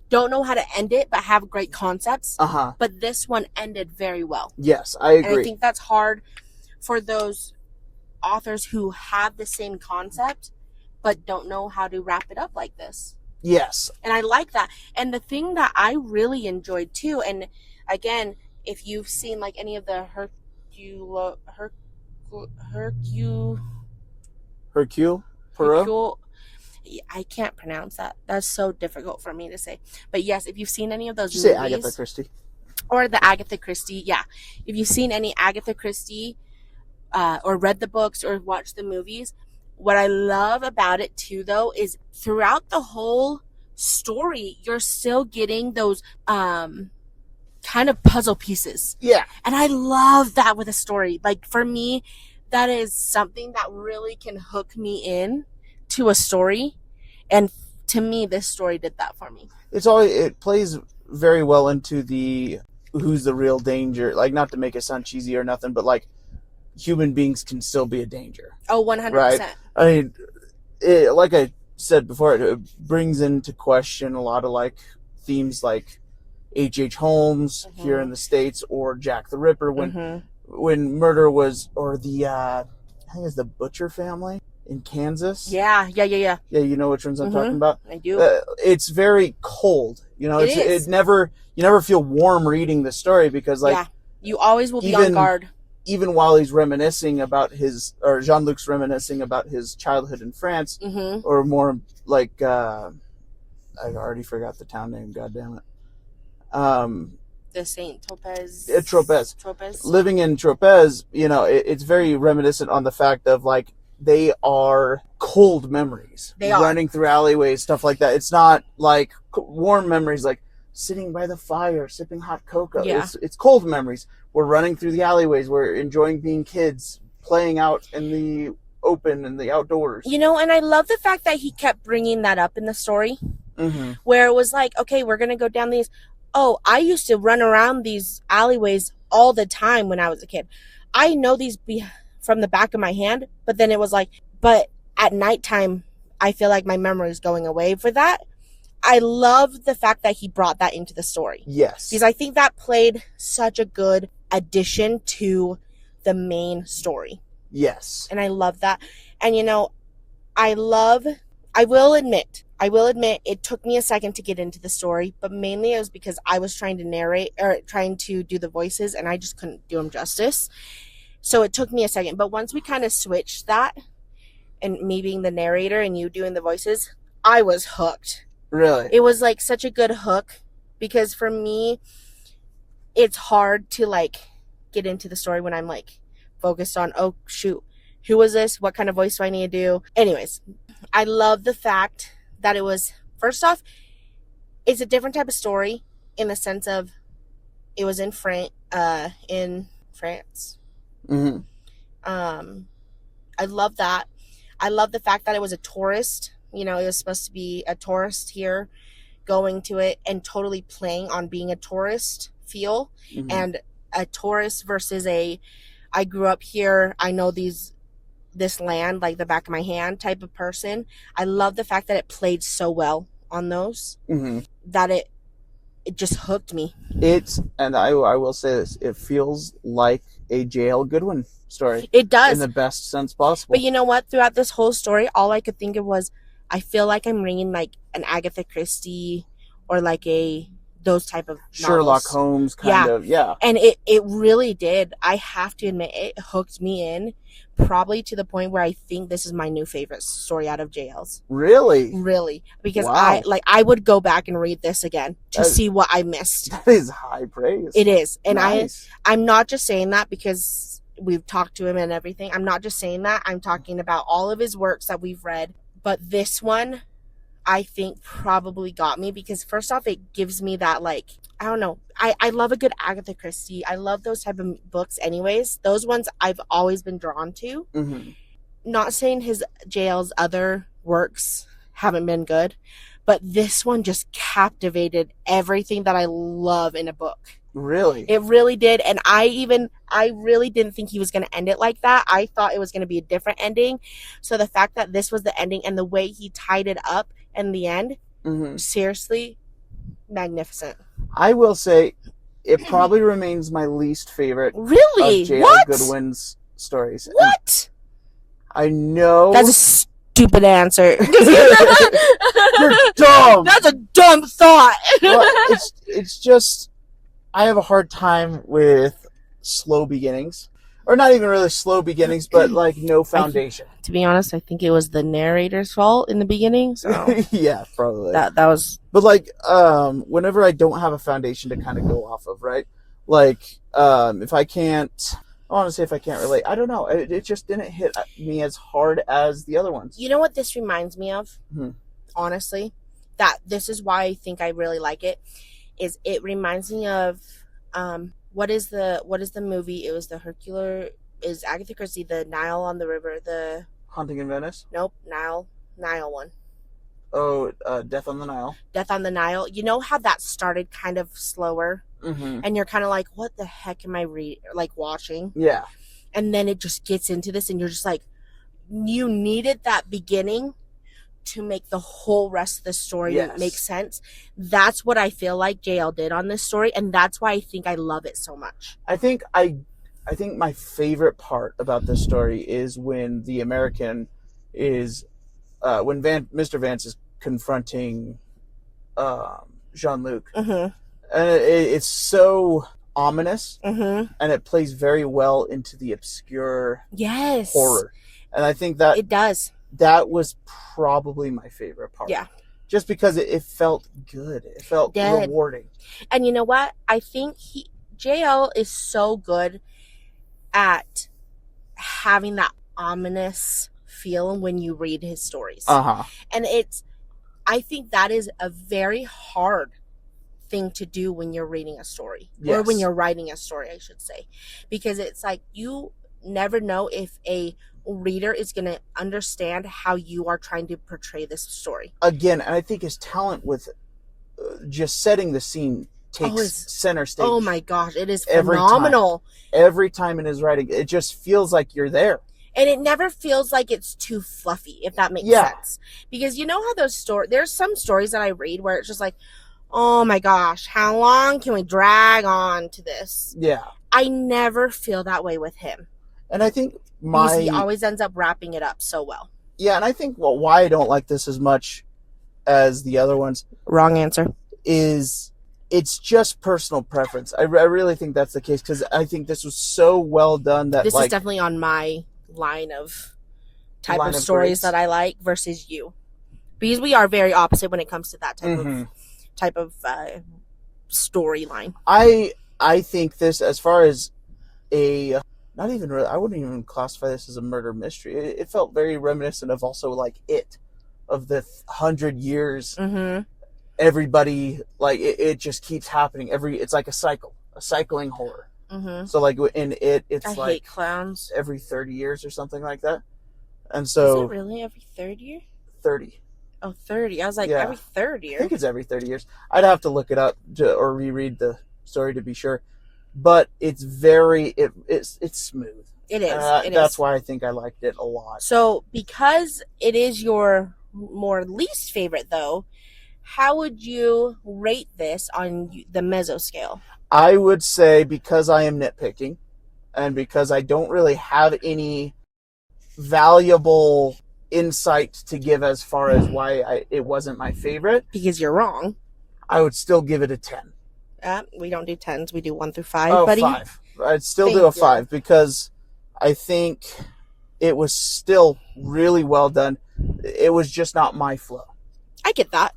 don't know how to end it, but have great concepts. But this one ended very well. Yes, I agree. And I think that's hard for those authors who have the same concept, but don't know how to wrap it up like this. Yes. And I like that. And the thing that I really enjoyed too, and again, if you've seen like any of the Hercule Poirot? I can't pronounce that. That's so difficult for me to say. But yes, if you've seen any of those Did you movies, say Agatha Christie? Or the Agatha Christie, yeah. If you've seen any Agatha Christie, or read the books or watched the movies, what I love about it too, though, is throughout the whole story, you're still getting those kind of puzzle pieces. Yeah. And I love that with a story. Like, for me, that is something that really can hook me in to a story. And to me, this story did that for me. It plays very well into the who's the real danger. Like, not to make it sound cheesy or nothing, but like, human beings can still be a danger. Oh, 100%. Right? I mean, like I said before, it brings into question a lot of like themes like H.H. Holmes here in the States, or Jack the Ripper when murder was, or the I think it's the Butcher family in Kansas. Yeah. Yeah, you know which ones I'm talking about? I do. It's very cold. You know, It you never feel warm reading the story because you always will be on guard. Even while he's reminiscing about Jean-Luc's reminiscing about his childhood in France, or more like, I already forgot the town name, God damn it. The Saint Tropez. Tropez. Living in Tropez, you know, it's very reminiscent on the fact of like, they are cold memories. They are. Running through alleyways, stuff like that. It's not like warm memories like sitting by the fire, sipping hot cocoa. Yeah. It's cold memories. We're running through the alleyways. We're enjoying being kids, playing out in the open and the outdoors. You know, and I love the fact that he kept bringing that up in the story. Where it was like, okay, we're going to go down these. Oh, I used to run around these alleyways all the time when I was a kid. I know these from the back of my hand, but then it was like, but at nighttime, I feel like my memory is going away for that. I love the fact that he brought that into the story. Yes. Because I think that played such a good addition to the main story. Yes. And I love that. And, you know, I will admit, it took me a second to get into the story, but mainly it was because I was trying to narrate or trying to do the voices and I just couldn't do them justice. So it took me a second. But once we kind of switched that, and me being the narrator and you doing the voices, I was hooked. Really? It was like such a good hook because for me, it's hard to like get into the story when I'm like focused on, oh shoot, who was this? What kind of voice do I need to do? Anyways, I love the fact that it was, first off, it's a different type of story in the sense of it was in France. I love that. I love the fact that it was a tourist. You know, it was supposed to be a tourist here going to it and totally playing on being a tourist feel, and a tourist versus I grew up here, I know this land like the back of my hand type of person. I love the fact that it played so well on those that it just hooked me. And I will say this, it feels like a J.L. Goodwin story. It does. In the best sense possible. But you know what? Throughout this whole story, all I could think of was, I feel like I'm reading like an Agatha Christie or like those type of Sherlock Holmes kind of. Yeah. And it really did. I have to admit, it hooked me in probably to the point where I think this is my new favorite story out of JL's. Really? Really. Because I would go back and read this again to see what I missed. That is high praise. It is. And nice. I'm not just saying that because we've talked to him and everything. I'm not just saying that. I'm talking about all of his works that we've read. But this one, I think probably got me because first off, it gives me that like, I don't know. I love a good Agatha Christie. I love those type of books anyways. Those ones I've always been drawn to. Not saying his JL's other works haven't been good, but this one just captivated everything that I love in a book. Really? It really did. And I really didn't think he was going to end it like that. I thought it was going to be a different ending. So the fact that this was the ending and the way he tied it up in the end, seriously, magnificent. I will say it probably remains my least favorite of J.L. Goodwin's stories. What? And I know. That's a stupid answer. You're dumb. That's a dumb thought. Well, it's just, I have a hard time with slow beginnings. Or not even really slow beginnings, but like no foundation. To be honest, I think it was the narrator's fault in the beginning. So yeah, probably. That was. But like, whenever I don't have a foundation to kind of go off of, right? Like, if I can't, I want to say if I can't relate, I don't know. It just didn't hit me as hard as the other ones. You know what this reminds me of? Honestly, that this is why I think I really like it. Is it reminds me of what is the movie? It was the Hercules, is Agatha Christie, the Nile on the River, the Haunting in Venice? Nope, Nile one. Oh, Death on the Nile. Death on the Nile. You know how that started kind of slower? And you're kind of like, what the heck am I watching? Yeah. And then it just gets into this and you're just like, you needed that beginning to make the whole rest of the story Yes. make sense. That's what I feel like JL did on this story, and that's why I think I love it so much. I think my favorite part about this story is when the American is when Mr. Vance is confronting Jean-Luc, Mm-hmm. and it's so ominous, Mm-hmm. and it plays very well into the obscure Yes. horror. And I think that It does. that was probably my favorite part. Yeah. Just because it felt good. It felt rewarding. And you know what? I think JL is so good at having that ominous feel when you read his stories. Uh-huh. And I think that is a very hard thing to do when you're reading a story. Yes. Or when you're writing a story, I should say. Because it's like you never know if a reader is going to understand how you are trying to portray this story. Again, and I think his talent with just setting the scene takes center stage. Oh my gosh, it is phenomenal. Every time in his writing, it just feels like you're there. And it never feels like it's too fluffy, if that makes sense. Because you know how there's some stories that I read where it's just like, oh my gosh, how long can we drag on to this? Yeah. I never feel that way with him. And I think because he always ends up wrapping it up so well. Yeah, and I think why I don't like this as much as the other ones. Wrong answer. Is it's just personal preference. I really think that's the case because I think this was so well done that this is definitely on my line of type of stories that I like versus you, because we are very opposite when it comes to that type of storyline. I think this, as far as a not even really, I wouldn't even classify this as a murder mystery. It felt very reminiscent of also like of the 100 years. Mm-hmm. Everybody like it just keeps happening. It's like a cycling horror. Mm-hmm. So like in it's I like hate clowns. Every 30 years or something like that. And so is it really every third year? 30. Oh, 30. I was like, every third year. I think it's every 30 years. I'd have to look it up or reread the story to be sure. But it's very it's smooth. It is. That's why I think I liked it a lot. So because it is your more least favorite, though, how would you rate this on the Mesoscale? I would say, because I am nitpicking and because I don't really have any valuable insight to give as far as why it wasn't my favorite. Because you're wrong. I would still give it a 10. We don't do 10s. We do 1 through 5, buddy. 5. I'd still do a 5 because I think it was still really well done. It was just not my flow. I get that.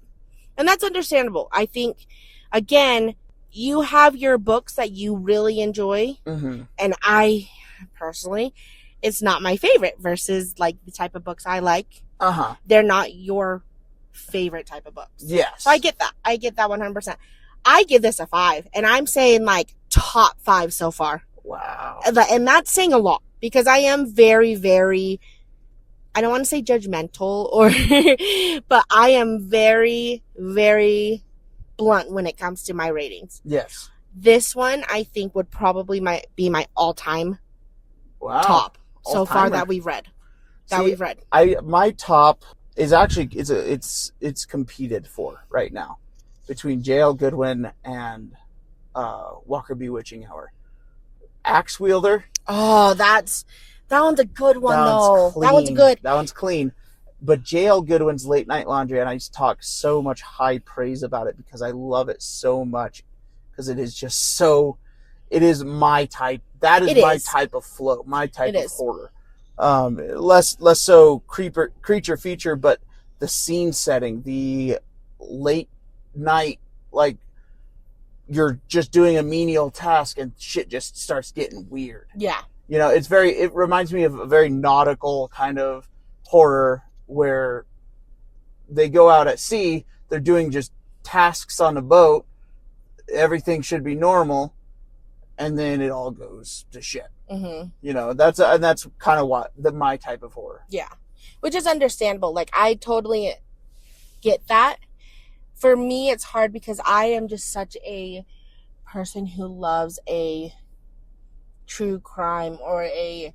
And that's understandable. I think, again, you have your books that you really enjoy. Mm-hmm. And I, personally, it's not my favorite versus like the type of books I like. Uh-huh. They're not your favorite type of books. Yes. So I get that. I get that 100%. I give this a 5. And I'm saying like top 5 so far. Wow. And that's saying a lot because I am very, very, I don't want to say judgmental but I am very, very blunt when it comes to my ratings. Yes. This one I think would probably be my all-time top so far that we've read. My top is actually it's competed for right now between J.L. Goodwin and Walker Bewitching Hour. Axe Wielder. Oh, that one's a good one though. That one's good. That one's clean. But J.L. Goodwin's Late Night Laundry, and I just talk so much high praise about it because I love it so much because it is just so. It is my type. That is my type of flow. My type of horror. Less so creature feature, but the scene setting, the late night, like you're just doing a menial task and shit just starts getting weird. Yeah. You know, it reminds me of a very nautical kind of horror where they go out at sea, they're doing just tasks on a boat, everything should be normal, and then it all goes to shit. Mm-hmm. You know, that's kind of my type of horror. Yeah, which is understandable. Like, I totally get that. For me, it's hard because I am just such a person who loves a true crime or a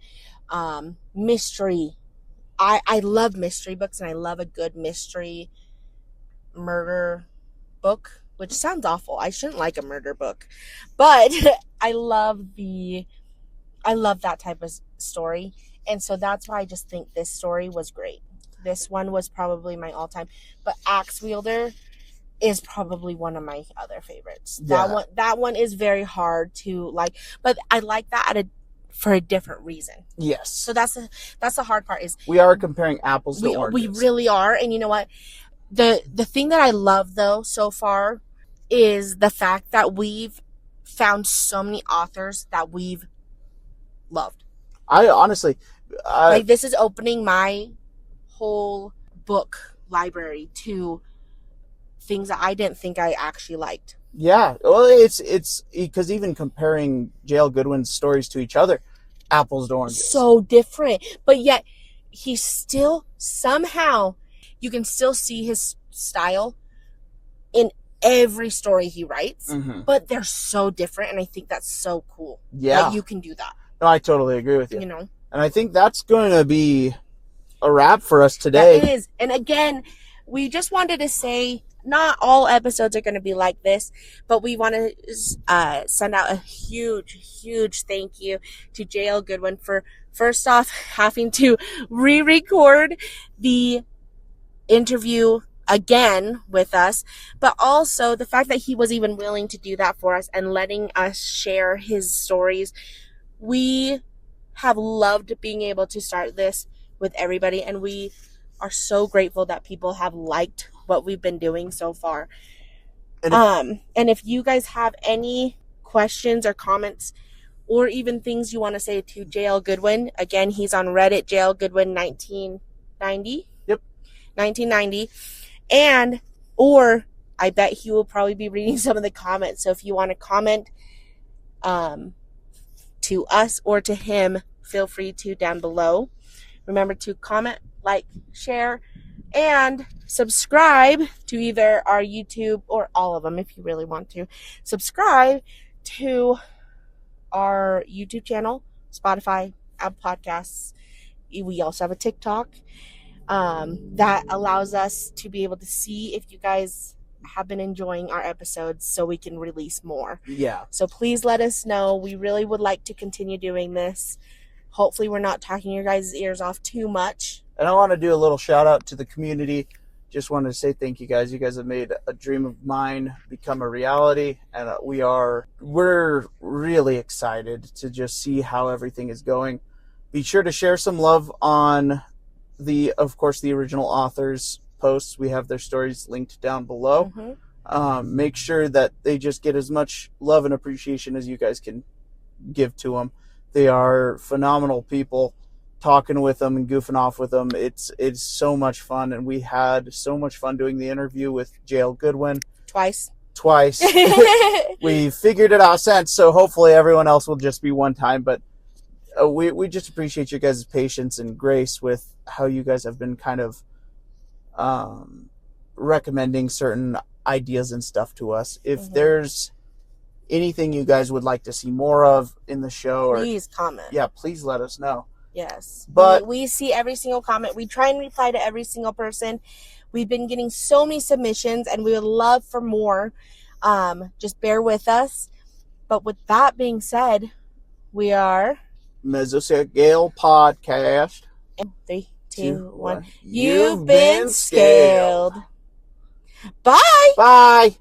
mystery. I love mystery books, and I love a good mystery murder book, which sounds awful. I shouldn't like a murder book, but I love that type of story. And so that's why I just think this story was great. This one was probably my all-time, but Axe Wielder is probably one of my other favorites. Yeah. That one is very hard to like, but I like that for a different reason. Yes. So that's the hard part is we are comparing apples to oranges. We really are. And you know what? The thing that I love though so far is the fact that we've found so many authors that we've loved. I honestly, like this is opening my whole book library to things that I didn't think I actually liked. Yeah, well, it's because even comparing J.L. Goodwin's stories to each other, apples to oranges. So different, but yet he's still somehow you can still see his style in every story he writes, but they're so different, and I think that's so cool. Yeah, that you can do that. No, I totally agree with you. You know, and I think that's going to be a wrap for us today. That is, and again, we just wanted to say not all episodes are going to be like this, but we want to send out a huge thank you to J.L. Goodwin for first off having to re-record the interview again with us, but also the fact that he was even willing to do that for us and letting us share his stories. We have loved being able to start this with everybody, and we are so grateful that people have liked what we've been doing so far. And if you guys have any questions or comments or even things you want to say to J.L. Goodwin, again, he's on Reddit, J.L. Goodwin 1990. Yep. 1990. Or I bet he will probably be reading some of the comments. So if you want to comment to us or to him, feel free to down below. Remember to comment, like, share, and subscribe to either our YouTube or all of them if you really want to. Subscribe to our YouTube channel, Spotify, Apple Podcasts. We also have a TikTok that allows us to be able to see if you guys have been enjoying our episodes so we can release more. Yeah. So please let us know. We really would like to continue doing this. Hopefully we're not talking your guys' ears off too much. And I want to do a little shout out to the community. Just wanted to say thank you guys. You guys have made a dream of mine become a reality. And we're really excited to just see how everything is going. Be sure to share some love on of course, the original authors' posts. We have their stories linked down below. Make sure that they just get as much love and appreciation as you guys can give to them. They are phenomenal people. Talking with them and goofing off with them, it's so much fun, and we had so much fun doing the interview with J.L. Goodwin. Twice. We figured it out since, so hopefully everyone else will just be one time, but we just appreciate your guys' patience and grace with how you guys have been kind of recommending certain ideas and stuff to us. If there's anything you guys would like to see more of in the show, please comment. Yeah, please let us know. Yes. But we see every single comment. We try and reply to every single person. We've been getting so many submissions, and we would love for more. Just bear with us. But with that being said, we are Mesoscale Podcast. 3, 2, 1. You've been scaled. Bye. Bye.